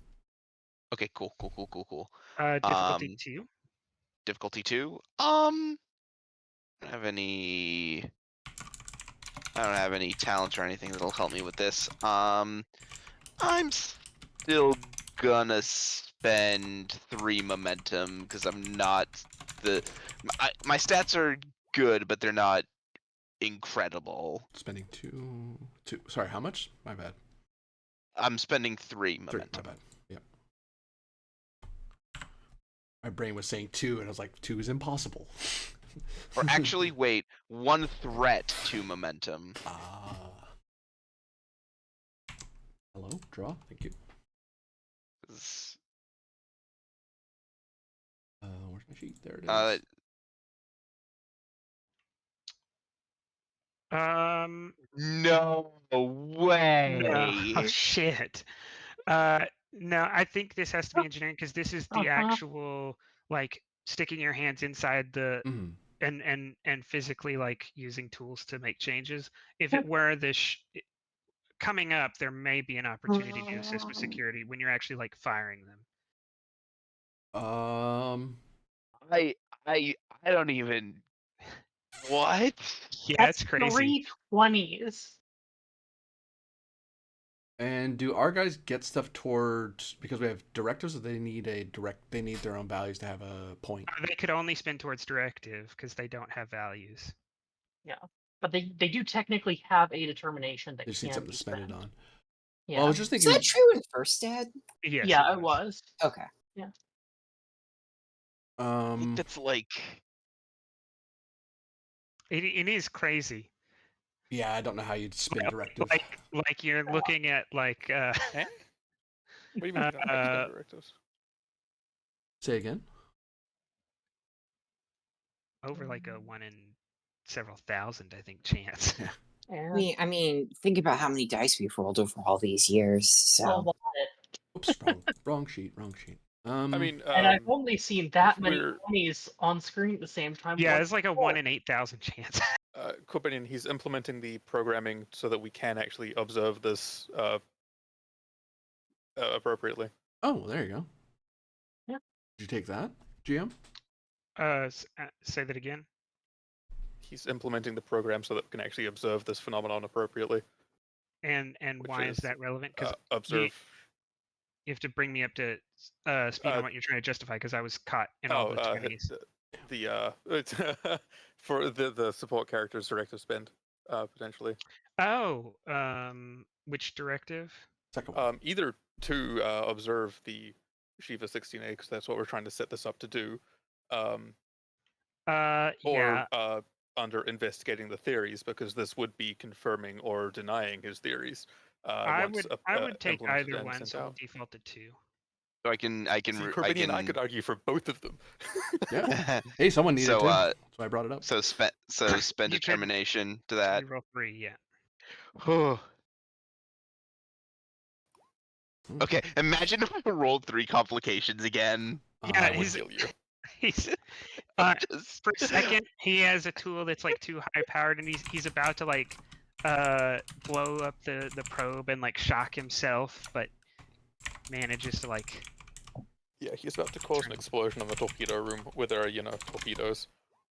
Okay, cool. Difficulty 2. Difficulty 2. I don't have any talents or anything that'll help me with this. I'm still gonna spend 3 momentum because I'm not my stats are good, but they're not incredible. Spending 2. Sorry, how much? My bad. I'm spending 3 3. momentum. My bad. Yep. My brain was saying 2, and I was like, 2 is impossible. Or actually, wait, 1 threat, 2 momentum. Hello, draw. Thank you. Where's my sheet? There it is. No way. No. Oh, shit. No, I think this has to be engineering because this is the actual like sticking your hands inside the and physically like using tools to make changes. If it were this coming up, there may be an opportunity to assist with security when you're actually like firing them. I don't even. What? Yeah, That's it's crazy. 320s. And do our guys get stuff towards, because we have directives, or they need their own values to have a point? They could only spend towards directive because they don't have values. Yeah, but they do technically have a determination that They just need can something be to spend spent. it on. Yeah, Well, I was just Is thinking. that true in first ed? Yes, yeah, it was. Okay. Yeah, I think that's like. It is crazy. Yeah, I don't know how you'd spin directive. Like you're looking at like Eh? What do you mean you don't have spin directives? Say again. over like a 1 in several thousand, I think, chance. Yeah. yeah. I mean, think about how many dice we've rolled over all these years. A So lot. Oops, wrong sheet. I mean, And I've only seen that many we're- 20s on screen at the same time. Yeah, once it's like a before. 1 in 8,000 chance. Corbinian, he's implementing the programming so that we can actually observe this appropriately. Oh, there you go. Yeah. Did you take that, GM? Say that again. He's implementing the program so that we can actually observe this phenomenon appropriately. And Which why is is, that relevant? Because observe. you have to bring me up to speed on what you're trying to justify. Because I was caught in all the 20s. For the support characters directive spend potentially. Oh, which directive? Second one. Either to observe the Shiva 16A because that's what we're trying to set this up to do, or Yeah. under investigating the theories because this would be confirming or denying his theories. I once would take implemented either and one, sent so we'll out. default to 2. So I can See, Corbinian, I could argue for both of them. Yeah. Hey, someone needed So, to. That's why I brought it up. So spend You could determination to that. reroll 3, yeah. Okay, imagine if I rolled 3 complications again. Yeah, I would kill you. he's Just... for a second he has a tool that's like too high powered, and he's about to like blow up the probe and like shock himself, but manages to like. Yeah, he's about to cause an explosion in the torpedo room where there are, torpedoes.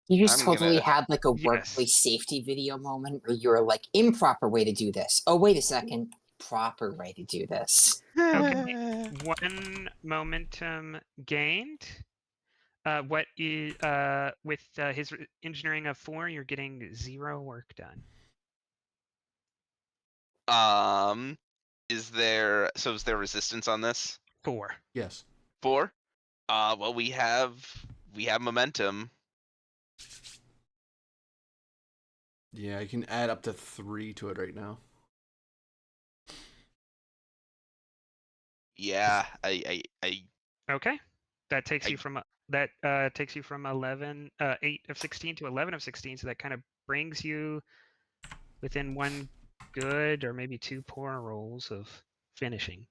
you just I'm totally gonna- had like a Yes. workplace safety video moment where you were like, improper way to do this. Oh, wait a second. Proper way to do this. Okay. 1 momentum gained. What is with his engineering of 4, you're getting 0 work done. Is there resistance on this? 4. Yes. 4? Well, we have momentum. Yeah, you can add up to 3 to it right now. Yeah, I Okay. That takes you from 8 of 16 to 11 of 16, so that kind of brings you within 1 good or maybe 2 poor rolls of finishing.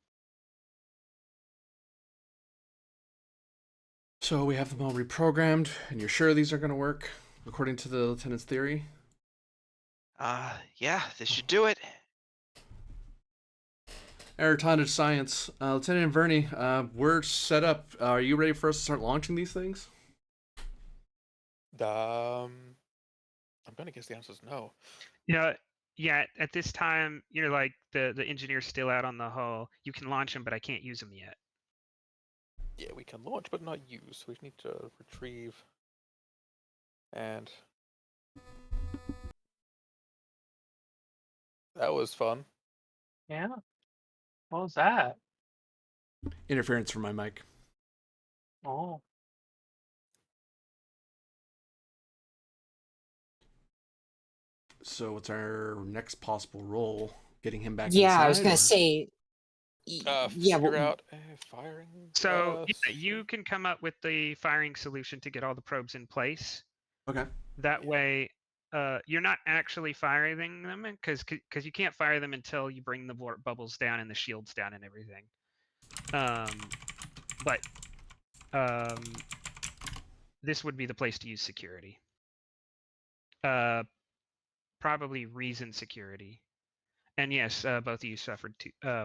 So we have them all reprogrammed, and you're sure these are going to work according to the lieutenant's theory? yeah, this should do it. Aerotonage Science. Lieutenant Verney, we're set up. Are you ready for us to start launching these things? I'm gonna guess the answer is no. Yeah, at this time, you're like, the engineer's still out on the hull. You can launch them, but I can't use them yet. Yeah, we can launch but not use. We need to retrieve and that was fun. Yeah. What was that? Interference from my mic. Oh. So what's our next possible role? Getting him back Yeah, inside? I was going or- to say. Yeah, figure well, out firing. So yeah, you can come up with the firing solution to get all the probes in place. Okay. That way, you're not actually firing them because you can't fire them until you bring the bubbles down and the shields down and everything. But this would be the place to use security. Probably reason security, And yes, both of you suffered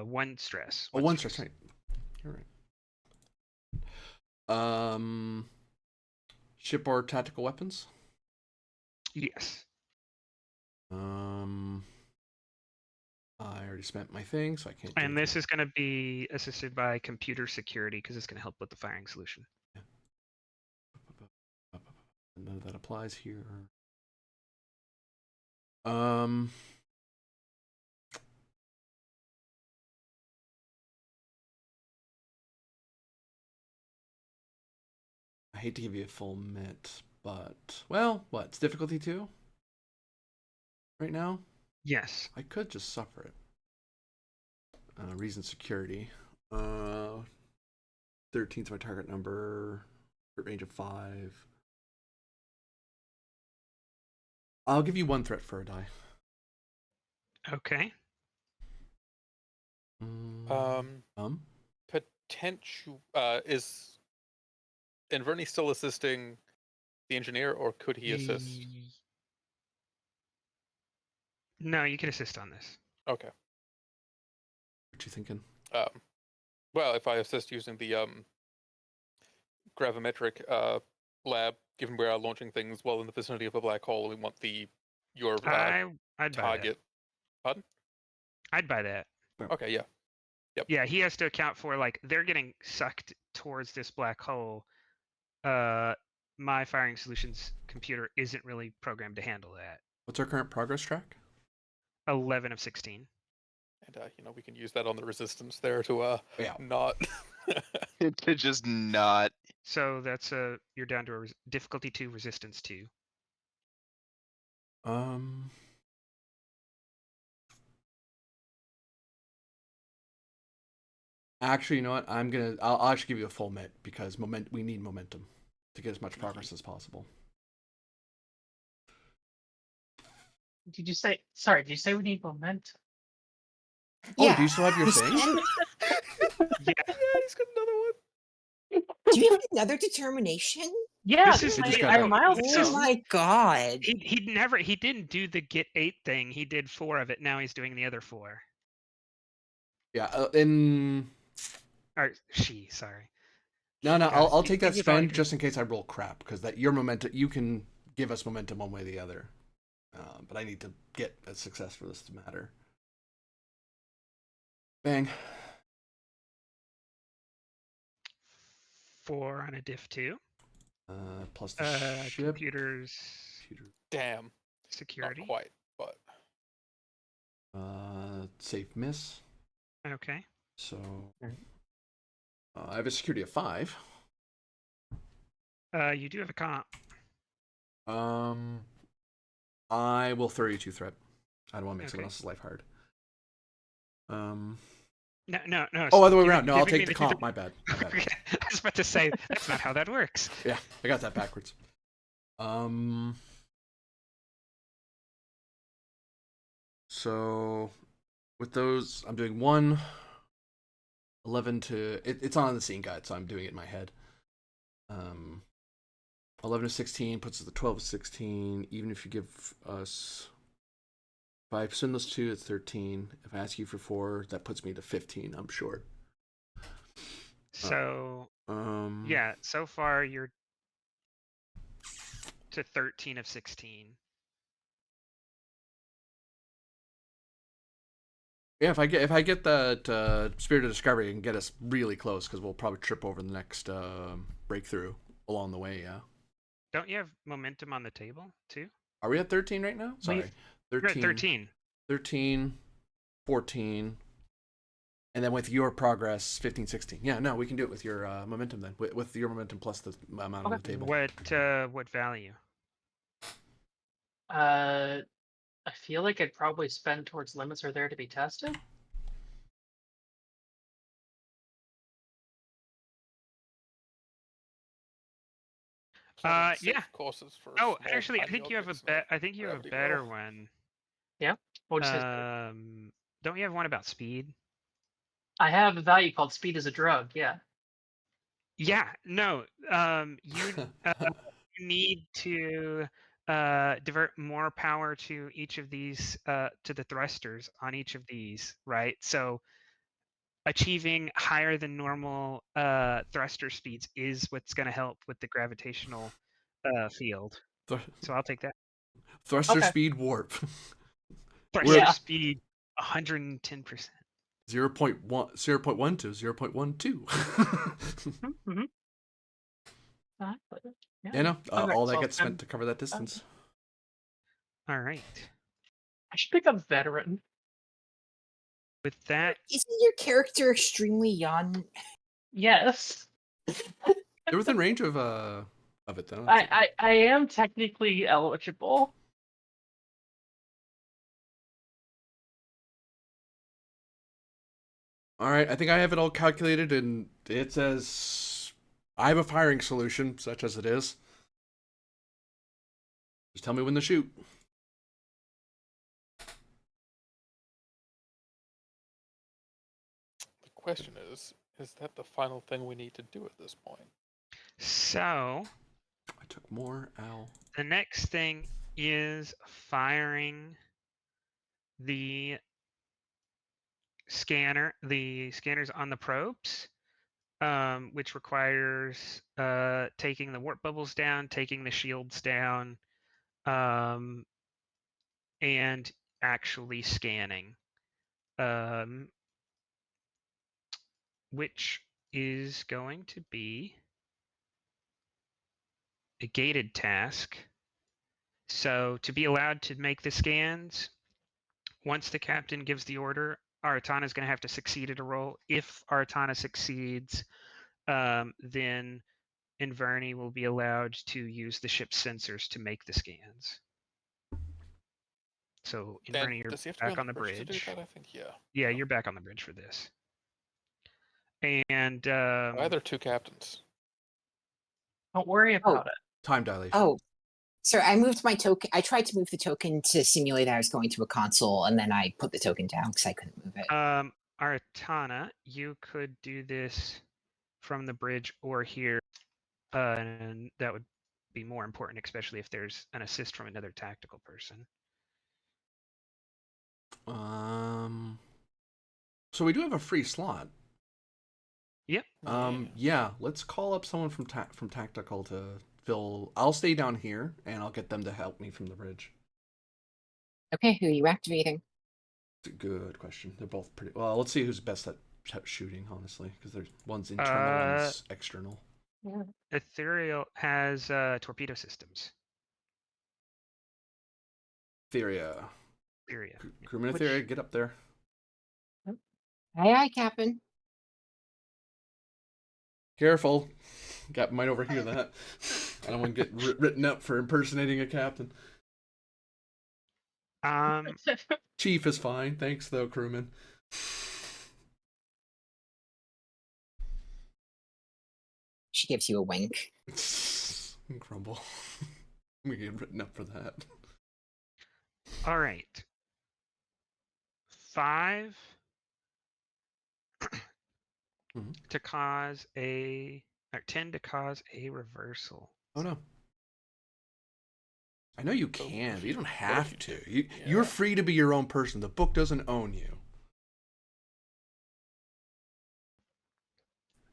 one stress. Oh, one stress, right. You're right. Shipboard tactical weapons. Yes. I already spent my thing, so I can't. And this is going to be assisted by computer security because it's going to help with the firing solution. Yeah. None of that applies here. I hate to give you a full mit, but well, what? It's difficulty 2 right now. Yes. I could just suffer it. Reason security. 13's my target number. Range of 5. I'll give you 1 threat for a die. Okay. Potential is Inverni still assisting the engineer, or could he assist? No, you can assist on this. Okay. What you thinking? Well, if I assist using the gravimetric lab, given we are launching things well in the vicinity of a black hole, we want your I'd target. Pardon? I'd buy that. Okay, yeah. Yep. Yeah, he has to account for, like, they're getting sucked towards this black hole. My firing solutions computer isn't really programmed to handle that. What's our current progress track? 11 of 16. And we can use that on the resistance there to not To just not. So that's you're down to a difficulty 2, resistance 2. Actually, you know what? I'll actually give you a full mit because we need momentum to get as much progress as possible. Did you say? Sorry, did you say we need momentum? Oh, do you still have your thing? Yeah, he's got another one. Do you have another determination? Yeah, This is I Oh my god. He didn't do the get 8 thing. He did 4 of it. Now he's doing the other 4. Yeah, Or she, sorry. No, God, I'll take that he was spend only- just in case I roll crap, because your momentum, you can give us momentum one way or the other. But I need to get a success for this to matter. Bang. 4 on a diff 2. Plus the ship. Computers. Damn. Security. Not quite, but. Safe miss. Okay. So I have a security of 5. You do have a comp. I will throw you 2 threat. I don't want to make someone else's life hard. No. Oh, other way around. No, I'll take the comp. My bad. I was about to say that's not how that works. Yeah, I got that backwards. So with those, I'm doing 1, 11 to it's on the scene guide, so I'm doing it in my head. 11 to 16 puts us at 12 to 16. Even if you give us, if I send those 2, it's 13. If I ask you for 4, that puts me to 15. I'm short. So yeah, so far you're to 13 of 16. Yeah, if I get that Spirit of Discovery, it can get us really close because we'll probably trip over the next breakthrough along the way. Yeah. Don't you have momentum on the table too? Are we at 13 right now? Sorry, 13. You're at 13. 13, 14, and then with your progress, 15, 16. Yeah, no, we can do it with your momentum then. With your momentum plus the amount on the table. What value? I feel like I'd probably spend towards limits are there to be tested. Yeah. Courses for Oh, actually, I think you have a better one. Yeah. What don't you have one about speed? I have a value called speed is a drug. Yeah. Yeah. No. You need to divert more power to each of these, to the thrusters on each of these, right? So achieving higher than normal thruster speeds is what's going to help with the gravitational field. So I'll take that. Thruster Okay. speed warp. Thruster Yeah. speed 110%. 0.1, 0.1 to 0.12. Mm-hmm. Exactly. Yeah. You know, Okay, all that so gets spent to cover that distance. All right. I should pick up veteran. With that, Isn't your character extremely young? Yes. They're within range of it though. I am technically eligible. All right, I think I have it all calculated, and it says I have a firing solution, such as it is. Just tell me when to shoot. The question is that the final thing we need to do at this point? so I took more. Ow. the next thing is firing the scanners on the probes, which requires taking the warp bubbles down, taking the shields down, and actually scanning, which is going to be a gated task. So to be allowed to make the scans, once the captain gives the order, Aratana is going to have to succeed at a roll. If Aratana succeeds, then Inverni will be allowed to use the ship's sensors to make the scans. So Inverni, you're Does he have to be back on the to do bridge. that? I think yeah. Yeah, you're back on the bridge for this. And Why are there two captains? Don't worry about it. Time dilation. Oh, sorry, I moved my token. I tried to move the token to simulate I was going to a console, and then I put the token down because I couldn't move it. Aratana, you could do this from the bridge or here, and that would be more important, especially if there's an assist from another tactical person. So we do have a free slot. Yep. Yeah, let's call up someone from tactical to fill. I'll stay down here, and I'll get them to help me from the bridge. Okay, who are you activating? It's a good question. They're both pretty. Well, let's see who's best at shooting, honestly, because there's one's internal, one's external. Yeah. Ethereal has torpedo systems. Theria. Etheria. Crewman Which- Etheria, get up there. Aye, Captain. Careful. Captain might overhear that. I don't want to get written up for impersonating a captain. Chief is fine. Thanks, though, crewman. She gives you a wink. Grumble. We get written up for that. All right. 5 to cause a, or 10 to cause a reversal. Oh no. I know you can, but you don't have you to. do? You're Yeah. free to be your own person. The book doesn't own you.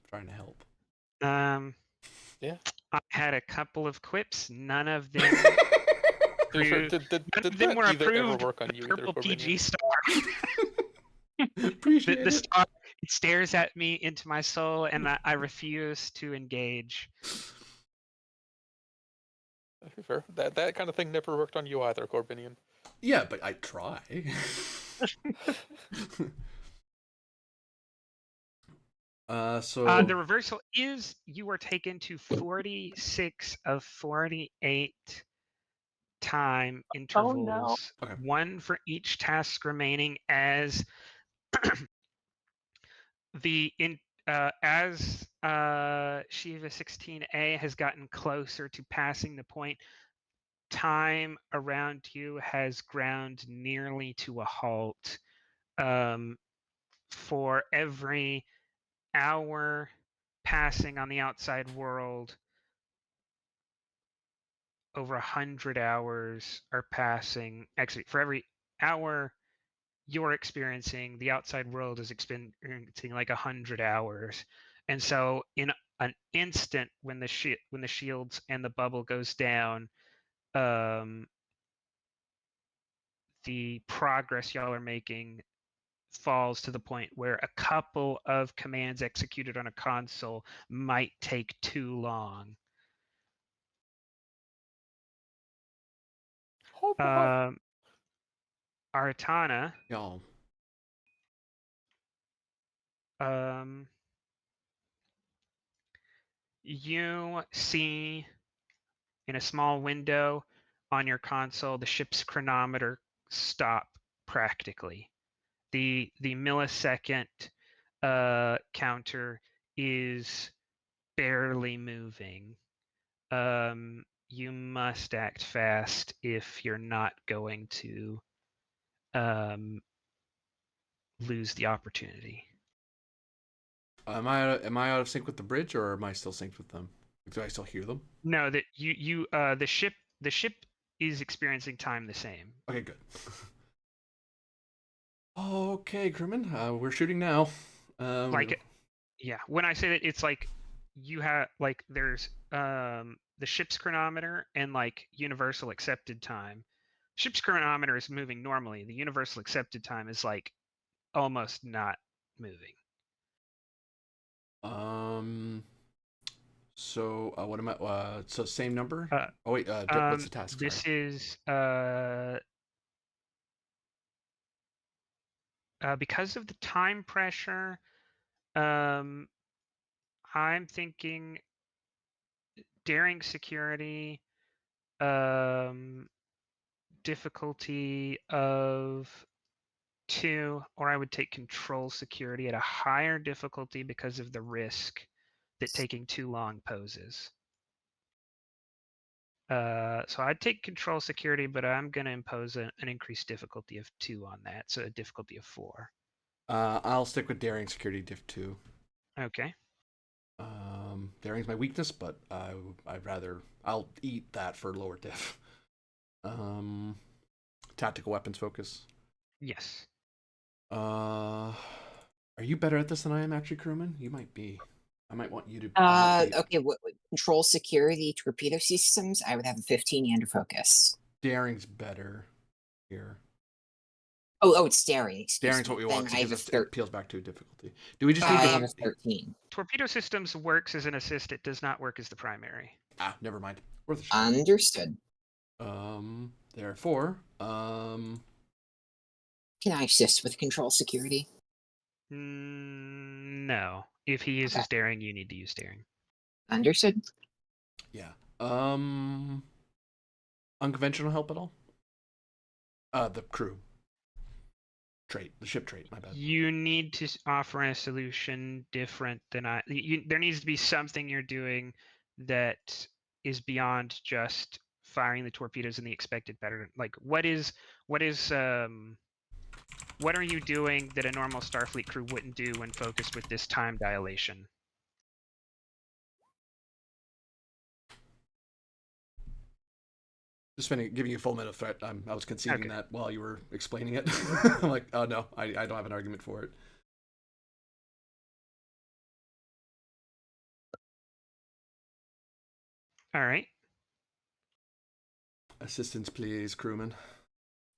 I'm trying to help. Yeah. I had a couple of quips. None of them. Did none that of them were either ever approved. work on with you? Purple either, PG star. Appreciate the it. star, it stares at me into my soul, and I refuse to engage. Fair. That kind of thing never worked on you either, Corbinian. Yeah, but I try. So The reversal is you are taken to 46 of 48 time intervals, Okay. one for each task remaining, as as Shiva 16A has gotten closer to passing the point, time around you has ground nearly to a halt. For every hour passing on the outside world, over 100 hours are passing. Actually, for every hour you're experiencing, the outside world is experiencing like 100 hours. And so in an instant, when the shields and the bubble goes down, the progress y'all are making falls to the point where a couple of commands executed on a console might take too long. Oh boy. Artana, Y'all. you see in a small window on your console the ship's chronometer stop practically. The millisecond counter is barely moving. You must act fast if you're not going to lose the opportunity. Am I out of sync with the bridge, or am I still synced with them? Do I still hear them? No, that the ship is experiencing time the same. Okay, good. Okay, crewman, we're shooting now. Like, yeah, when I say that, it's like you have like there's the ship's chronometer and like universal accepted time. Ship's chronometer is moving normally. The universal accepted time is like almost not moving. So what am I? So same number. Oh wait. What's the task? This Sorry. is because of the time pressure. I'm thinking daring security, difficulty of 2, or I would take control security at a higher difficulty because of the risk that taking too long poses. So I'd take control security, but I'm going to impose an increased difficulty of 2 on that, so a difficulty of 4. I'll stick with daring security diff 2. Okay. Daring's my weakness, but I'll eat that for lower diff. Tactical weapons focus. Yes. Are you better at this than I am, actually, crewman? You might be. I might want you to. Okay, what control security torpedo systems? I would have a 15 and a focus. Daring's better here. Oh, it's daring. Daring's what we want Then I have because a it peels back to difficulty. Do we just I need have to? a 13. Torpedo systems works as an assist. It does not work as the primary. Never mind. Worth a shot. Understood. Therefore, Can I assist with control security? No. If he uses daring, you need to use daring. Understood. Yeah. Unconventional help at all? The crew trait, the ship trait. My bad. You need to offer a solution different than there needs to be something you're doing that is beyond just firing the torpedoes in the expected pattern. Like, what are you doing that a normal Starfleet crew wouldn't do when focused with this time dilation? Just giving you a full minute threat. I was conceding that while you were explaining it. I'm like, oh no, I don't have an argument for it. All right. Assistance, please, crewman.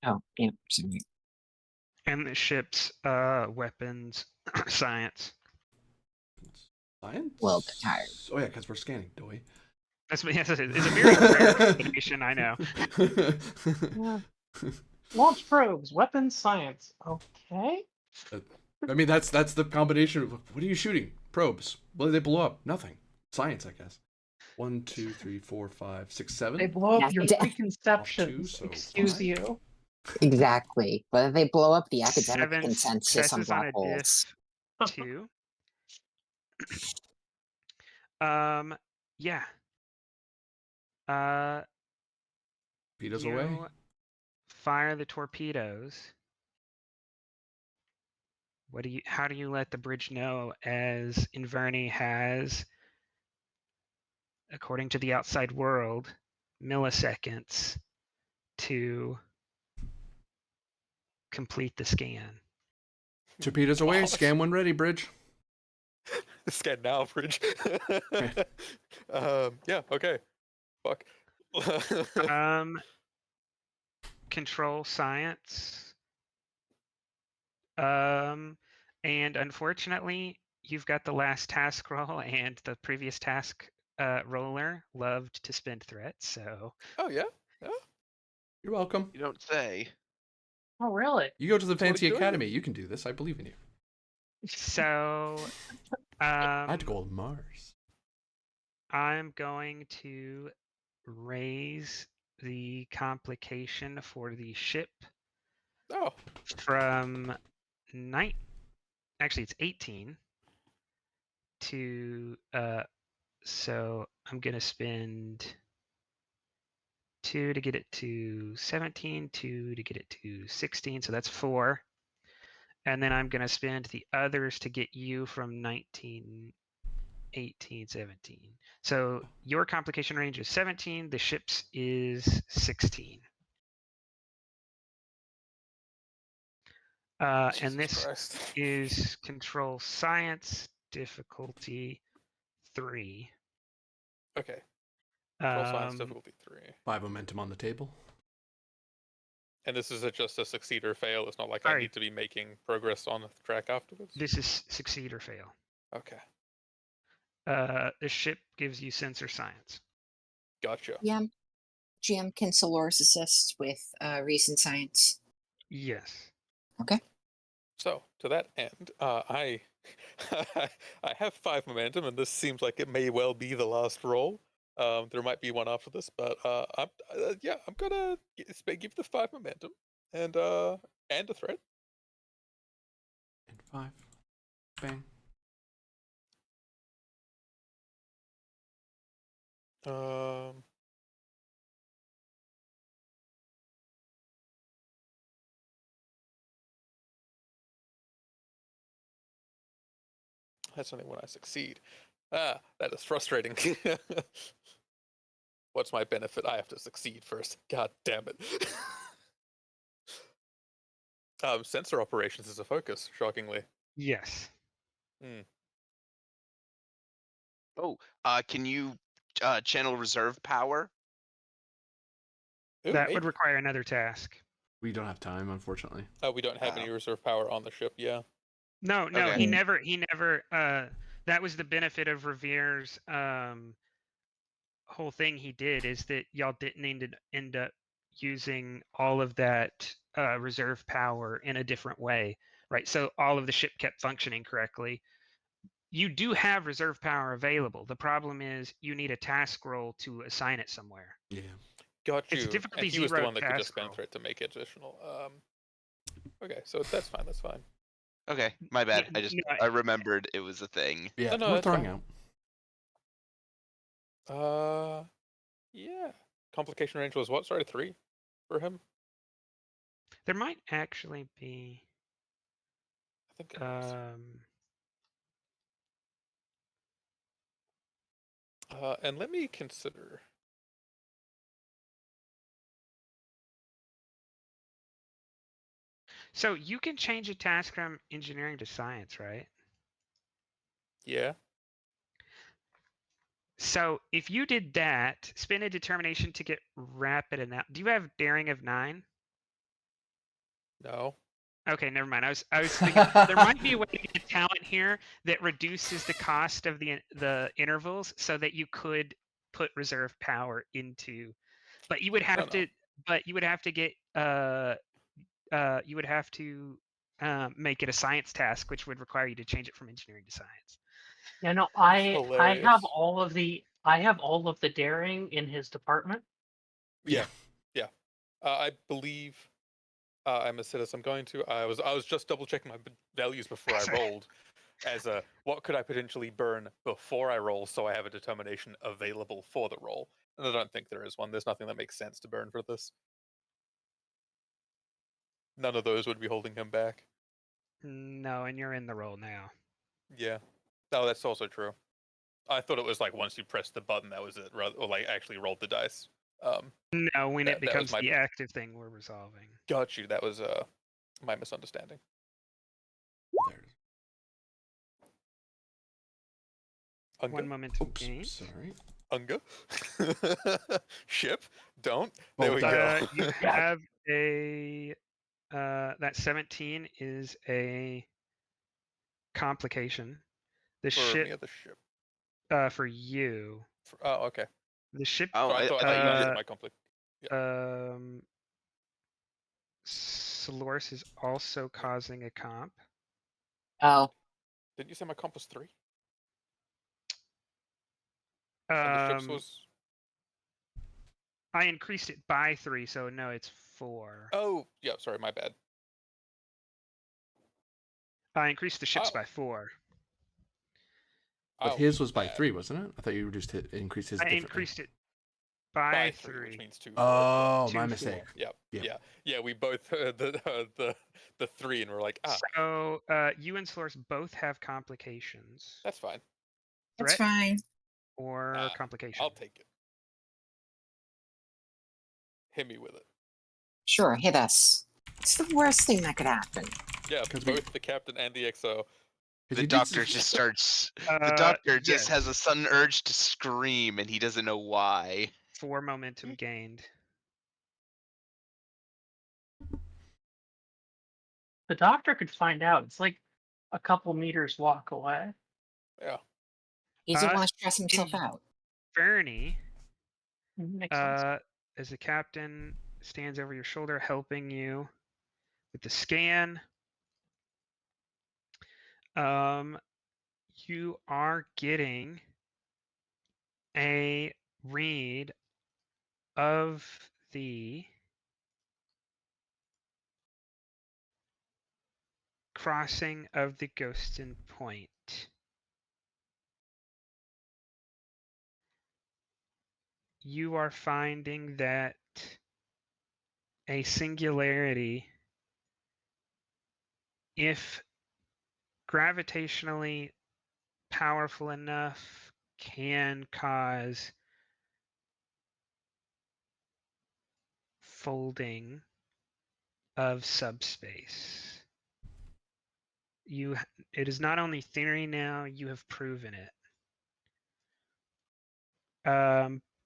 Oh, yeah, sorry. And the ship's weapons science. Science? Well, tired. Oh yeah, because we're scanning, do we? It's a very rare combination, I know. Yeah. Launch probes, weapons, science. Okay. I mean, that's the combination of what are you shooting? Probes. What did they blow up? Nothing. Science, I guess. 1, 2, 3, 4, 5, 6, 7. They blow up your Yeah. preconceptions. so Excuse 5. you. Exactly. Whether they blow up the academic 7 consensus on successes on black a holes. diff 2. Yeah. Torpedoes you away. fire the torpedoes. How do you let the bridge know, as Inverni has, according to the outside world, milliseconds to complete the scan. Torpedoes away. Oh, Scan when ready, Bridge. Scan now, Bridge. Yeah, okay. Fuck. Control science. And unfortunately, you've got the last task roll, and the previous task roller loved to spend threats, so Oh, yeah? Yeah? You're welcome. You don't say. Oh, really? You go to the That's what fancy he's doing. academy. You can do this. I believe in you. so I had to go to Mars. I'm going to raise the complication for the ship Oh, from 9. Actually, it's 18 to so I'm gonna spend 2 to get it to 17, 2 to get it to 16, so that's 4. And then I'm gonna spend the others to get you from 19, 18, 17. So your complication range is 17, the ship's is 16. And Jesus this Christ. is control science difficulty 3. Okay. Control science Um, difficulty 3. 5 momentum on the table. And this is just a succeed or fail. It's not like I Sorry. need to be making progress on the track afterwards. This is succeed or fail. Okay. The ship gives you sensor science. Gotcha. GM, can Solaris assist with reason science? Yes. Okay. So to that end, I I have 5 momentum, and this seems like it may well be the last roll. There might be one after this, but I'm gonna give the 5 momentum and a threat. And 5. Bang. That's only when I succeed. Ah, that is frustrating. What's my benefit? I have to succeed first. God damn it. Sensor operations is a focus, shockingly. Yes. Oh, can you channel reserve power? Ooh, That maybe. would require another task. We don't have time, unfortunately. We don't have any reserve power on the ship, yeah. No, Okay. he never that was the benefit of Revere's whole thing he did, is that y'all didn't end up using all of that reserve power in a different way, right? So all of the ship kept functioning correctly. You do have reserve power available. The problem is you need a task roll to assign it somewhere. Yeah. Got It's you. difficulty And he was the 0 one that could just task spend roll. threat to make it additional. Okay, so that's fine. That's fine. Okay, my bad. No, I remembered it was a thing. Yeah, No, we're that's throwing fine. out. Yeah. Complication range was what? Sorry, 3 for him. there might actually be I think it was. And let me consider. So you can change a task from engineering to science, right? Yeah. So if you did that, spend a determination to get rapid enough. Do you have daring of 9? No. Okay, never mind. I was thinking there might be a way to get a talent here that reduces the cost of the intervals so that you could put reserve power into, but you would have No. to get you would have to make it a science task, which would require you to change it from engineering to science. Yeah, no, That's I have hilarious. all of the daring in his department. Yeah. Yeah. I believe I'm a citizen. I'm going to. I was just double checking my values before I Sorry. rolled. As a what could I potentially burn before I roll, so I have a determination available for the roll. And I don't think there is one. There's nothing that makes sense to burn for this. None of those would be holding him back. No, and you're in the role now. Yeah. No, that's also true. I thought it was like once you pressed the button, that was it, or like actually rolled the dice. No, when That it was becomes my- the active thing we're resolving. Got you. That was my misunderstanding. There it is. Unga? One momentum Oops, gain. sorry. Unga? Ship? Don't. There Oh, we God. go. You have a that 17 is a complication. The For ship me or the ship? for you. Oh, okay. The ship Oh, So I thought you uh, used my conflict. Solarce is also causing a comp. Oh, Didn't you say my comp was 3? And the ship's was. I increased it by 3, so no, it's 4. Oh, yeah. Sorry, my bad. I increased the ships Oh. by 4. But Oh, his was by bad. 3, wasn't it? I thought you increased his I differently. increased it by By 3. which means 2. Oh, my 2, mistake. 4. Yep. Yep. Yeah. We both heard the 3, and we're like, So you and Solarce both have complications. that's fine. that's Threat fine. or Nah, complication. I'll take it. Hit me with it. Sure, hit us. It's the worst thing that could happen. Yeah, 'Cause both the captain and the XO. The doctor just starts. The Uh, doctor just yes. has a sudden urge to scream, and he doesn't know why. 4 momentum gained. The doctor could find out. It's like a couple meters walk away. Yeah. He doesn't Uh, want to stress himself out. Bernie, Makes sense. as the captain stands over your shoulder, helping you with the scan. You are getting a read of the crossing of the Ghostin Point. You are finding that a singularity, if gravitationally powerful enough, can cause folding of subspace. It is not only theory now, you have proven it.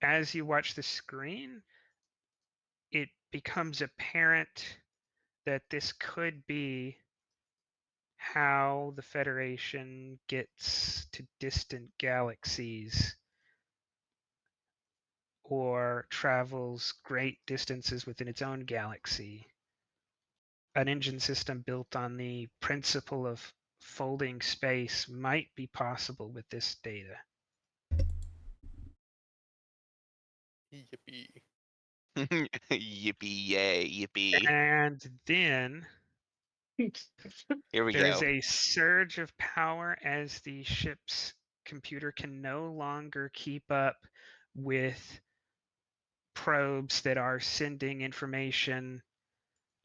As you watch the screen, it becomes apparent that this could be how the Federation gets to distant galaxies or travels great distances within its own galaxy. An engine system built on the principle of folding space might be possible with this data. Yippee. Yippee yay, yippee. And then Here we there's go. a surge of power as the ship's computer can no longer keep up with probes that are sending information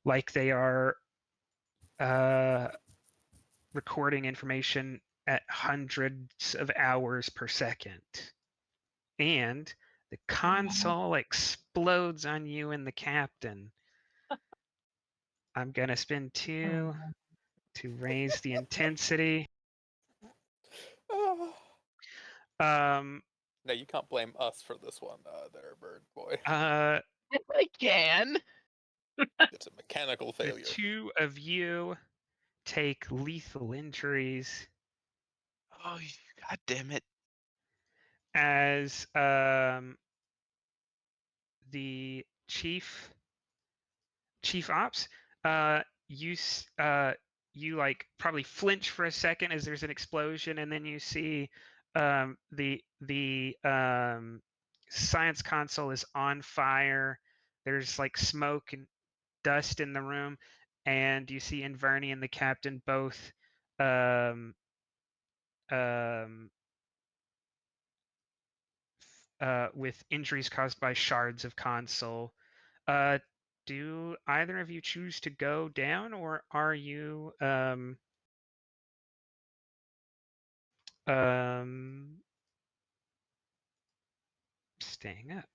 like they are recording information at hundreds of hours per second. And the console explodes on you and the captain. I'm going to spend 2 to raise the intensity. Um, No, you can't blame us for this one, there, bird boy. I can. It's a mechanical the failure. 2 of you take lethal injuries Oh, god damn it. as the chief ops, you like probably flinch for a second as there's an explosion, and then you see the science console is on fire. There's like smoke and dust in the room, and you see Inverni and the captain both with injuries caused by shards of console. Do either of you choose to go down, or are you staying up?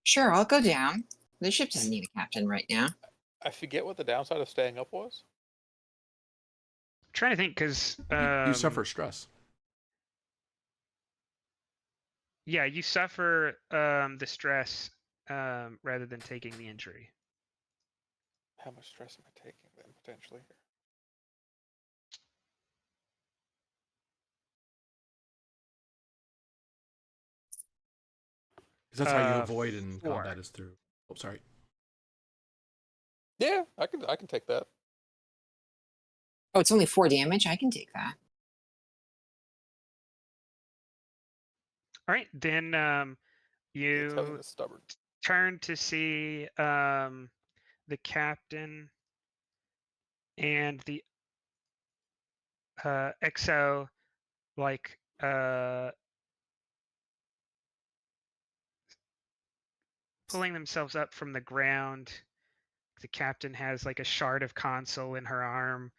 Sure, I'll go down. The ship doesn't need a captain right now. I forget what the downside of staying up was. I'm trying to think because You suffer stress. yeah, you suffer the stress rather than taking the injury. How much stress am I taking then, potentially? Because that's how you avoid in 4. combat is through. Oh, sorry. Yeah, I can take that. Oh, it's only 4 damage. I can take that. All right, then Italian you is stubborn. turn to see the captain and the XO like pulling themselves up from the ground. The captain has like a shard of console in her arm.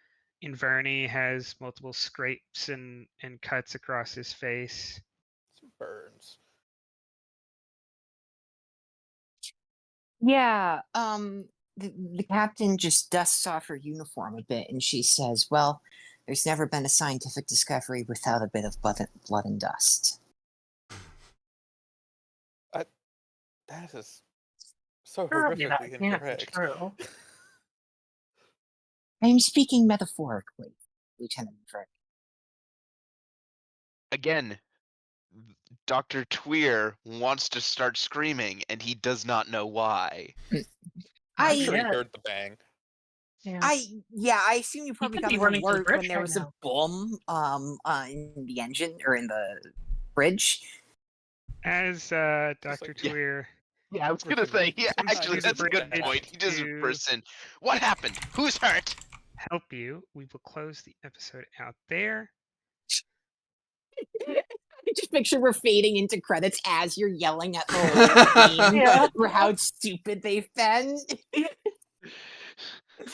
Inverni has multiple scrapes and cuts across his face. Some burns. Yeah, the captain just dusts off her uniform a bit and she says, well, there's never been a scientific discovery without a bit of blood and dust. That is so Surely that horrifically can't be incorrect. true. I am speaking metaphorically, Lieutenant Inverni. Again, Dr. Tweer wants to start screaming, and he does not know why. I'm I sure he Yeah. heard the bang. Yeah. I assume you probably could got be the running to the alert when bridge there right was a now. boom in the engine or in the bridge. As like, Dr. yeah. Tweer Yeah, I was gonna Freaking say, yeah, comes actually, to the that's a good bridge point. He does in to person. What happened? Who's hurt? help you, we will close the episode out there. I just picture we're fading into credits as you're yelling at the whole team Yeah. for how stupid they've been.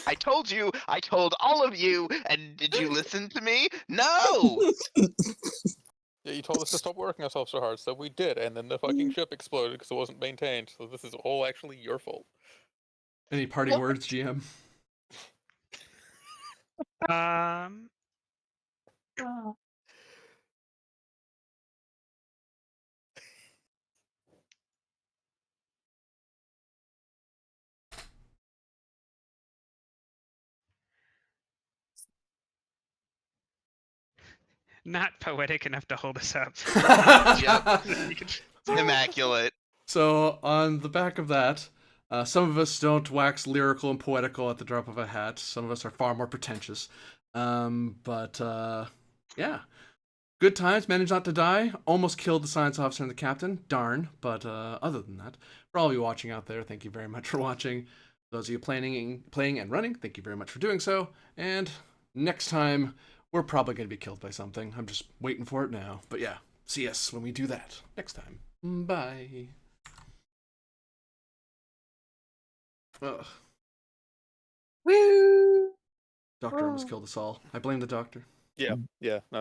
I told you. I told all of you. And did you listen to me? No. Yeah, you told us to stop working ourselves so hard, so we did, and then the fucking ship exploded because it wasn't maintained. So this is all actually your fault. Any parting words, GM? Um, Oh. not poetic enough to hold us up. Yep. Immaculate. So, on the back of that, some of us don't wax lyrical and poetical at the drop of a hat. Some of us are far more pretentious. But yeah. Good times, managed not to die. Almost killed the science officer and the captain. Darn. But other than that, for all of you watching out there, thank you very much for watching. Those of you playing and running, thank you very much for doing so. And next time, we're probably going to be killed by something. I'm just waiting for it now. But yeah, see us when we do that next time. Bye. Ugh. Woo! Doctor almost killed us all. I blame the doctor. Yeah, no,